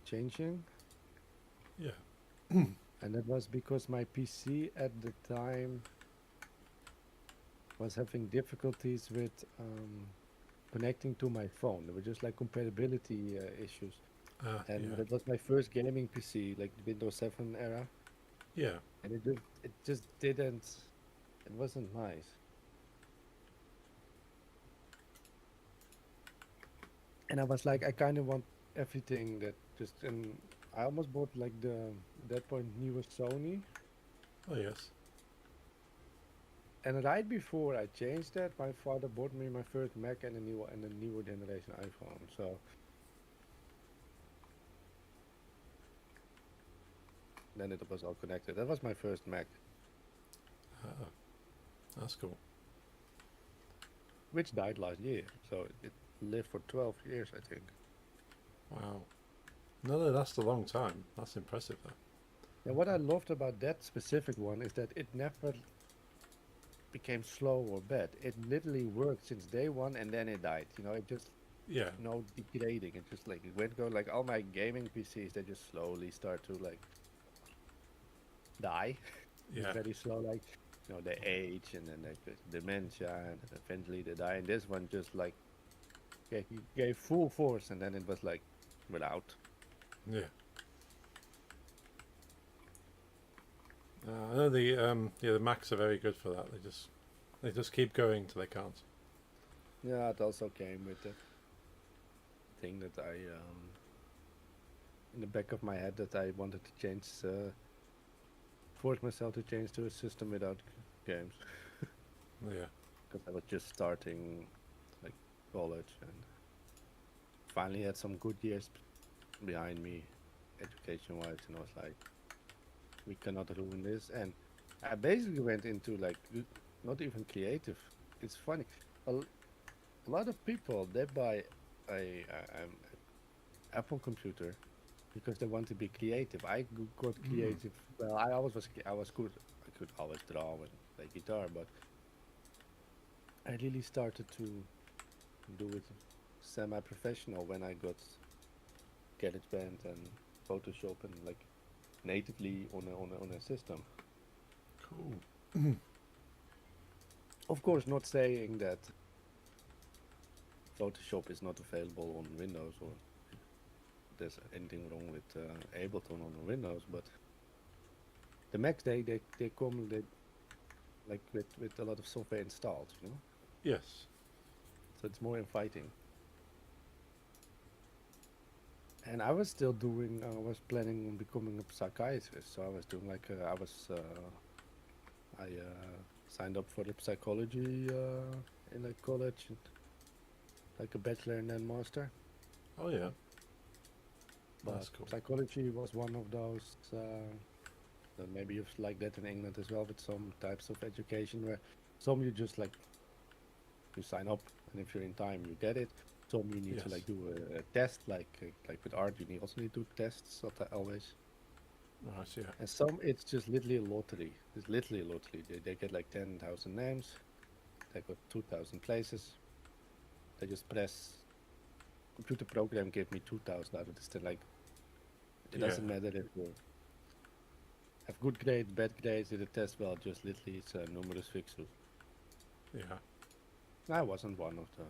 changing. Yeah. And that was because my PC at the time was having difficulties with connecting to my phone. There were just like compatibility issues. And Yeah. that was my first gaming PC, like the Windows 7 era. Yeah. And it just didn't, it wasn't nice. And I was like, I kind of want everything that just, and I almost bought like at that point, newer Sony. Oh, yes. And right before I changed that, my father bought me my first Mac and a newer generation iPhone. So then it was all connected. That was my first Mac, Ah, that's cool. which died last year. So it lived for 12 years, I think. Wow. No, that's a long time. That's impressive, though. And what I loved about that specific one is that it never became slow or bad. It literally worked since day one, and then it died. It just Yeah. no degrading. It just like it went go like all my gaming PCs. They just slowly start to like die. It's Yeah. very slow. Like they age and then they get dementia, and then eventually they die. And this one just like gave full force, and then it was like without. Yeah. I know the Macs are very good for that. They just keep going till they can't. Yeah, it also came with the thing that I in the back of my head that I wanted to change, force myself to change to a system without games Yeah. because I was just starting like college and finally had some good years behind me, education-wise, and I was like, we cannot ruin this. And I basically went into like not even creative. It's funny. A lot of people they buy a Apple computer because they want to be creative. I got creative. Well, I was good. I could always draw and play guitar, but I really started to do it semi-professional when I got GarageBand and Photoshop and like natively on a system. Cool. Of course, not saying that Photoshop is not available on Windows or there's anything wrong with Ableton on Windows, but the Macs they come like with a lot of software installed. Yes. So it's more inviting. And I was still doing. I was planning on becoming a psychiatrist, so I was doing like I signed up for the psychology in a college, like a bachelor and then master. Oh yeah. But That's cool. psychology was one of those. Maybe you've like that in England as well, with some types of education where some you just like you sign up, and if you're in time, you get it. Some you need to Yes. like do a test, like with art, you also need to do tests always. Right. Yeah. And some it's just literally a lottery. It's literally a lottery. They get like 10,000 names. They got 2,000 places. They just press. Computer program gave me 2,000 out of this. They're like, it doesn't Yeah. matter if you have good grades, bad grades, did a test well. Just literally, it's a numerous fixer. Yeah. I wasn't one of the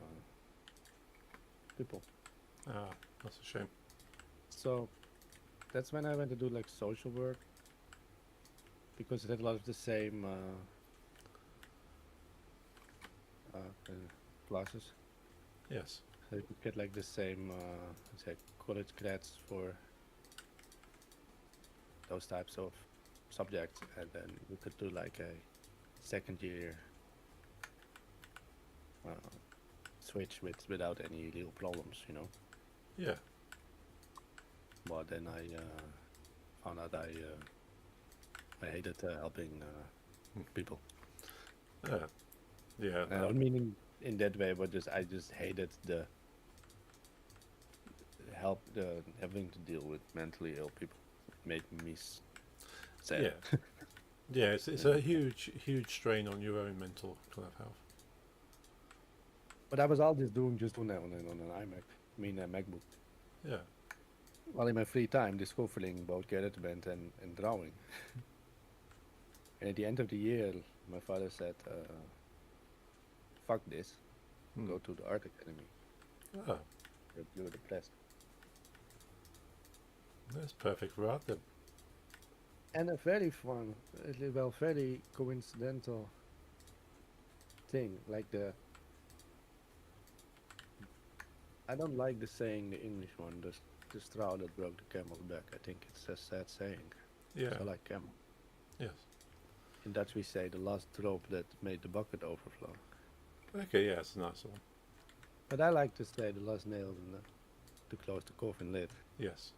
people. Ah, that's a shame. So that's when I went to do like social work because it had a lot of the same classes. Yes. So you could get like the same, let's say, college grads for those types of subjects, and then we could do like a second year switch without any real problems. Yeah. But then I found out I hated helping people. Yeah. Not meaning in that way, but I just hated the having to deal with mentally ill people. It made me sad. Yeah. Yeah. It's a huge strain on your own mental kind of health. But I was always doing just on an iMac, a MacBook. Yeah. While in my free time, discovering both GarageBand and drawing. And at the end of the year, my father said, fuck this, go to the art academy. Oh, You're depressed. that's perfect for art then. And a very fun, very coincidental thing, like I don't like the saying, the English one, the straw that broke the camel's back. I think it's a sad saying. Yeah. So like camel. Yes. In Dutch we say the last drop that made the bucket overflow. Okay. Yeah, it's a nice one. But I like to say the last nail to close the coffin lid. Yes.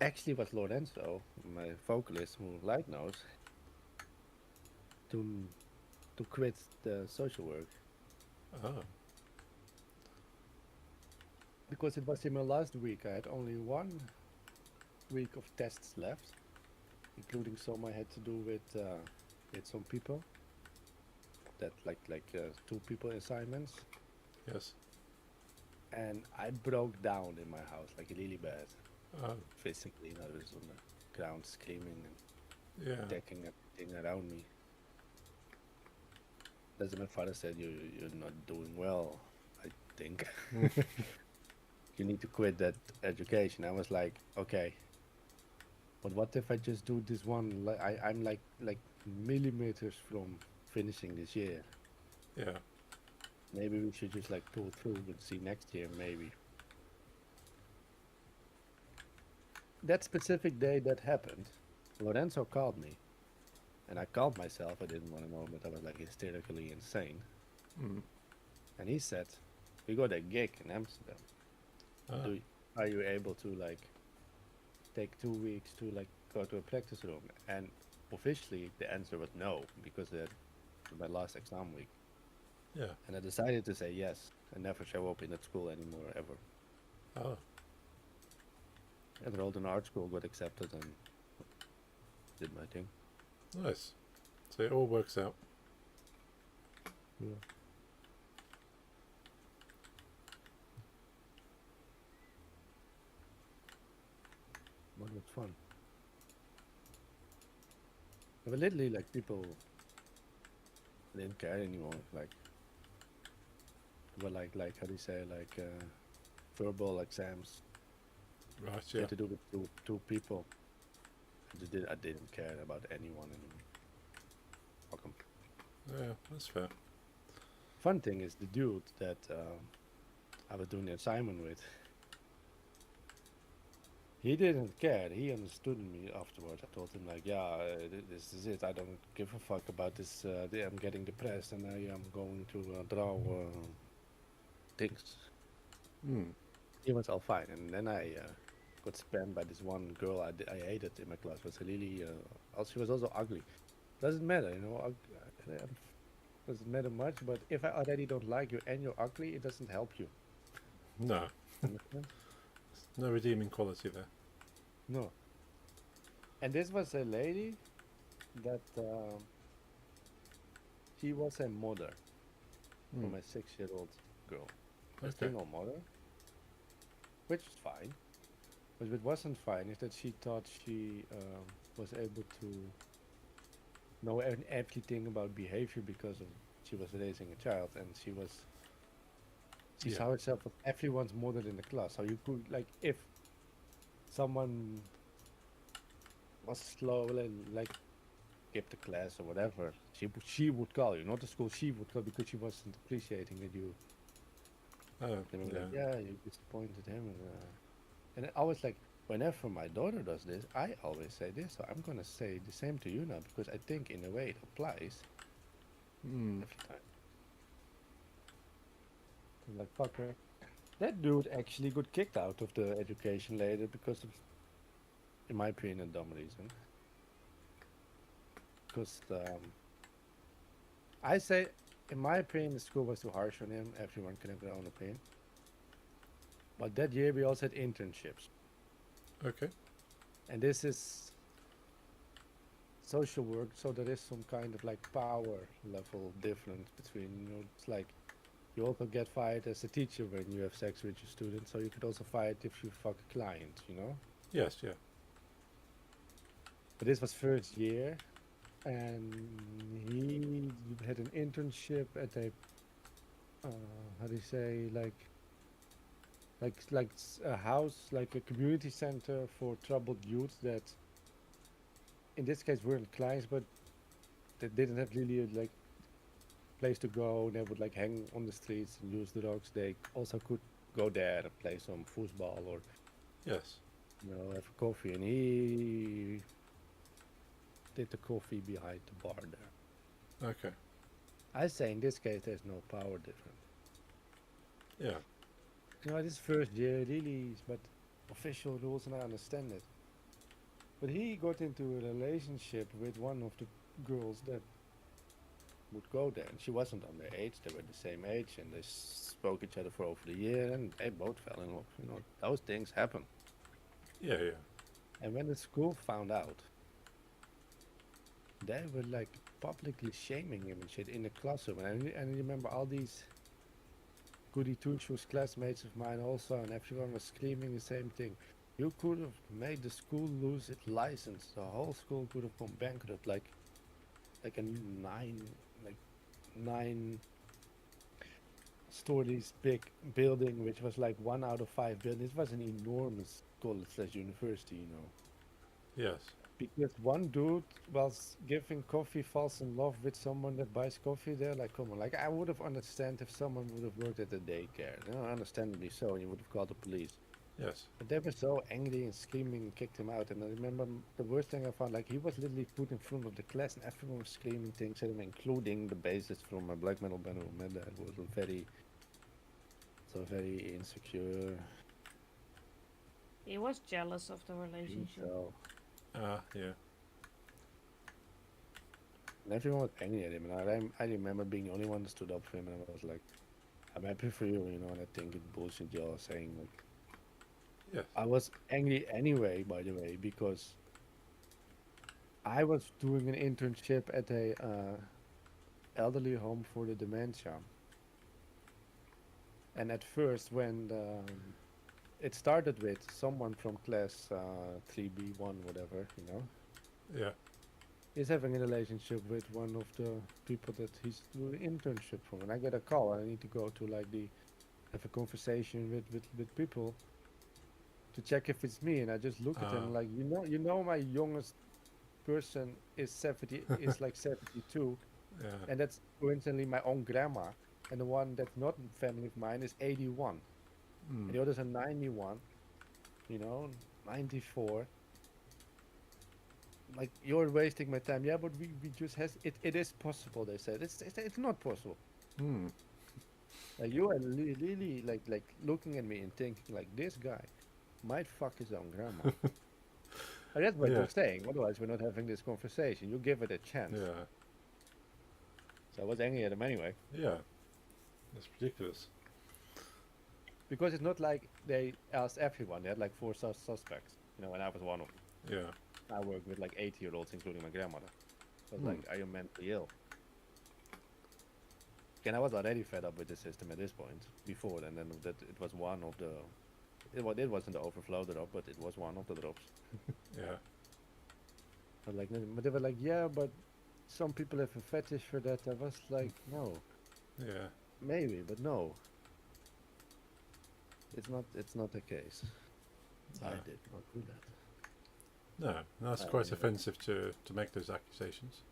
Actually was Lorenzo, my vocalist who Light knows, to quit the social work. Oh. Because it was in my last week. I had only 1 week of tests left, including some I had to do with some people. that two people assignments, Yes. and I broke down in my house like really bad, Oh, physically. I was on the ground screaming and yeah. attacking everything around me. That's my father said, you're not doing well, I think. You need to quit that education. I was like, okay, but what if I just do this one? I'm like millimeters from finishing this year. Yeah. Maybe we should just like pull through and see next year, maybe. That specific day that happened, Lorenzo called me, and I called myself. I didn't want to know, but I was like hysterically insane. Mm. And he said, "We got a gig in Amsterdam. Ah, Are you able to like take 2 weeks to like go to a practice room?" And officially, the answer was no because that my last exam week. yeah. And I decided to say yes and never show up in that school anymore ever. Oh, Enrolled in art school, got accepted, and did my thing. nice. So it all works out. Yeah. But it was fun. But literally, like people didn't care anymore. Like, but like how do you say verbal exams. Right, You yeah. had to do with two people. I didn't care about anyone anymore. Fuck 'em. Yeah, that's fair. Fun thing is the dude that I was doing the assignment with. He didn't care. He understood me afterwards. I told him like, yeah, this is it. I don't give a fuck about this. I'm getting depressed, and I am going to draw things. Mm. He was all fine, and then I got spammed by this one girl I hated in my class. Was really, she was also ugly. Doesn't matter, you know. Doesn't matter much. But if I already don't like you and you're ugly, it doesn't help you. No, Understand? no redeeming quality there. No. And this was a lady that she was a mother for Mm. my 6-year-old girl. A Okay. single mother, which is fine. But what wasn't fine is that she thought she was able to know everything about behavior because of she was raising a child, and she Yeah. saw herself as everyone's mother in the class. So you could like if someone was slow and like skipped the class or whatever, she would call you, not the school. She would call because she wasn't appreciating that you. Oh, They were yeah. like, yeah, you disappointed him, and I was like, whenever my daughter does this, I always say this. So I'm gonna say the same to you now because I think in a way it applies Mm. every time. I'm like, fucker. That dude actually got kicked out of the education later because of, in my opinion, a dumb reason. Because I say, in my opinion, the school was too harsh on him. Everyone can have their own opinion. But that year we also had internships, Okay. and this is social work, so there is some kind of like power level difference between, you know, it's like you also get fired as a teacher when you have sex with your students, so you could also fired if you fuck a client, you know. Yes, yeah. But this was first year, and he had an internship at a how do you say a house, like a community center for troubled youth that in this case weren't clients, but they didn't have really a like place to go. They would like hang on the streets and use drugs. They also could go there and play some football or, Yes. you know, have coffee. And he did the coffee behind the bar there. Okay. I say in this case there's no power difference. Yeah. You know, this first year really, but official rules, and I understand it. But he got into a relationship with one of the girls that would go there, and she wasn't underage. They were the same age, and they spoke each other for over the year, and they both fell in love. You know, those things happen. Yeah, yeah. And when the school found out, they were like publicly shaming him and shit in the classroom. And I remember all these goody two shoes classmates of mine also, and everyone was screaming the same thing. You could have made the school lose its license. The whole school could have gone bankrupt. Like a like 9 stories big building, which was like 1 out of 5 buildings. It was an enormous college/university, you know. Yes. Because one dude was giving coffee, falls in love with someone that buys coffee there. Like, come on, like I would have understand if someone would have worked at the daycare. You know, understandably so, and you would have called the police. Yes. But they were so angry and screaming and kicked him out. And I remember the worst thing I found, like he was literally put in front of the class and everyone was screaming things at him, including the bassist from a black metal band who met that was very insecure. He was jealous of the relationship. So, Yeah. and everyone was angry at him. And I remember being the only one that stood up for him. And I was like, I'm happy for you, you know. And I think it's bullshit y'all are saying. Like, Yes. I was angry anyway, by the way, because I was doing an internship at a elderly home for the dementia. And at first, when it started with someone from class 3B1, whatever, you know, Yeah. he's having a relationship with one of the people that he's doing internship from. And I get a call, and I need to go to like have a conversation with people to check if it's me. And I just look at him like, you know, my youngest person is 70, is like 72, Yeah. and that's coincidentally my own grandma. And the one that's not family of mine is 81. And the others are 91, you know, 94. Like, you're wasting my time. Yeah, but we just it is possible, they said. It's not possible. Hmm. Like, you are really like looking at me and thinking like, this guy might fuck his own grandma. And that's what Yeah. you're saying. Otherwise, we're not having this conversation. You give it a chance. Yeah. So I was angry at him anyway. Yeah. That's ridiculous. Because it's not like they asked everyone. They had like 4 suspects, you know, and I was one of them. Yeah. I work with like 80-year-olds, including my grandmother. So I was like, are you mentally ill? And I was already fed up with the system at this point before, and then that it was one of the, it wasn't the overflow drop, but it was one of the drops. Yeah. But like, but they were like, yeah, but some people have a fetish for that. I was like, no, Yeah. maybe, but no. It's not the case. I No. did not do that. No, that's Oh, quite yeah. offensive to make those accusations.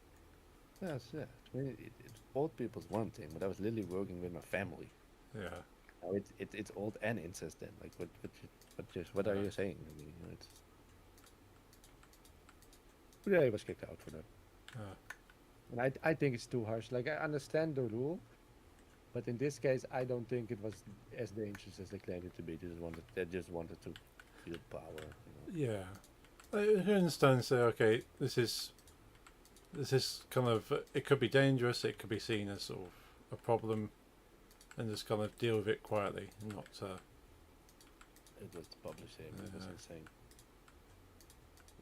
Yes, yeah. I mean, old people's one thing, but I was literally working with my family. Yeah. Now it's old and incest then. Like, what are Yeah. you saying? I mean, you know, it's. But yeah, he was kicked out for that. And I think it's too harsh. Like, I understand the rule, but in this case, I don't think it was as dangerous as they claimed it to be. They just wanted to feel power. You know? Yeah. I can understand. Say, okay, this is kind of it could be dangerous. It could be seen as sort of a problem, and just kind of deal with it quietly, and not. It was the publishing. It was insane.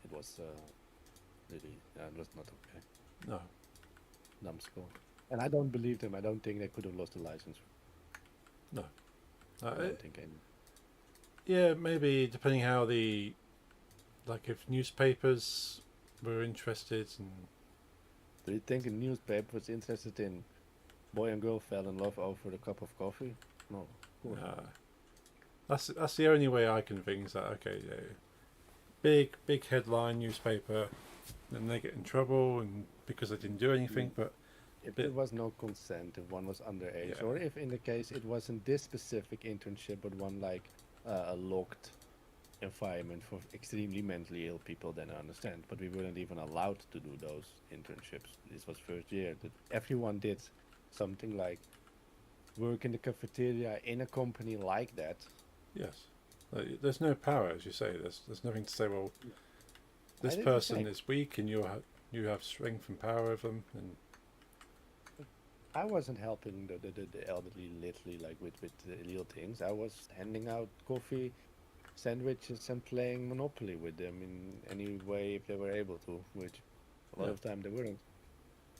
It was really, it was not okay. No. Numbskull. And I don't believe them. I don't think they could have lost the license. No. I don't think any. Yeah, maybe depending how like if newspapers were interested and. Do you think a newspaper was interested in boy and girl fell in love over a cup of coffee? No. Of course not. That's the only way I can think is that okay, yeah, big headline newspaper, then they get in trouble and because they didn't do anything. But If there was no consent, if one was underage, Yeah. or if in the case it wasn't this specific internship, but one like a locked environment for extremely mentally ill people, then I understand. But we weren't even allowed to do those internships. This was first year. That everyone did something like work in the cafeteria in a company like that. yes, there's no power, as you say. There's nothing to say. Well, this didn't person think- is weak, and you have strength and power over them, and I wasn't helping the elderly literally like with the illegal things. I was handing out coffee, sandwiches, and playing Monopoly with them in any way if they were able to, which A lot Yeah. of time they weren't.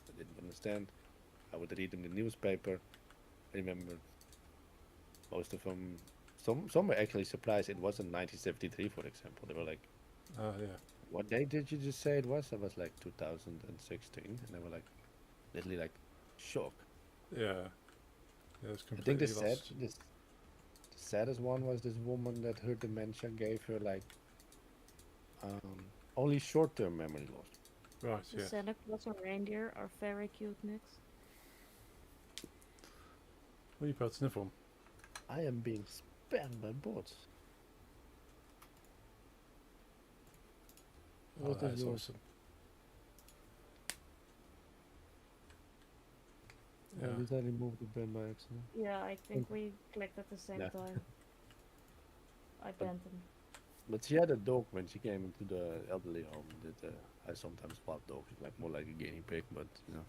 I didn't understand. I would read in the newspaper. I remember most of them. Some were actually surprised it wasn't 1973, for example. They were like, Oh yeah. "What date did you just say it was?" I was like 2016, and they were like, literally like, shocked. Yeah. Yeah, it's I think completely lost. the saddest one was this woman that her dementia gave her like only short-term memory loss. Right, The yes. Santa Claus and reindeer are very cute mix. What are you putting it from? I am being spammed by bots. Oh, What that is is yours? awesome. Oh, Yeah. did I remove the ban by accident? Yeah, I think Okay. we clicked at the same Yeah. time. I banned them. But she had a dog when she came into the elderly home. That I sometimes love dogs. It's like more like a guinea pig, but you know.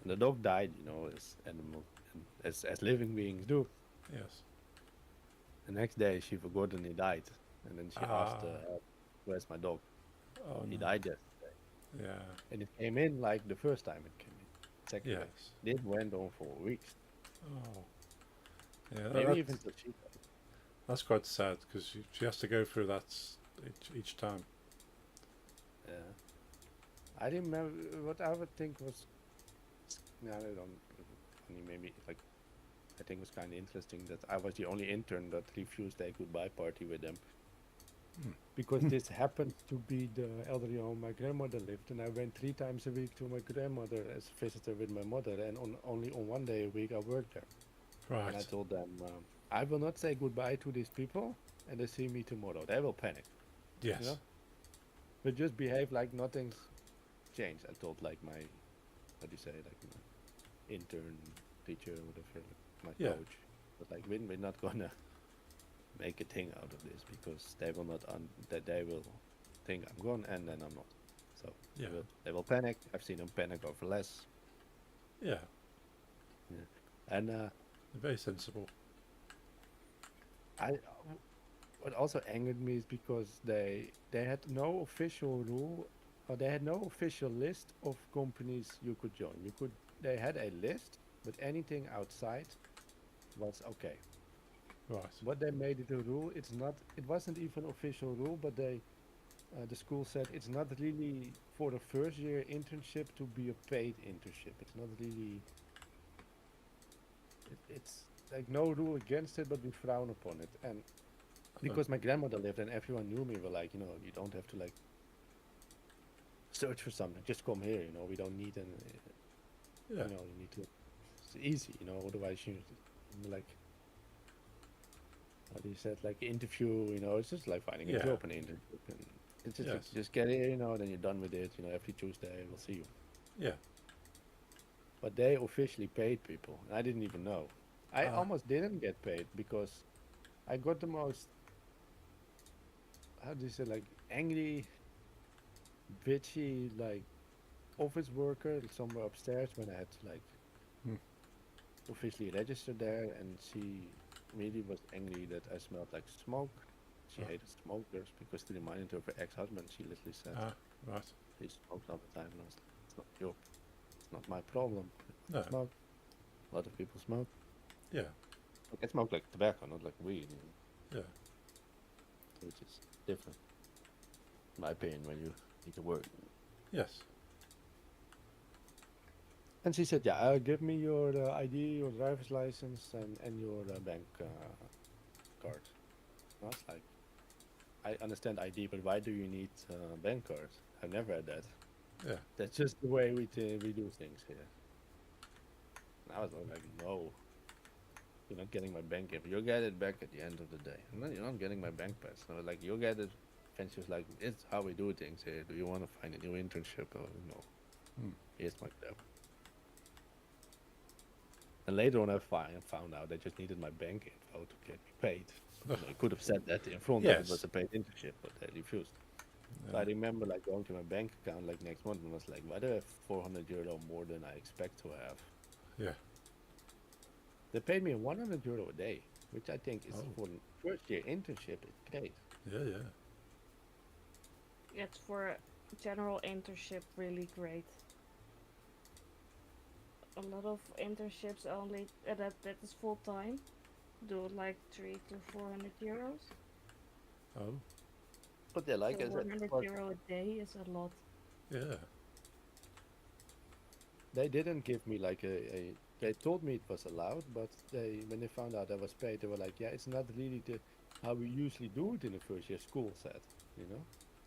And the dog died, you know, as animal, and as living beings do. Yes. The next day she forgot and he died, and then she asked, Ah. "Where's my dog?" Oh He no. died yesterday, Yeah. and it came in like the first time it came in. Second way. Yes. This went on for weeks, Oh. Yeah. maybe That, even till she died. that's quite sad because she has to go through that each time. Yeah. I remember what I would think was, no, I don't. Funny, maybe like I think it was kind of interesting that I was the only intern that refused a goodbye party with them. Hmm. Because this happened to be the elderly home my grandmother lived, and I went 3 times a week to my grandmother as a visitor with my mother, and only on one day a week I worked there. And I Right. told them, I will not say goodbye to these people, and they see me tomorrow. They will panic, Yes. you know? But just behave like nothing's changed. I told like my, what do you say, like my intern, teacher, whatever, my Yeah. coach. But like, we're not gonna make a thing out of this because they will not that they will think I'm gone and then I'm not. So Yeah. they will panic. I've seen them panic over less. Yeah. And Very sensible. I what also angered me is because they had no official rule, or they had no official list of companies you could join. They had a list, but anything outside was okay. Right. What they made it a rule, it wasn't even official rule, but the school said it's not really for the first year internship to be a paid internship. It's not really. It's like no rule against it, but we frown upon it. And because my grandmother lived and everyone knew me, were like, you know, you don't have to like search for something. Just come here, you know. We don't need an, Yeah. you know, you need to. It's easy, you know. Otherwise, you like. What you said, like interview, you know, it's just like finding a Yeah. job and internship, and it's just Yes. just get here, you know, then you're done with it, you know. Every Tuesday we'll see you. Yeah. But they officially paid people, and I didn't even know. I Ah. almost didn't get paid because I got the most, how do you say, like angry, bitchy, like office worker somewhere upstairs when I had to like Hmm. officially register there, and she really was angry that I smelled like smoke. She Oh. hated smokers because to remind her of her ex-husband, she literally said Ah. Right. he smoked all the time, and I was like, it's not my problem. No. Smoke. A lot of people smoke. Yeah. Like, I smoke like tobacco, not like weed, you know, Yeah. which is different, in my opinion, when you need to work. Yes. And she said, yeah, give me your ID, your driver's license, and your bank card. I was like, I understand ID, but why do you need bank card? I've never had that. Yeah. That's just the way we do things here. And I was like, no, you're not getting my bank info. You'll get it back at the end of the day. And then you're not getting my bank pass. And I was like, you'll get it. And she was like, it's how we do things here. Do you want to find a new internship or no? Hmm. Here's my tab. And later on, I found out I just needed my bank info to get me paid. You know, I could have said that in front that it Yes. was a paid internship, but they refused. So I remember like going to my bank account like next month and was like, why do I have €400 more than I expect to have? Yeah. They paid me €100 a day, which I think is Oh. for first year internship is great. Yeah. Yeah. It's for general internship really great. A lot of internships only that is full time. Do like 3 to 400 euros. Oh, But yeah, So like I said, 100 but euro a day is a lot. yeah. they didn't give me like a. They told me it was allowed, but they when they found out I was paid, they were like, "Yeah, it's not really the how we usually do it in the first year school said, you know."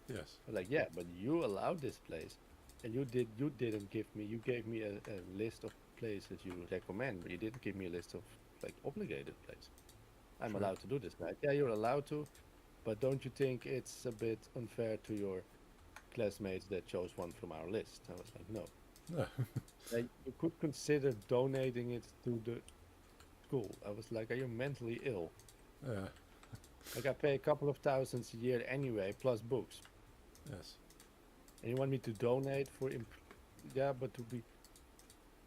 Yes. I'm like, yeah, but you allowed this place, and you didn't give me. You gave me a list of places you recommend, but you didn't give me a list of like obligated places. I'm True. allowed to do this, right? Yeah, you're allowed to, but don't you think it's a bit unfair to your classmates that chose one from our list? I was like, no. No. Like, you could consider donating it to the school. I was like, are you mentally ill? Yeah. Like, I pay a couple of thousands a year anyway, plus books. Yes. And you want me to donate for, yeah, but to be,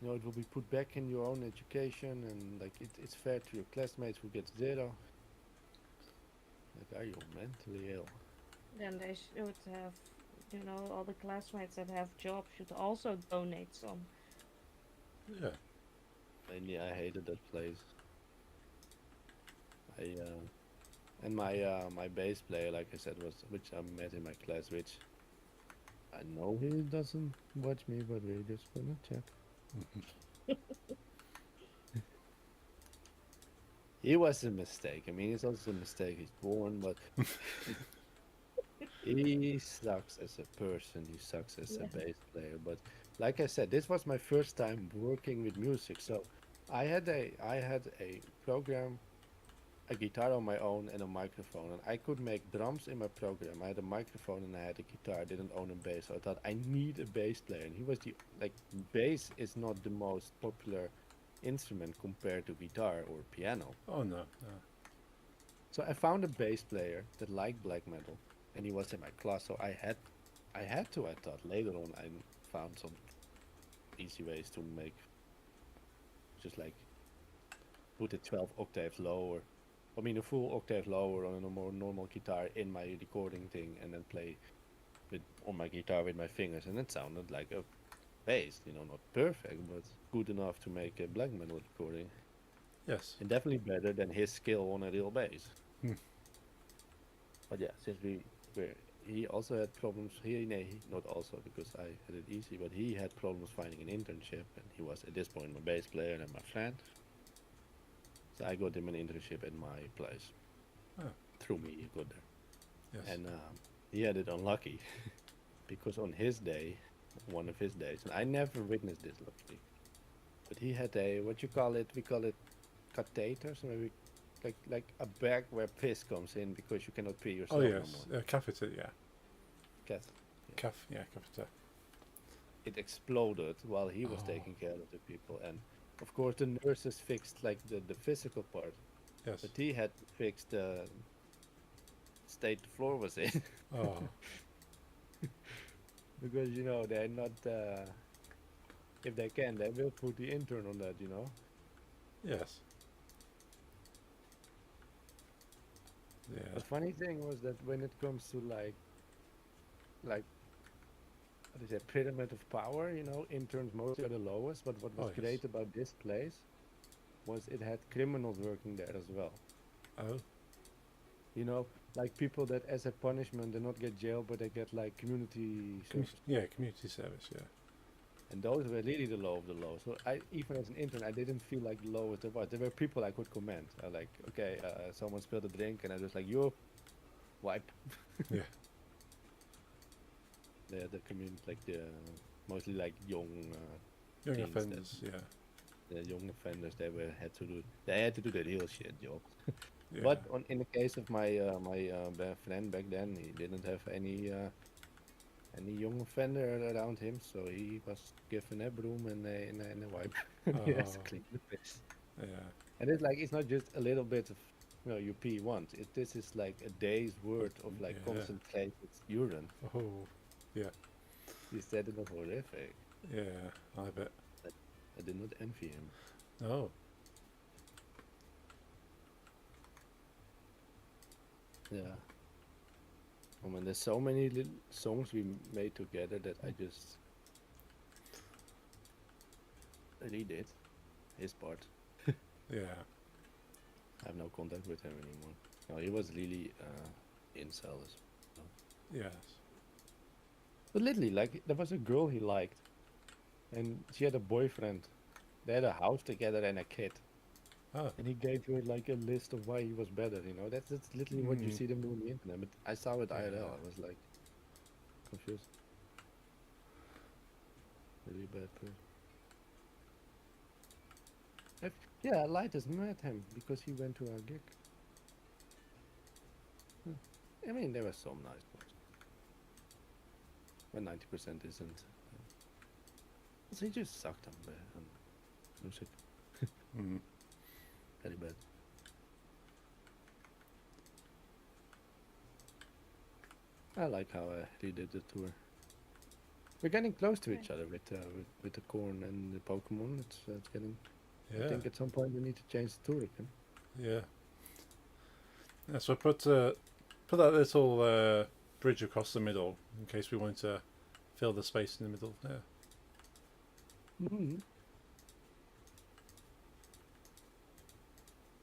you know, it will be put back in your own education, and like it's fair to your classmates who get zero. Like, are you mentally ill? Then they should have, all the classmates that have jobs should also donate some. Yeah. And yeah, I hated that place. I and my bass player, like I said, was which I met in my class, which I know he doesn't watch me, but we're just gonna check. He was a mistake. I mean, it's also a mistake he's born, but he sucks as a person. He sucks as a Yeah. bass player. But like I said, this was my first time working with music, so I had a program, a guitar on my own, and a microphone, and I could make drums in my program. I had a microphone and I had a guitar. I didn't own a bass, so I thought I need a bass player, and he was the like bass is not the most popular instrument compared to guitar or piano. Oh no. No. So I found a bass player that liked black metal, and he was in my class. So I had to. I thought later on I found some easy ways to make just like put it 12 octaves lower. I mean, a full octave lower on a more normal guitar in my recording thing, and then play with on my guitar with my fingers, and it sounded like a bass. You know, not perfect, but good enough to make a black metal recording, Yes. and definitely better than his skill on a real bass. Hmm. But yeah, since were he also had problems. He not also because I had it easy, but he had problems finding an internship, and he was at this point my bass player and my friend. So I got him an internship at my place. Oh. Through me, he got there, Yes. and he had it unlucky because on his day, one of his days, and I never witnessed this luckily, but he had a what you call it? We call it catheter, so maybe like a bag where piss comes in because you cannot pee Oh yourself yes. no more. Catheter. Yeah. Cath- Yeah. Catheter. It exploded while he was Oh. taking care of the people, and of course the nurses fixed like the physical part, Yes. but he had to fix the state the floor was in. Oh. Because you know they're not if they can they will put the intern on that, you know. Yes. Yeah. The funny thing was that when it comes to like what is it, pyramid of power, you know, interns mostly are the lowest, but what was Oh, yes. great about this place was it had criminals working there as well. Oh. You know, like people that as a punishment they not get jail but they get like community service. Yeah. Community service. Yeah. And those were really the low of the low. So I, even as an intern, I didn't feel like the lowest there was. There were people I could commend. I like, okay, someone spilled a drink, and I was like, you wipe. Yeah. The community, like the mostly like young, Young teens offenders. Yeah. the young offenders, they had to do the real shit job. Yeah. But in the case of my friend back then, he didn't have any young offender around him, so he was given a broom and a wipe. He has to Oh. clean the piss. Yeah. And it's like it's not just a little bit of you pee once. This is like a day's worth of like Yeah. concentrated urine. Oh. Yeah. He said it was horrific. Yeah. I bet. I did not envy him. Oh. Yeah. I mean, there's so many little songs we made together that I just redid his part. Yeah. I have no contact with him anymore. No, he was really incel as well. Yes. But literally, like, there was a girl he liked, and she had a boyfriend. They had a house together and a kid. Oh. And he gave her like a list of why he was better, you know. That's literally what you Mm. see them do on the internet. But I saw it IRL. Yeah. I was like confused. Really bad person. Yeah, Lightus met him because he went to our gig. I mean, there were some nice ones, but 90% isn't. So he just sucked on the music. Mm. Very bad. I like how he did the tour. We're getting close to each other with the corn and the Pokemon. It's getting. Yeah. I think at some point we need to change the tour again. Yeah. Yeah. So put that little bridge across the middle in case we want to fill the space in the middle. Yeah. Mm-hmm.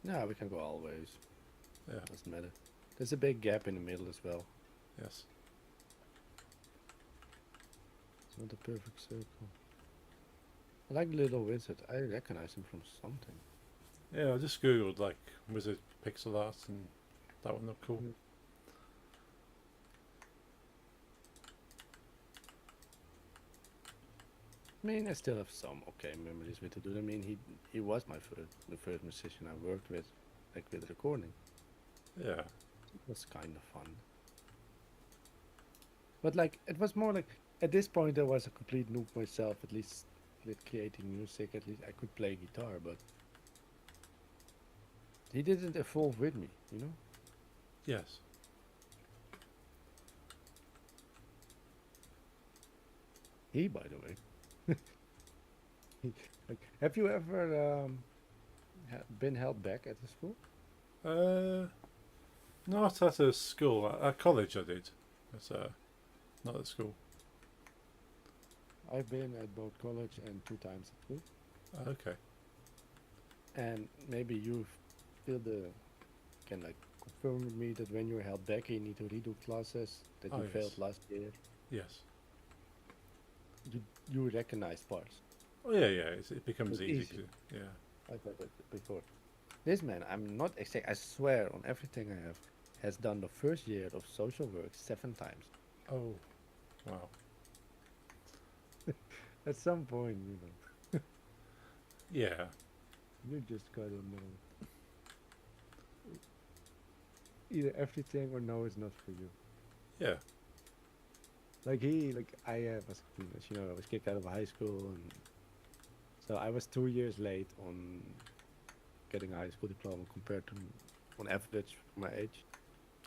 No, we can go all ways. Yeah. Doesn't matter. There's a big gap in the middle as well. Yes. It's not a perfect circle. I like Little Wizard. I recognize him from something. Yeah. I just googled like wizard pixel art and that one looked cool. Mm. I mean, I still have some okay memories with the dude. I mean, he was the first musician I worked with, like with recording. Yeah. It was kind of fun. But like, it was more like at this point I was a complete noob myself. At least with creating music, at least I could play guitar, but he didn't evolve with me, you know. Yes. He, by the way, like, have you ever been held back at the school? Not at a school. At college, I did. But not at school. I've been at both college and 2 times at school. Okay. And maybe you can like confirm with me that when you're held back, you need to redo classes that Oh, you yes. failed last year. Yes. You recognize parts. Oh yeah, yeah. It becomes It's easy. easy. Yeah. I've had that before. This man, I'm not exact. I swear on everything I have, has done the first year of social work 7 times. Oh. Wow. At some point, you know, Yeah. you just gotta know. Either everything or no is not for you. Yeah. Like I was, as you know, I was kicked out of high school, and so I was 2 years late on getting a high school diploma compared to, on average, my age.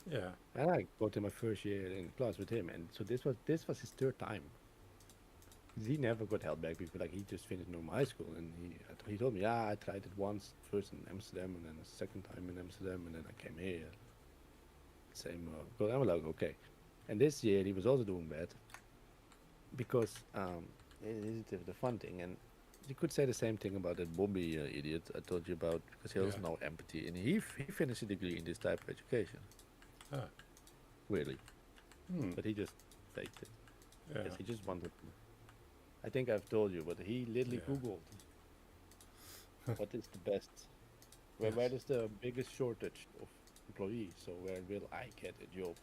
Yeah. And I got in my first year in class with him, and so this was his 3rd time. He never got held back because like he just finished normal high school, and he told me, yeah, I tried it once, first in Amsterdam, and then a second time in Amsterdam, and then I came here. Same. But I'm like, okay. And this year he was also doing bad because it is the fun thing, and you could say the same thing about that Bobby idiot I told you about, because he has Yeah. no empathy, and he finished a degree in this type of education. Ah. Weirdly, Hmm. but he just faked it. Yeah. Yes, he just wanted. I think I've told you, but he literally Yeah. Googled what is the best, where Yes. is the biggest shortage of employees, so where will I get a job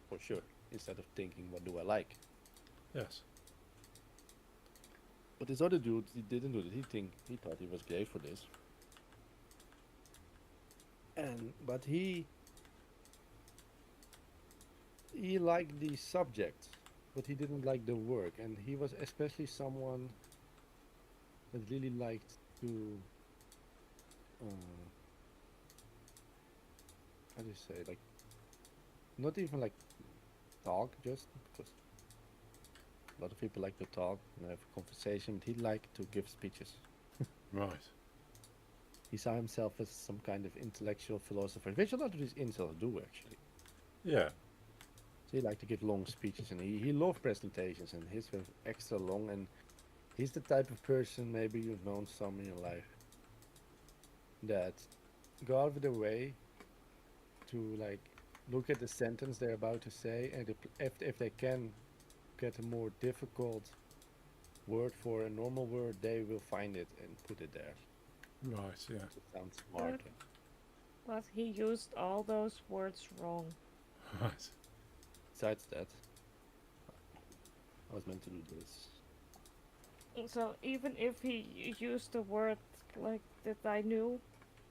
for sure, instead of thinking what do I like. Yes. But this other dude, he didn't do it. He thought he was gay for this, but he liked the subject, but he didn't like the work, and he was especially someone that really liked to how do you say, like, not even like talk, just because a lot of people like to talk and have a conversation, but he liked to give speeches. Right. He saw himself as some kind of intellectual philosopher, which a lot of these incels do actually. Yeah. he liked to give long speeches, and he loved presentations, and his were extra long. And he's the type of person, maybe you've known some in your life, that go out of their way to like look at the sentence they're about to say, and if they can get a more difficult word for a normal word, they will find it and put it there. Right, yeah. It sounds smart. But he used all those words wrong. Right. Besides that, I was meant to do this. So even if he used a word like that I knew,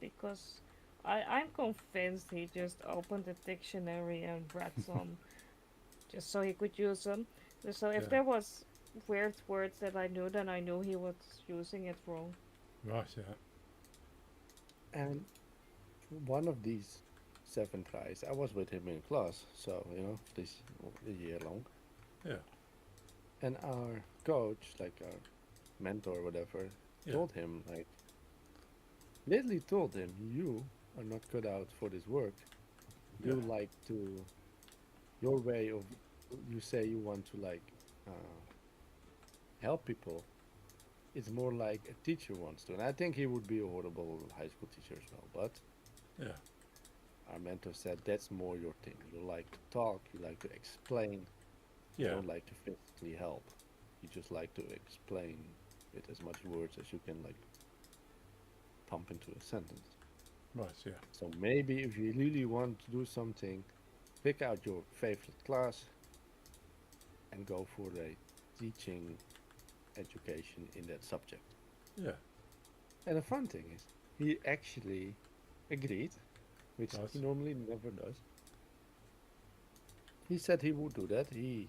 because I'm convinced he just opened the dictionary and read some, just so he could use them. So if Yeah. there was weird words that I knew, then I knew he was using it wrong. Right, yeah. And one of these 7 tries, I was with him in class, so this a year long. Yeah. And our coach, like our mentor, or whatever, Yeah. told him, like, literally told him, you are not cut out for this work. You Yeah. like to, your way of, you say you want to like help people. It's more like a teacher wants to. And I think he would be a horrible high school teacher as well. But Yeah. our mentor said that's more your thing. You like to talk, you like to explain, you Yeah. don't like to physically help. You just like to explain with as much words as you can like pump into a sentence. Right, yeah. So maybe if you really want to do something, pick out your favorite class and go for a teaching education in that subject. Yeah. And the fun thing is, he actually agreed, which Nice. he normally never does. He said he would do that. He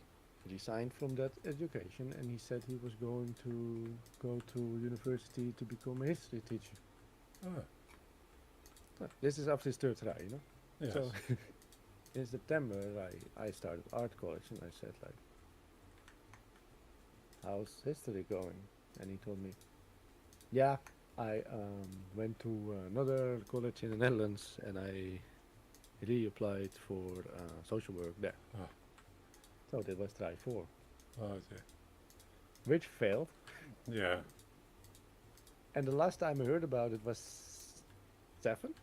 resigned from that education, and he said he was going to go to university to become a history teacher. Oh, This is after his 3rd try, yes. So in September, I started art college, and I said like, how's history going? And he told me, yeah, I went to another college in the Netherlands, and I reapplied for social work there. Ah. So that was try 4, Oh, dear. which failed. Yeah. And the last time I heard about it was 7.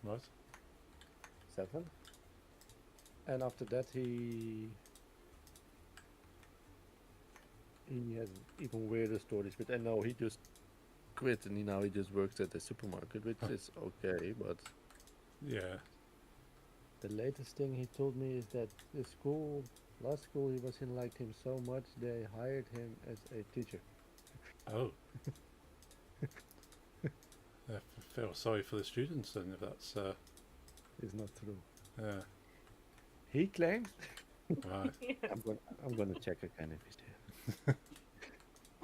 Right. 7. And after that, he has even weirder stories. But I know he just quit, and now he just works at the supermarket, which is okay. But Yeah. the latest thing he told me is that the last school he was in, liked him so much they hired him as a teacher. Oh. I feel sorry for the students then, if that's, It's not true. yeah. He claims. Right. I'm gonna check again if he's here.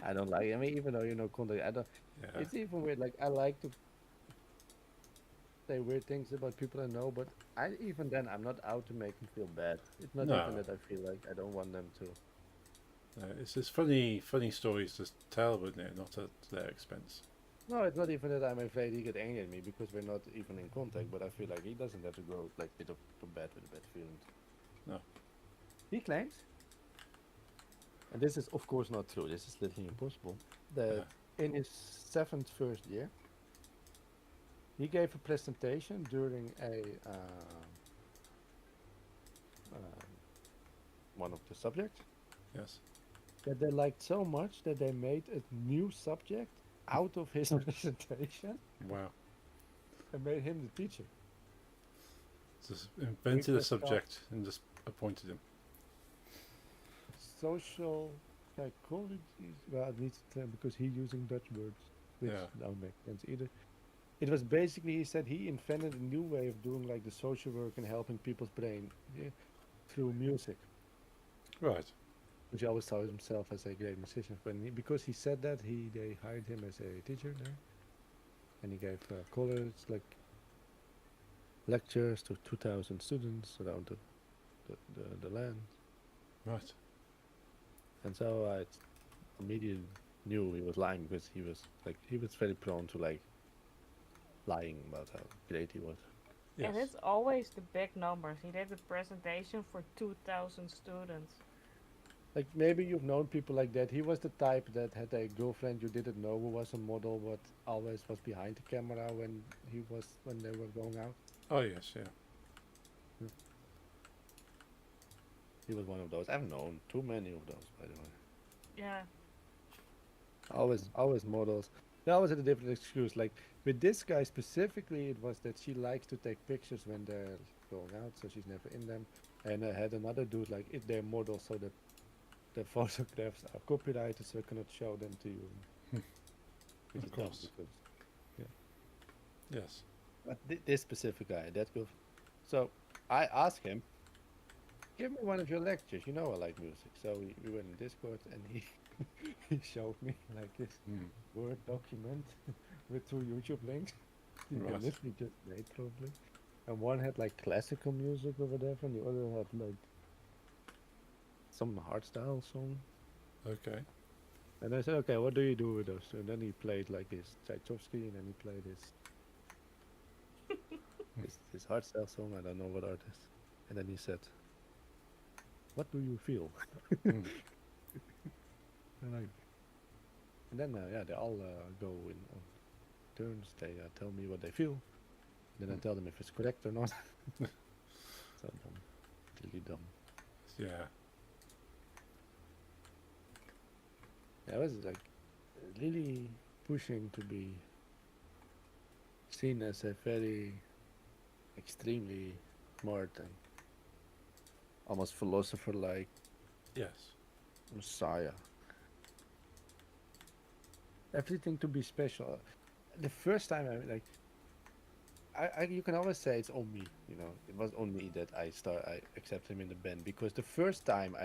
I don't like. I mean, even though contact, I don't. Yeah. It's even weird. Like I like to say weird things about people I know, but even then I'm not out to make them feel bad. It's not even No. that I feel like I don't want them to. It's just funny stories to tell, wouldn't it? Not at their expense. No, it's not even that I'm afraid he get angry at me because we're not even in contact. But I feel like he doesn't have to go like to bed with bad feelings. No. He claims, and this is of course not true. This is literally impossible. That in his 7th first year, he gave a presentation during a one of the subjects Yes. that they liked so much that they made a new subject out of his presentation Wow. and made him the teacher. Just invented a was called- subject and just appointed him. Social psychology. Well, it needs to because he's using Dutch words, which Yeah. don't make sense either. It was basically, he said he invented a new way of doing like the social work and helping people's brain through music, Right. which he always saw himself as a great musician. Because he said that, they hired him as a teacher there, and he gave college like lectures to 2,000 students around the land. Right. And so I immediately knew he was lying because he was very prone to like lying about how great he was. And Yes. it's always the big numbers. He did a presentation for 2,000 students. Like maybe you've known people like that. He was the type that had a girlfriend you didn't know who was a model, but always was behind the camera when they were going out. Oh yes, yeah. Yeah. He was one of those. I've known too many of those, by the way. Yeah. Always models. They always had a different excuse. Like with this guy specifically, it was that she likes to take pictures when they're going out, so she's never in them. And I had another dude like if they're models, so that the photographs are copyrighted, so I cannot show them to you. Which Of is dumb course. because. Yes. But this specific guy, that girl. So I asked him, give me one of your lectures. You know I like music. So we went in Discord and he showed me like this Mm. Word document with 2 YouTube links. He Right. literally just made probably. And one had like classical music or whatever, and the other had like some hardstyle song. Okay. And I said, okay, what do you do with those? And then he played like this Tchaikovsky, and then he played this hardstyle song. I don't know what artist. And then he said, "What do you feel?" Mm. And then yeah, they all go in on turns. They tell me what they feel. Then I tell them if it's correct or not. So dumb, really dumb. Yeah. I was like really pushing to be seen as a very extremely smart and almost philosopher-like Yes. messiah. Everything to be special. The first time you can always say it's on me. You know, it was on me that I accept him in the band because the first time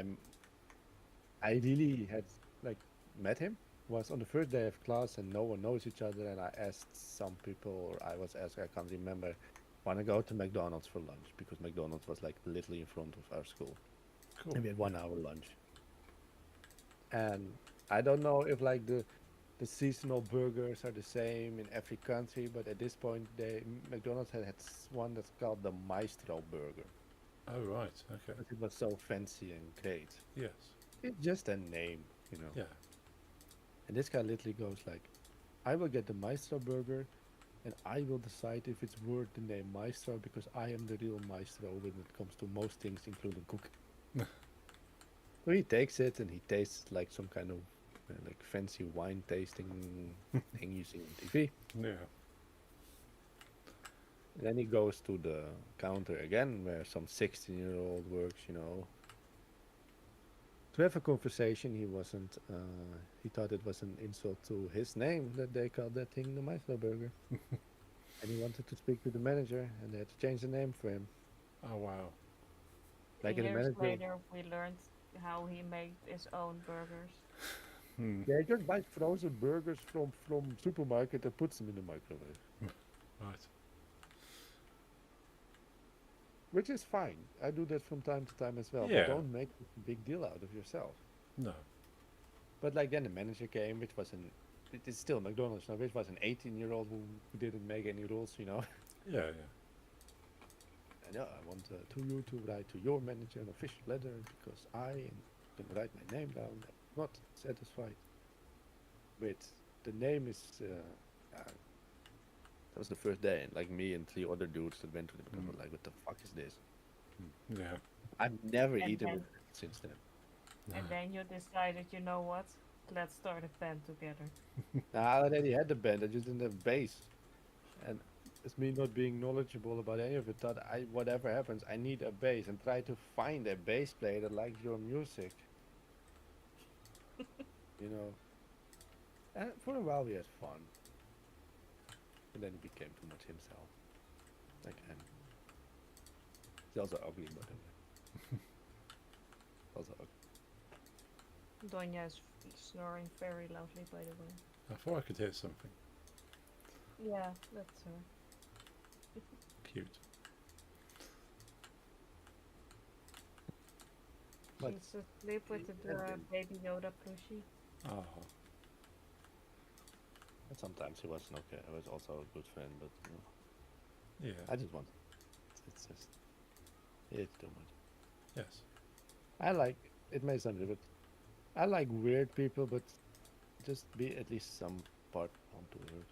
I really had like met him was on the first day of class and no one knows each other and I asked some people or I was asked, I can't remember, wanna go to McDonald's for lunch because McDonald's was like literally in front of our school. Cool. And we had 1 hour lunch. And I don't know if like the seasonal burgers are the same in every country, but at this point, McDonald's had one that's called the Maestro Burger. Oh right. Okay. But it was so fancy and great. Yes. It's just a name, you know. Yeah. And this guy literally goes like, I will get the Maestro Burger, and I will decide if it's worth the name Maestro because I am the real Maestro when it comes to most things, including cooking. So he takes it and he tastes like some kind of like fancy wine tasting thing you see on TV. Yeah. And then he goes to the counter again where some 16-year-old works, you know. To have a conversation, he thought it was an insult to his name that they called that thing the Maestro Burger. And he wanted to speak to the manager and they had to change the name for him. Oh wow. Like in the Years manager, later, we learned how he made his own burgers. Hmm. yeah, he just buys frozen burgers from supermarket and puts them in the microwave. Right. Which is fine. I do that from time to time as well. Yeah. But don't make a big deal out of yourself. No. But like then the manager came, which was it is still McDonald's now, which was an 18-year-old who didn't make any rules, you know. Yeah. Yeah. And yeah, I want you to write to your manager an official letter because I can write my name down. I'm not satisfied with the name is. That was the first day, and like me and 3 other dudes that went to the McDonald's were like, what the fuck is this? Yeah. I've never And eaten then- it since then. And then you decided, you know what? Let's start a band together. I already had the band, I just didn't have bass. And it's me not being knowledgeable about any of it, thought whatever happens, I need a bass and try to find a bass player that likes your music. You know. And for a while we had fun. And then he became too much himself. Like he's also ugly, by the way. Also ugly. Donya is snoring very loudly, by the way. I thought I could hear something Yeah, that's her. cute. But She's asleep with the Baby Yoda plushie. Oh. And sometimes he wasn't okay. I was also a good friend, but you know, Yeah. I just want It's too much. Yes. I like it may sound weird, but I like weird people, but just be at least some part onto weird.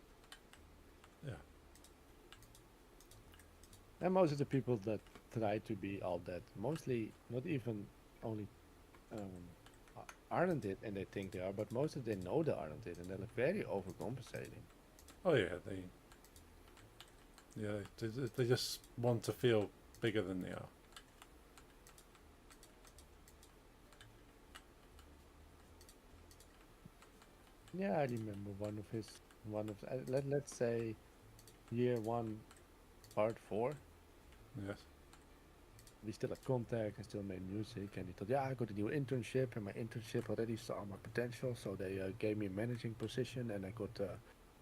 Yeah. And most of the people that try to be all that, mostly not even only aren't it, and they think they are, but most of them know they aren't it, and they're very overcompensating. Oh yeah. They just want to feel bigger than they are. Yeah, I remember let's say year one, part 4. Yes. We still had contact and still made music, and he thought, yeah, I got a new internship, and my internship already saw my potential, so they gave me a managing position, and I got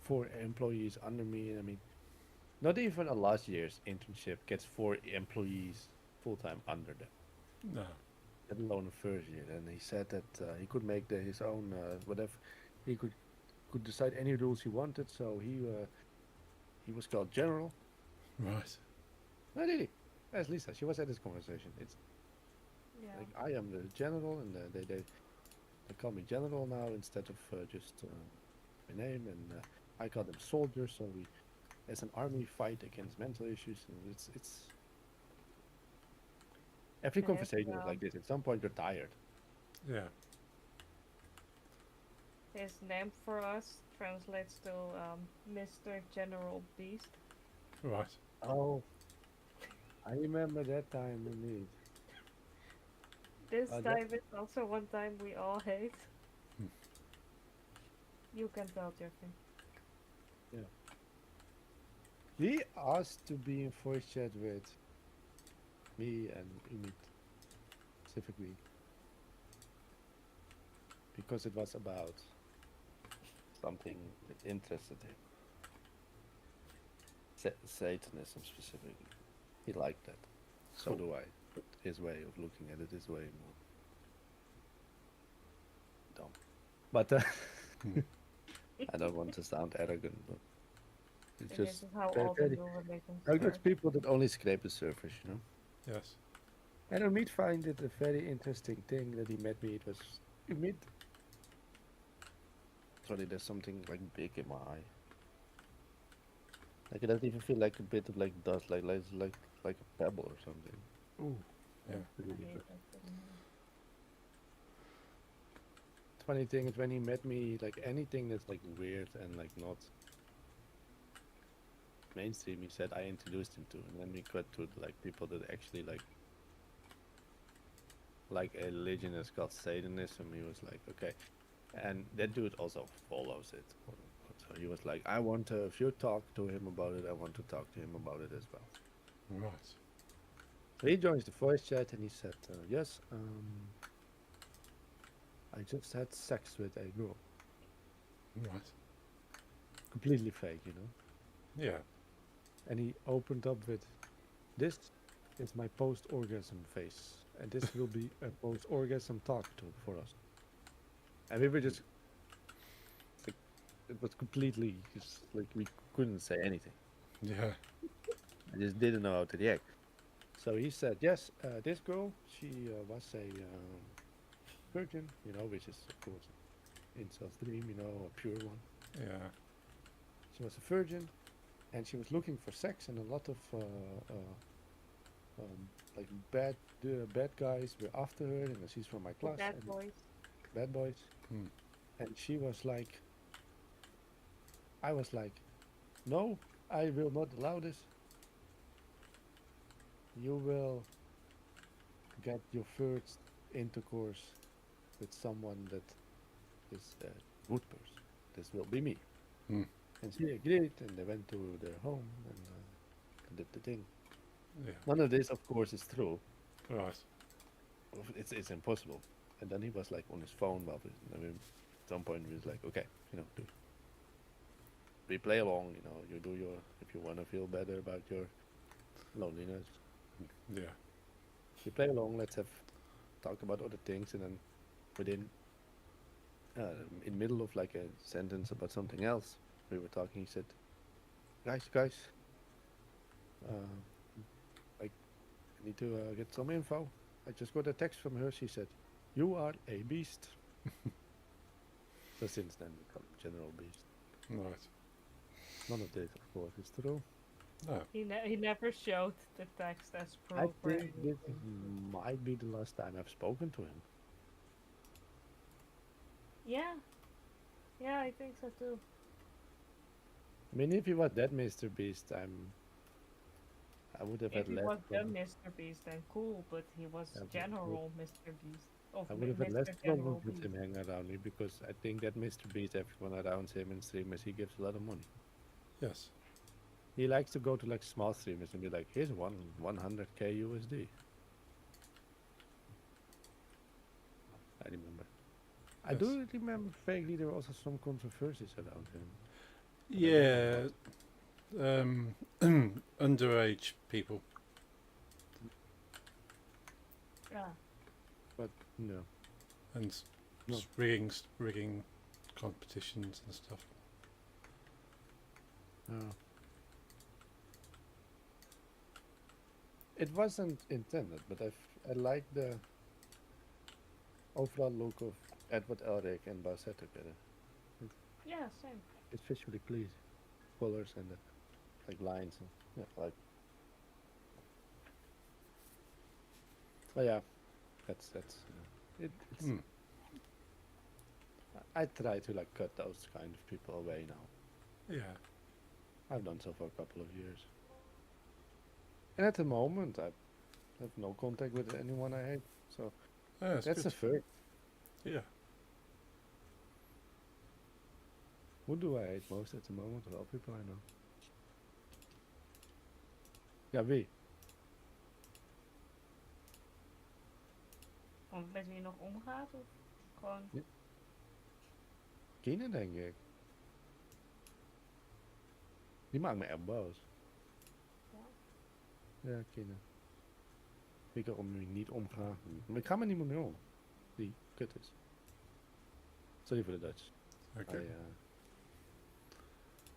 4 employees under me. And I mean, not even a last year's internship gets 4 employees full time under them, No. let alone the first year. And he said that he could make his own whatever, he could decide any rules he wanted. So he was called general. Right. No, really, that's Lisa. She was at this conversation. It's Yeah. like I am the general, and they call me general now instead of just my name. And I call them soldiers. So we, as an army, fight against mental issues. And it's every Yes, conversation is like this. At some point, you're tired. Yeah. his name for us translates to Mr. General Beast. Right. Oh, I remember that time indeed. This that- time is also one time we all hate. Hmm. You can tell, Jeffrey. He asked to be in voice chat with me and Umit specifically because it was about something that interested him. Satanism specifically. He liked that. So Cool. do I. But his way of looking at it is way more dumb. But Hmm. I don't want to sound arrogant, but it's And this just is how very- all the very- new religions like those start. people that only scrape the surface, you know. Yes. And Umid find it a very interesting thing that he met me. It was Umid. Sorry, there's something like big in my eye. Like it doesn't even feel like a bit of like dust, like a pebble or something. Ooh. Yeah. Really I hate good. that feeling. Funny thing is when he met me, like anything that's like weird and like not mainstream, he said I introduced him to, and then we got to like people that actually like a religion that's called Satanism. He was like, okay, and that dude also follows it. quote unquote. So he was like, I want to, if you talk to him about it, I want to talk to him about it as well. Right. So he joins the voice chat and he said, yes, I just had sex with a girl. Right. Completely fake, you know. Yeah. And he opened up with, this is my post-orgasm face, and this will be a post-orgasm talk for us. And we were just, like, it was completely just like we couldn't say anything. Yeah. I just didn't know how to react. So he said, yes, this girl, she was a virgin, you know, which is of course incest dream, you know, a pure one. Yeah. She was a virgin, and she was looking for sex, and a lot of like bad guys were after her, and she's from my The class. bad and boys. bad boys. Hmm. And she was like, I was like, no, I will not allow this. You will get your first intercourse with someone that is a good person. This will be me. Hmm. And she agreed, and they went to their home and did the thing. Yeah. None of this, of course, is true. Right. It's impossible. And then he was like on his phone, but I mean, at some point he was like, okay, you know, we play along, you know, you do your, if you want to feel better about your loneliness, Yeah. we play along, let's have, talk about other things, and then within, in middle of like a sentence about something else, we were talking, he said, guys, like, Need to get some info. I just got a text from her. She said, "You are a beast." So since then, become General Beast. Right. None of this, of course, is true. No. He never showed the text as I proof or think this anything. might be the last time I've spoken to him. Yeah. Yeah, I think so too. I mean, if he was that Mr. Beast, I would have If had he less was the problem. Mr. Beast, then cool, but he was Yeah, but General Mr. Beast. Of I would have had less Mr. problems General with Beast. him hanging around me because I think that Mr. Beast, everyone around him in streamers, he gives a lot of money. Yes. He likes to go to like small streamers and be like, "Here's 100k USD." I remember. I Yes. do remember vaguely there were also some controversies around him. Yeah. Underage people. Yeah. But no. And No. rigging competitions and stuff. It wasn't intended, but I like the overall look of Edward Elric and Bowser together. Yeah, same. It's visually pleasing. Colors and the like lines and yeah, like. Oh yeah, that's it's. Hmm. I try to like cut those kind of people away now. Yeah. I've done so for a couple of years. And at the moment, I have no contact with anyone I hate. So Yeah, that's good. a first. Yeah. Who do I hate most at the moment? A lot of people I know. Ja, wie? Of met wie je nog omgaat? Of gewoon... Kine, denk ik. Die maakt me echt boos. Ja. Ja, Kine. Ik er om nu niet omgaan. Maar ik ga me niet meer mee om. Die kut is. Sorry voor de Dutch. Okay.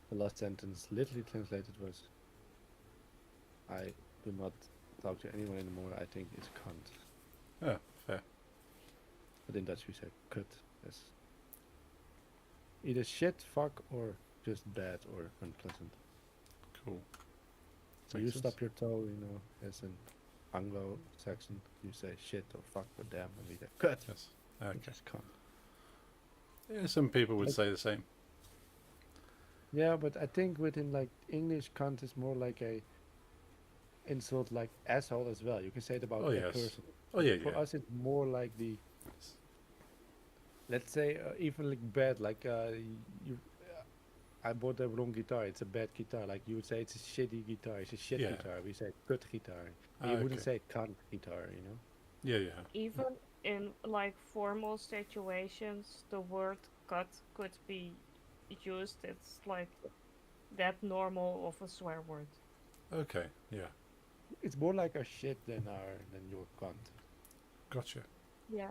The last sentence literally translated was, I do not talk to anyone anymore. I think it's cunt. Yeah, fair. But in Dutch we say kut. As either shit, fuck, or just bad or unpleasant. Cool. So you stub your toe, you know, as an Anglo-Saxon, you say shit or fuck or damn, and we say kut. Yes. Which Okay. is cunt. Yeah, some people would Like- say the same. Yeah, but I think within like English, cunt is more like a insult like asshole as well. You can say it about Oh, a yes. person. Oh yeah, For yeah. us, it's more like the, let's say, even like bad, like you. I bought the wrong guitar. It's a bad guitar. Like you would say, it's a shitty guitar. It's a shit Yeah. guitar. We say good guitar. Ah, You wouldn't okay. say cunt guitar, you know. Yeah, yeah. Even in like formal situations, the word cut could be used. It's like that normal of a swear word. Okay. Yeah. It's more like a shit than your cunt. Gotcha. Yeah.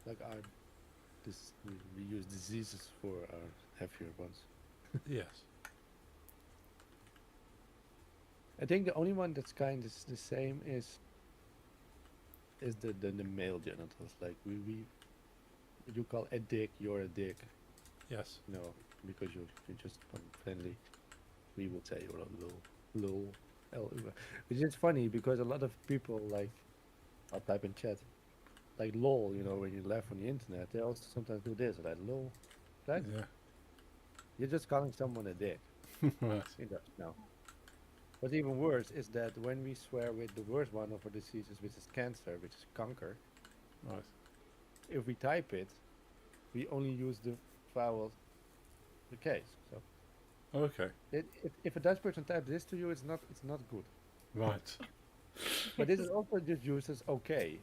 Like we use diseases for our heavier ones. Yes. I think the only one that's kind of the same is the male genitals. Like we you call a dick, you're a dick. Yes. You know, because you're just friendly. We would say you're a lol, which is funny because a lot of people like, I'll type in chat, like lol. You know, when you laugh on the internet, they also sometimes do this, like lol, right? Yeah. You're just calling someone a dick. Right. No. What's even worse is that when we swear with the worst one of our diseases, which is cancer, which is kanker, Right. if we type it, we only use the vowel, the case. So Okay. if a Dutch person types this to you, it's not good. Right. But this is also just used as okay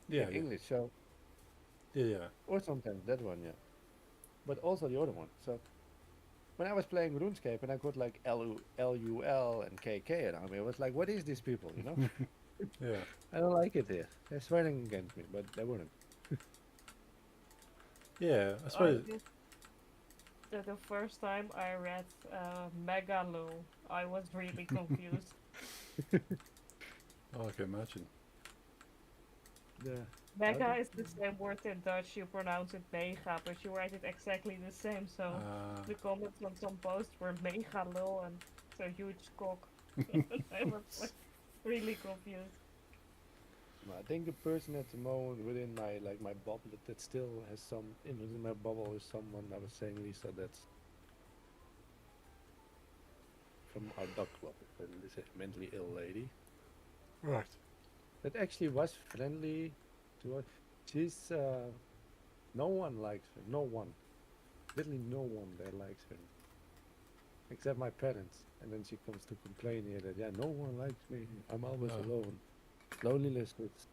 Yeah. in Yeah. English. So Yeah. or sometimes that one, yeah. But also the other one. So when I was playing RuneScape and I got like LUL and KK around me, I was like, what is these people? You know, Yeah. I don't like it here. They're swearing against me, but they wouldn't. Yeah. I Oh, suppose. that the first time I read Megalo, I was really confused. Oh, I can imagine. Yeah. Mega is the same word in Dutch, you pronounce it mega, but you write it exactly the same, so the comments on some posts were mega lol and it's a huge cock. I was like really confused. I think the person at the moment within my bubble that still has some interest in my bubble is someone I was saying, Lisa, that's from our dog club. This is a mentally ill lady Right. that actually was friendly to us. She's no one likes her. No one, literally no one there likes her, except my parents. And then she comes to complain here that no one likes me. I'm always Oh. alone. Loneliness is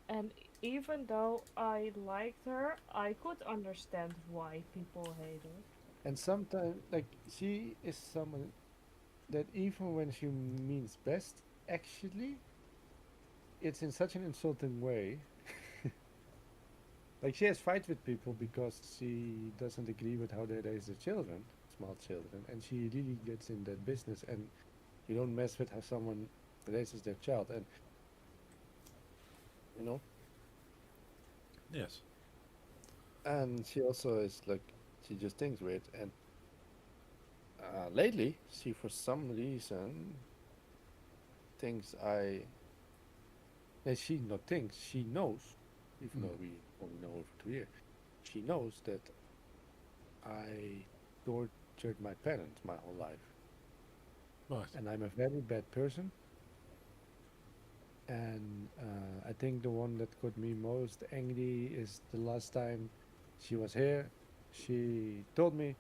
And even though I liked her, I could understand why people hate her. and sometimes like she is someone that even when she means best, actually, it's in such an insulting way. Like she has fights with people because she doesn't agree with how they raise their children, small children, and she really gets in that business. And you don't mess with how someone raises their child, and you know. Yes. And she also is like she just thinks weird. And lately, she for some reason thinks she not thinks, she knows, even though we only know her for 2 years, she knows that I tortured my parents my whole life. Right. And I'm a very bad person. And I think the one that got me most angry is the last time she was here. She told me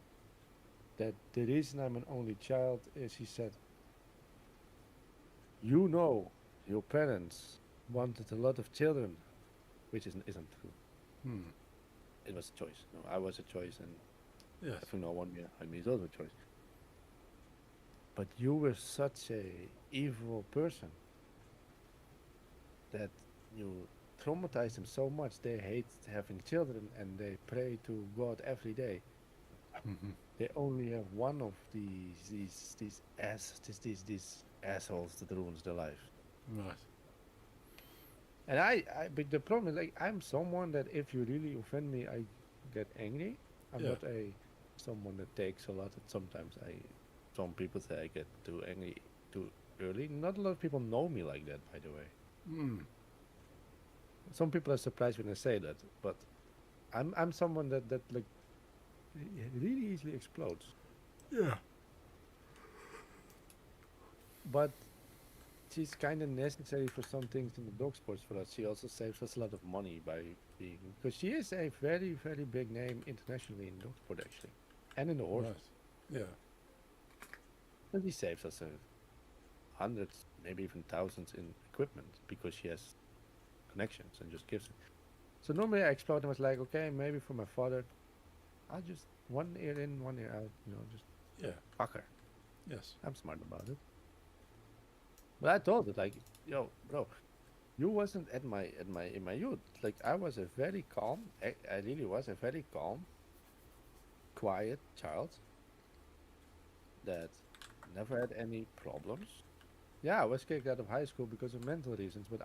that the reason I'm an only child is, she said, you know, your parents wanted a lot of children, which isn't true. Hmm. It was a choice. No, I was a choice, and Yes. having no one behind me is also a choice. But you were such a evil person that you traumatized them so much they hate having children and they pray to God every day. Mm-hmm. They only have one of these assholes that ruins their life. Right. And but the problem is, like, I'm someone that if you really offend me, I get angry. I'm Yeah. not someone that takes a lot. And sometimes some people say I get too angry too early. Not a lot of people know me like that, by the way. Hmm. Some people are surprised when I say that, but I'm someone that like really easily explodes. Yeah. But she's kind of necessary for some things in the dog sports for us. She also saves us a lot of money by being, because she is a very, very big name internationally in dog sport, actually, and in the horse. Right. Yeah. And she saves us hundreds, maybe even thousands in equipment because she has connections and just gives it. So normally I explode and was like, okay, maybe for my father, I'll just 1 ear in, 1 ear out, just Yeah. fuck her. Yes. I'm smart about it. But I told it like, yo, bro, you wasn't in my youth. Like I was a very calm. I really was a very calm, quiet child that never had any problems. Yeah, I was kicked out of high school because of mental reasons, but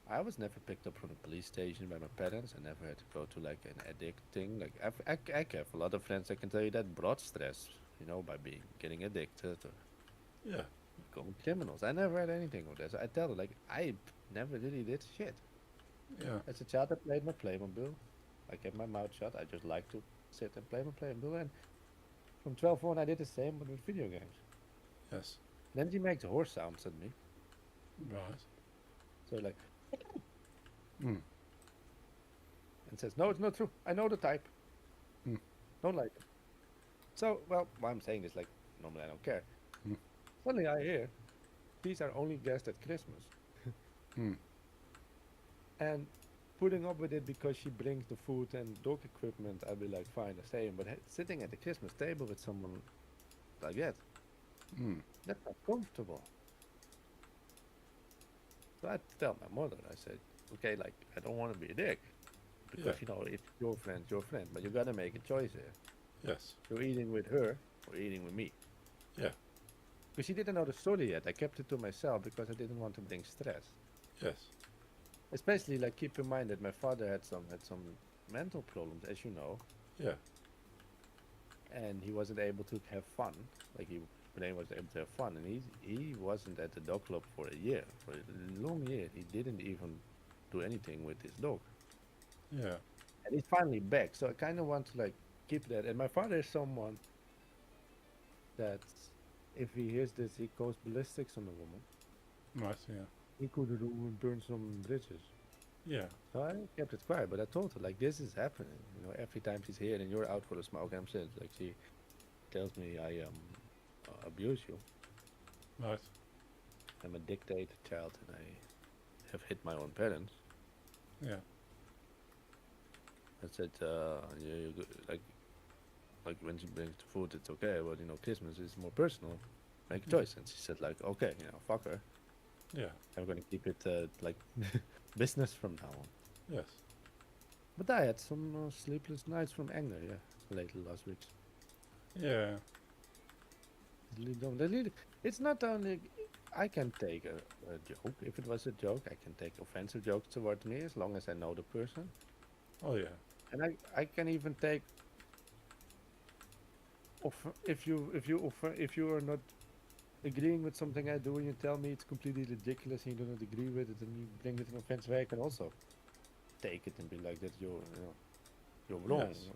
I was never picked up from the police station by my parents. I never had to go to like an addict thing. Like I have a lot of friends that can tell you that brought stress, by getting addicted or Yeah. becoming criminals. I never had anything of that. So I tell them like I never really did shit. Yeah. As a child, I played my Playmobil. I kept my mouth shut. I just liked to sit and play my Playmobil. And from 12 on, I did the same, but with video games. Yes. Then she makes horse sounds at me. Right. So like, Hmm. and says, no, it's not true. I know the type. Hmm. Don't like it. So, well, why I'm saying this, like, normally I don't care. Hmm. Suddenly I hear, these are only guests at Christmas. Hmm. And putting up with it because she brings the food and dog equipment, I'd be like, fine, I stay in. But sitting at the Christmas table with someone like that, Hmm. that's not comfortable. So I tell my mother, I said, okay, like, I don't want to be a dick, Because, Yeah. if your friend, but you gotta make a choice here. Yes. You're eating with her or eating with me. Yeah. Because she didn't know the story yet. I kept it to myself because I didn't want to bring stress. Yes. Especially, like, keep in mind that my father had some mental problems, as you know, Yeah. and he wasn't able to have fun. Like, he brain was able to have fun, and he wasn't at the dog club for a year, for a long year. He didn't even do anything with his dog, Yeah. and he's finally back. So I kind of want to like keep that. And my father is someone that, if he hears this, he goes ballistics on the woman. Right. Yeah. He could burn some bridges. Yeah. So I kept it quiet, but I told her, like, this is happening. Every time she's here and you're out for a smoke, I'm saying, like, she tells me I abuse you. Right. I'm a dictator child, and I have hit my own parents. Yeah. I said, like when she brings the food, it's okay, but Christmas is more personal. Make a choice. And she said, like, okay, fuck her. Yeah. I'm gonna keep it like business from now on. Yes. But I had some sleepless nights from anger, yeah, lately last week. Yeah. Really don't. It's not only I can take a joke. If it was a joke, I can take offensive jokes toward me as long as I know the person. Oh yeah. And I can even take if you are not agreeing with something I do and you tell me it's completely ridiculous and you do not agree with it and you bring it in offensive way, I can also take it and be like that you're wrong. Yes.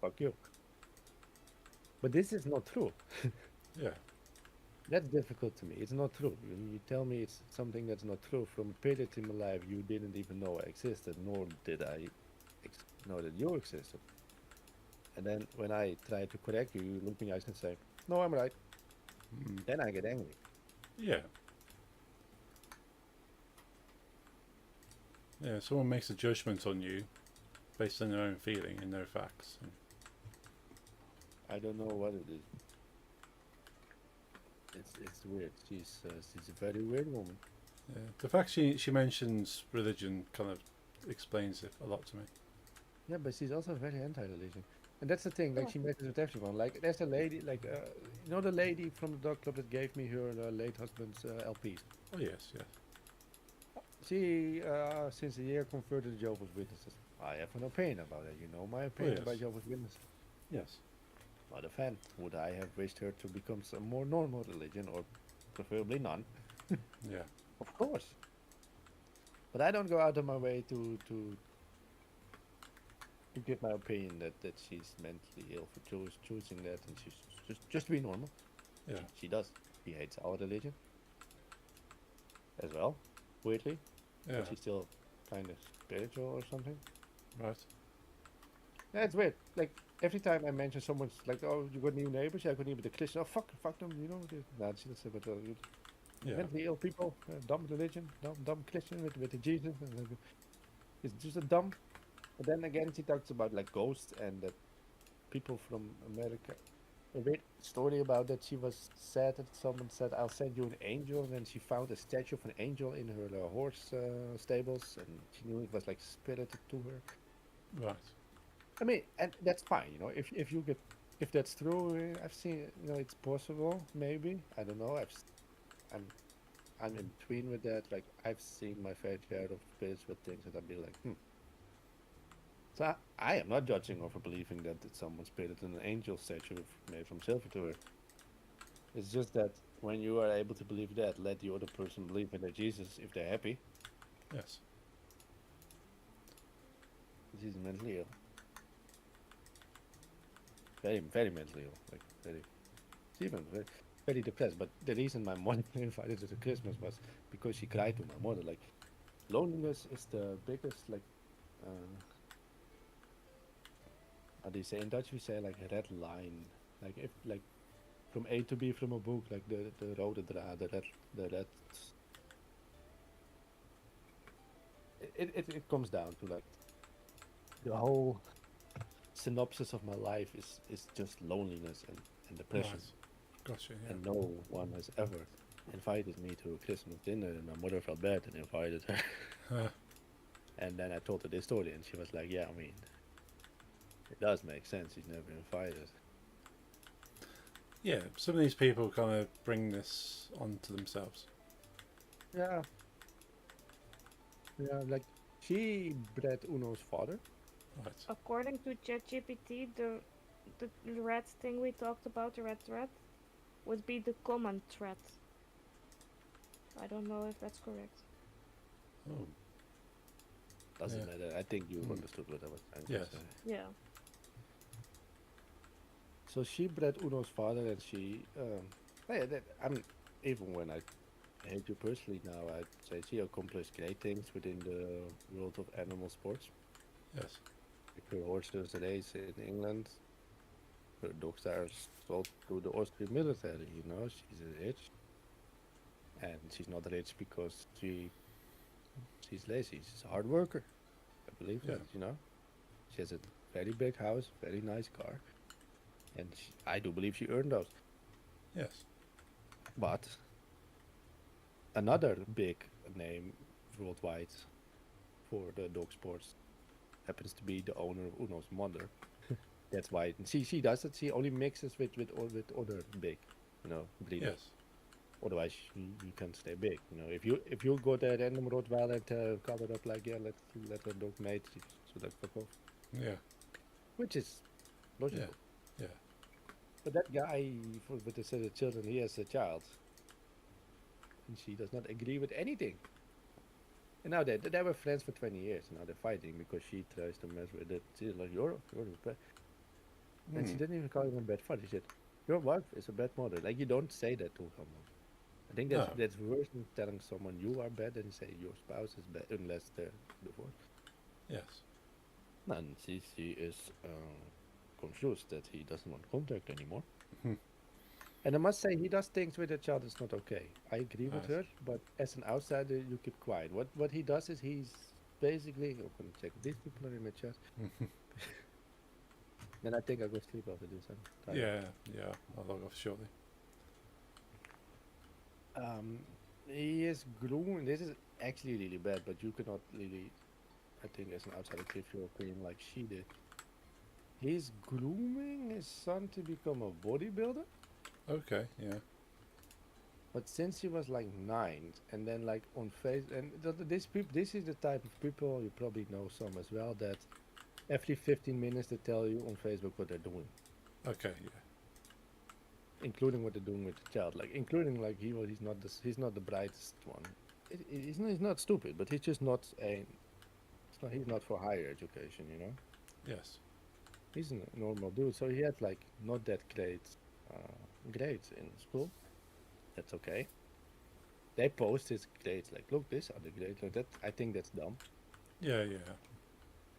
Fuck you. But this is not true. Yeah. That's difficult to me. It's not true. You tell me it's something that's not true from a period in my life you didn't even know I existed, nor did I know that you existed. And then when I try to correct you, you look me in the eyes and say, "No, I'm right." Mm. Then I get angry. Yeah. Yeah. Someone makes a judgment on you based on their own feeling and their facts. I don't know what it is. It's weird. She's a very weird woman. Yeah. The fact she mentions religion kind of explains it a lot to me. Yeah, but she's also very anti-religion. And that's the thing, like, she messes with everyone. Like, there's a lady, like, the lady from the dog club that gave me her late husband's LPs. Oh yes. Yes. She, since a year, converted to Jehovah's Witnesses. I have an opinion about it. You know my opinion yes. about Jehovah's Witnesses. Yes. Not a fan. Would I have wished her to become some more normal religion, or preferably none? Yeah. Of course. But I don't go out of my way to give my opinion that she's mentally ill for choosing that, and she's just be normal. Yeah. She does. She hates our religion as well, weirdly. Yeah. But she's still kind of spiritual or something. Right. Yeah, it's weird. Like, every time I mention someone's like, "Oh, you got new neighbors?" Yeah, I got new, but the Christian. Oh, fuck them. Nah, she doesn't say, but Yeah. mentally ill people, dumb religion, dumb Christian with the Jesus. And, it's just a dumb. But then again, she talks about like ghosts and that people from America. A weird story about that she was sad that someone said, "I'll send you an angel," and then she found a statue of an angel in her horse stables, and she knew it was like spirited to her. Right. I mean, and that's fine, if that's true. I've seen, it's possible, maybe. I don't know. I'm in between with that. Like, I've seen my fair share of spiritual things, and I'd be like, So I am not judging her for believing that it's someone spirited in an angel statue made from silver to her. It's just that when you are able to believe that, let the other person believe in their Jesus if they're happy. Yes. She's mentally ill. Very, very mentally ill. Like, very. She's even very, very depressed. But the reason my mother invited her to Christmas was because she cried to my mother. Like, loneliness is the biggest, like, how do you say in Dutch? We say like a red line. Like, if, like, from A to B from a book, like the rode draad, the red. It comes down to like the whole synopsis of my life is just loneliness and depression. Right. Gotcha. Yeah. And no one has ever invited me to a Christmas dinner, and my mother felt bad and invited her. And then I told her this story, and she was like, "Yeah, I mean, it does make sense. He's never invited." Yeah, some of these people kind of bring this onto themselves. Yeah, yeah. Like she bred Uno's father. Right. According to ChatGPT, the red thing we talked about, the red thread, would be the common thread. I don't know if that's correct. Oh, Doesn't Yeah. matter. I think you Hmm. understood what I was trying Yes. to say. Yeah. So she bred Uno's father, and she, yeah, I'm even when I hate you personally now, I'd say she accomplished great things within the world of animal sports. Yes. Like her horses race in England. Her dogs are sold to the Austrian military. You know, she's rich, and she's not rich because she's lazy. She's a hard worker. I believe Yeah. that. You know, she has a very big house, very nice car, and I do believe she earned those. Yes. But another big name worldwide for the dog sports happens to be the owner of Uno's mother. That's why she does it. She only mixes with other big, breeders. Yes. Otherwise, you can't stay big. You know, if you go there random Rottweiler and cover up like, yeah, let the dog mate, so that fuck off, Yeah. which is logical. Yeah. But that guy with the set of children, he has a child, and she does not agree with anything. And now they were friends for 20 years. And now they're fighting because she tries to mess with it. She's like, you're a bad. And she Hmm. didn't even call him a bad father. She said, your wife is a bad mother. Like, you don't say that to someone. I think No. that's worse than telling someone you are bad than say your spouse is bad, unless they're divorced. Yes. And she is confused that he doesn't want contact anymore. Hmm. And I must say, he does things with the child that's not okay. I agree with Right. her, but as an outsider, you keep quiet. What he does is he's basically. I'm gonna check if these people are in the chat. Then I think I'll go sleep after this. I'm tired. Yeah. I'll log off shortly. He is grooming. This is actually really bad, but you cannot really, I think, as an outsider, give your opinion like she did. He's grooming his son to become a bodybuilder. Okay. Yeah. But since he was like 9, and then like on face, and this is the type of people you probably know some as well, that every 15 minutes they tell you on Facebook what they're doing, Okay. Yeah. including what they're doing with the child, like including like he's not the brightest one. He's not stupid, but he's just not he's not for higher education, you know. Yes. He's a normal dude, so he had like not that great grades in school. That's okay. They post his grades like, look, these are the grades. Like, that I think that's dumb. Yeah.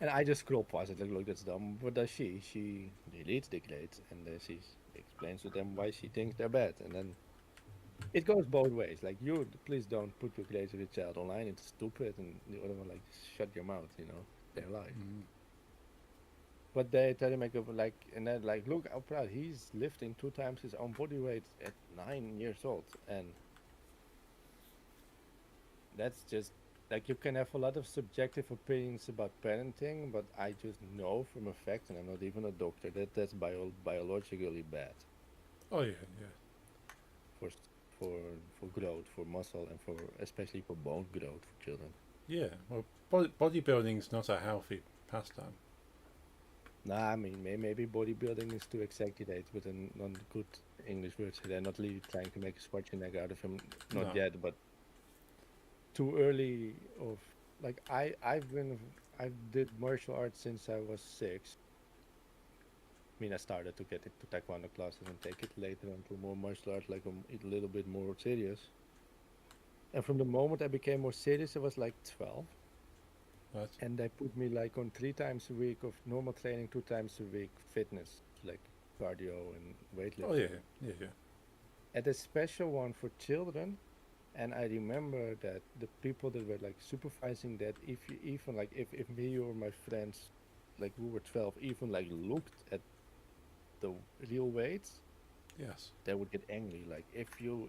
And I just scroll past it like, look, that's dumb. What does she? She deletes the grades and then she explains to them why she thinks they're bad. And then it goes both ways. Like, please don't put your grades of your child online. It's stupid. And the other one like, shut your mouth. You know, their life. Mm. But they try to make up like, and then like, look how proud he's lifting 2 times his own body weight at 9 years old, and that's just like you can have a lot of subjective opinions about parenting, but I just know from a fact, and I'm not even a doctor, that that's biologically bad Oh yeah. for s- for for growth, for muscle, and for especially for bone growth for children. Yeah. Well, bodybuilding's not a healthy pastime. Nah, I mean, maybe bodybuilding is to exaggerate with a non-good English word. So they're not really trying to make a Schwarzenegger out of him, not No. yet, but too early of like I did martial arts since I was 6. I mean, I started to get into taekwondo classes and take it later onto more martial arts, like a little bit more serious. And from the moment I became more serious, I was like 12. Right. And they put me like on 3 times a week of normal training, 2 times a week fitness, like cardio and weightlifting. Oh yeah. At a special one for children. And I remember that the people that were like supervising that, if you even like, if me or my friends, like who were 12, even like looked at the real weights, Yes. they would get angry. Like if you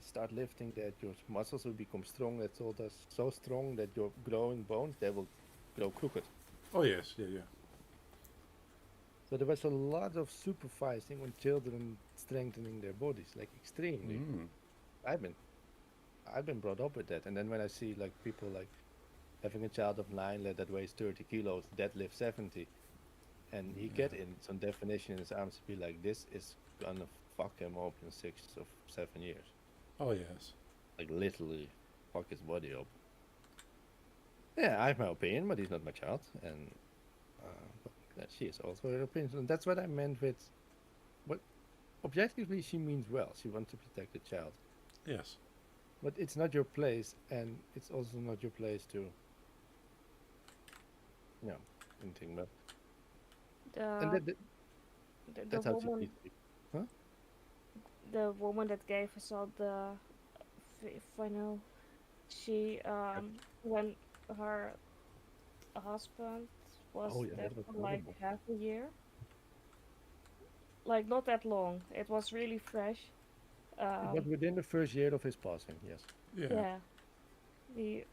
start lifting that, your muscles will become strong. That's all. That's so strong that your growing bones, they will go crooked. Oh yes, yeah, yeah. So there was a lot of supervising on children strengthening their bodies, like extremely. Mm. I've been I've been brought up with that, and then when I see like people like having a child of 9 that weighs 30 kilos, deadlift 70, and he get Yeah. in some definition in his arms to be like, this is gonna fuck him up in 6 or 7 years. Oh yes. Like literally fuck his body up. Yeah, I have my opinion, but he's not my child, and she has also her opinion, and that's what I meant with. What objectively she means well. She wants to protect the child, Yes. but it's not your place, and it's also not your place to, anything. But and The that, the that's how she woman treats people. Huh? the woman that gave us all the final, she when her husband was Oh yeah, dead that was for like horrible. half a year, like not that long. It was really fresh. But within the first year of his passing, yes. Yeah. Yeah, the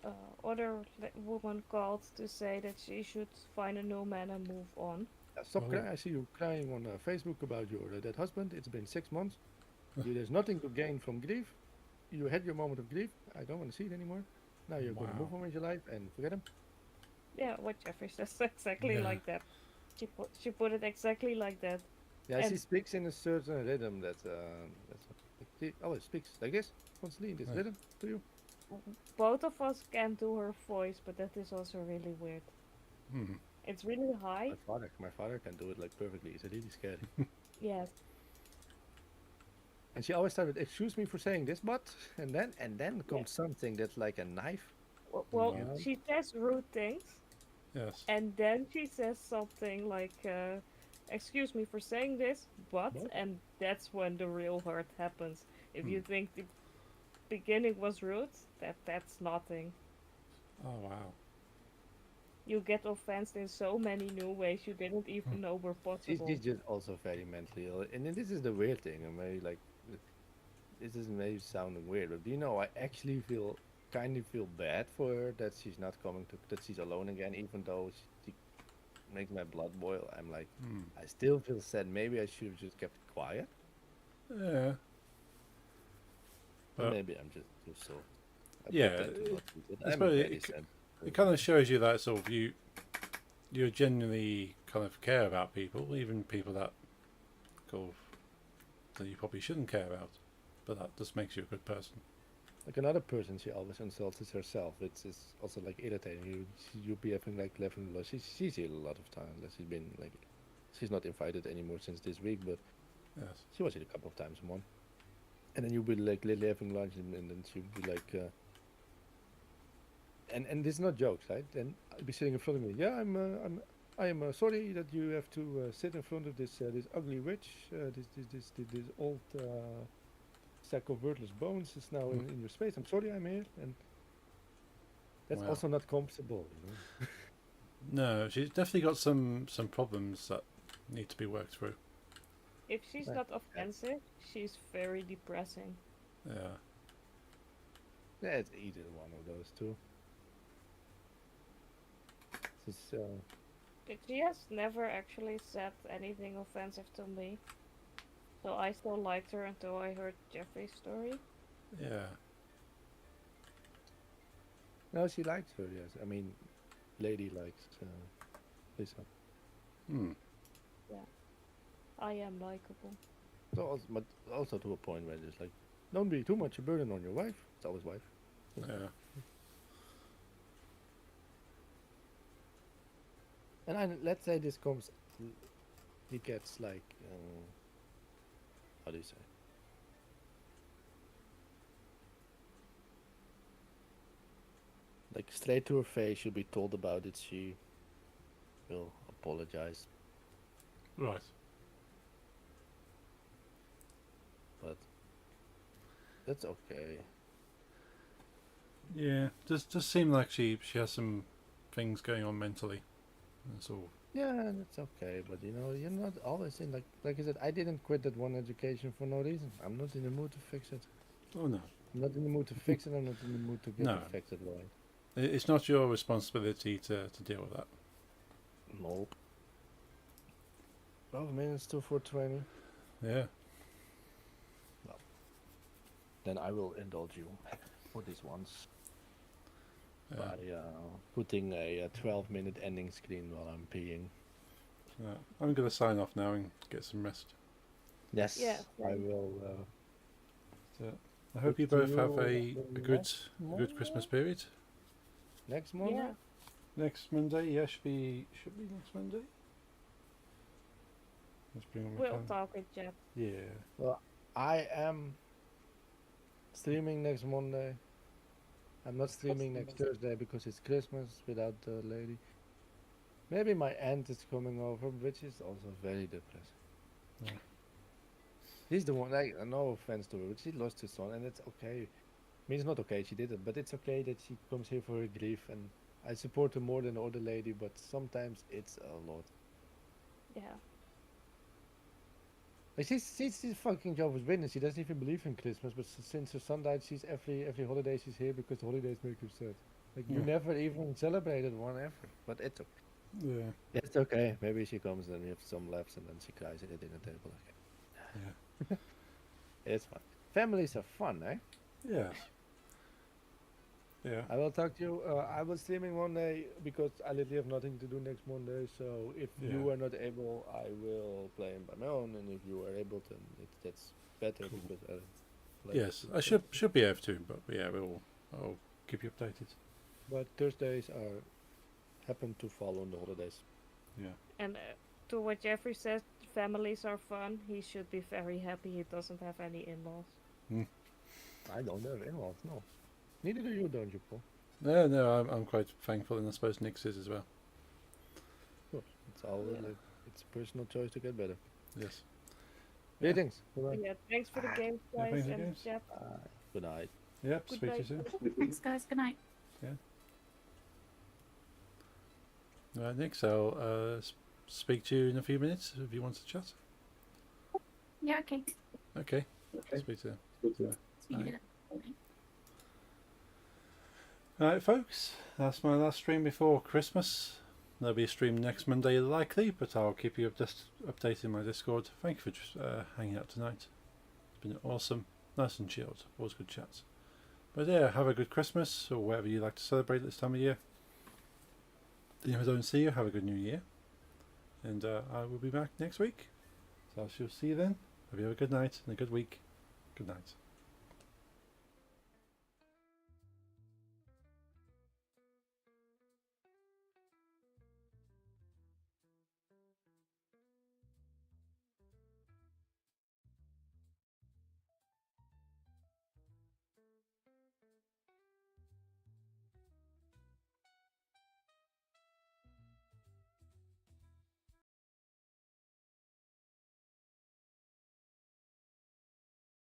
other woman called to say that she should find a new man and move on. Stop Oh. crying. I see you crying on Facebook about your dead husband. It's been 6 months. There's nothing to gain from grief. You had your moment of grief. I don't want to see it anymore. Now you're going to move Wow. on with your life and forget him. Yeah, what Jeffrey says exactly Yeah. like that. She put it exactly like that. Yeah, she And- speaks in a certain rhythm that's she always speaks like this, constantly in this Right. rhythm to you. Both of us can do her voice, but that is also really weird. Hmm. It's really high. My father can do it like perfectly. It's really scary. Yes. And she always started, "Excuse me for saying this, but," and then comes something that's like a knife. Well, Yeah. she says rude things, Yes. and then she says something like, "Excuse me for saying this, but," But? and that's when the real hurt happens. If you Hmm. think the beginning was rude, that's nothing. Oh wow. You get offended in so many new ways you didn't even know were possible. She's just also very mentally ill, and then this is the weird thing. I'm very like, this is maybe sounding weird, but do you know, I actually kind of feel bad for her that she's not coming to, that she's alone again, even though she makes my blood boil. I'm like, Hmm. I still feel sad. Maybe I should have just kept quiet. Yeah. But But maybe I'm just too soft. I Yeah, pretend to not be, but I I'm suppose very it sad. it kind of shows you that sort of you genuinely kind of care about people, even people that kind of that you probably shouldn't care about. But that just makes you a good person. Like another person, she always insults is herself. It's also like irritating. You'll be having like laughing a lot. She's here a lot of times. Like, she's been like, she's not invited anymore since this week, but Yes. she was here a couple of times a month. And then you'll be like literally having lunch, and then she'll be like, and this is not jokes, right? Then I'll be sitting in front of me. Yeah, I am sorry that you have to sit in front of this ugly witch. This old sack of worthless bones is now in your space. I'm sorry, I'm here, and that's Wow. also not comfortable, you know. No, she's definitely got some problems that need to be worked through. If she's Right. not offensive, she's very depressing. Yeah. Yeah, it's either one of those two. It's But she has never actually said anything offensive to me. So I still liked her until I heard Jeffrey's story. Yeah. no, she likes her. Yes, I mean, lady likes Lisa. Hmm. I am likable. So also, but also to a point where it's like, don't be too much a burden on your wife. It's always wife. Yeah. And let's say this comes, he gets like, how do you say? Like straight to her face, she'll be told about it. She will apologize, Right. but that's okay. Yeah. Does seem like she has some things going on mentally. That's all. Yeah, that's okay. But you know, you're not always in like I said. I didn't quit that one education for no reason. I'm not in the mood to fix it. Oh no. I'm not in the mood to fix it. I'm not in the mood to get No. affected by it. It's not your responsibility to deal with that. Nope. 12 minutes to 4:20. Yeah. Then I will indulge you for this once Yeah. by putting a 12-minute ending screen while I'm peeing. Yeah. I'm going to sign off now and get some rest. Yes, Yeah, I same. will. So I hope you Talk to both have you a good next Christmas Monday? period. Next Monday? Yeah. Next Monday, yeah, should be next Monday. Let's bring on my We'll calendar. talk with Jeff. Yeah. Well, I am streaming next Monday. I'm not streaming next Thursday because it's Christmas without the lady. Maybe my aunt is coming over, which is also very depressing. Yeah. He's the one, like, no offense to her, but she lost her son, and it's okay. I mean, it's not okay she did it, but it's okay that she comes here for her grief, and I support her more than the other lady, but sometimes it's a lot. Yeah. Like she's fucking Jehovah's Witness. She doesn't even believe in Christmas, but since her son died, she's every holiday she's here because the holidays make her sad. Like you Yeah. never even celebrated one ever, but it's okay. Yeah. It's okay. Maybe she comes and we have some laughs and then she cries at the dinner table again. Yeah. It's fun. Families are fun, eh? Yes. Yeah. I will talk to you. I will streaming Monday because I literally have nothing to do next Monday. So if you Yeah. are not able, I will play by my own, and if you are able, then that's better Cool. because I play Yes, with I should be able to, but yeah, I'll keep you updated. But Thursdays are happen to fall on the holidays. Yeah. And to what Jeffrey says, families are fun. He should be very happy he doesn't have any in-laws. I don't have in-laws, no. Neither do you, don't you, Paul? No, I'm quite thankful, and I suppose Nick's is as well. Of course. It's all it's a personal choice to get better. Yes. Greetings. Good night. Yeah, thanks for the games, Yeah, guys, thanks for the and games. Jeff. Good night. Yep. Good Speak to you night. soon. Thanks, guys. Good night. Right, Nick. So speak to you in a few minutes if you want to chat. Yeah, okay. Okay. Speak to you. See you Bye. later. Alright, folks, that's my last stream before Christmas. There'll be a stream next Monday likely, but I'll keep you updated in my Discord. Thank you for just hanging out tonight. It's been awesome, nice and chilled, always good chats. But yeah, have a good Christmas or whatever you like to celebrate this time of year. If I don't see you, have a good New Year. And I will be back next week. So I shall see you then. Hope you have a good night and a good week. Good night.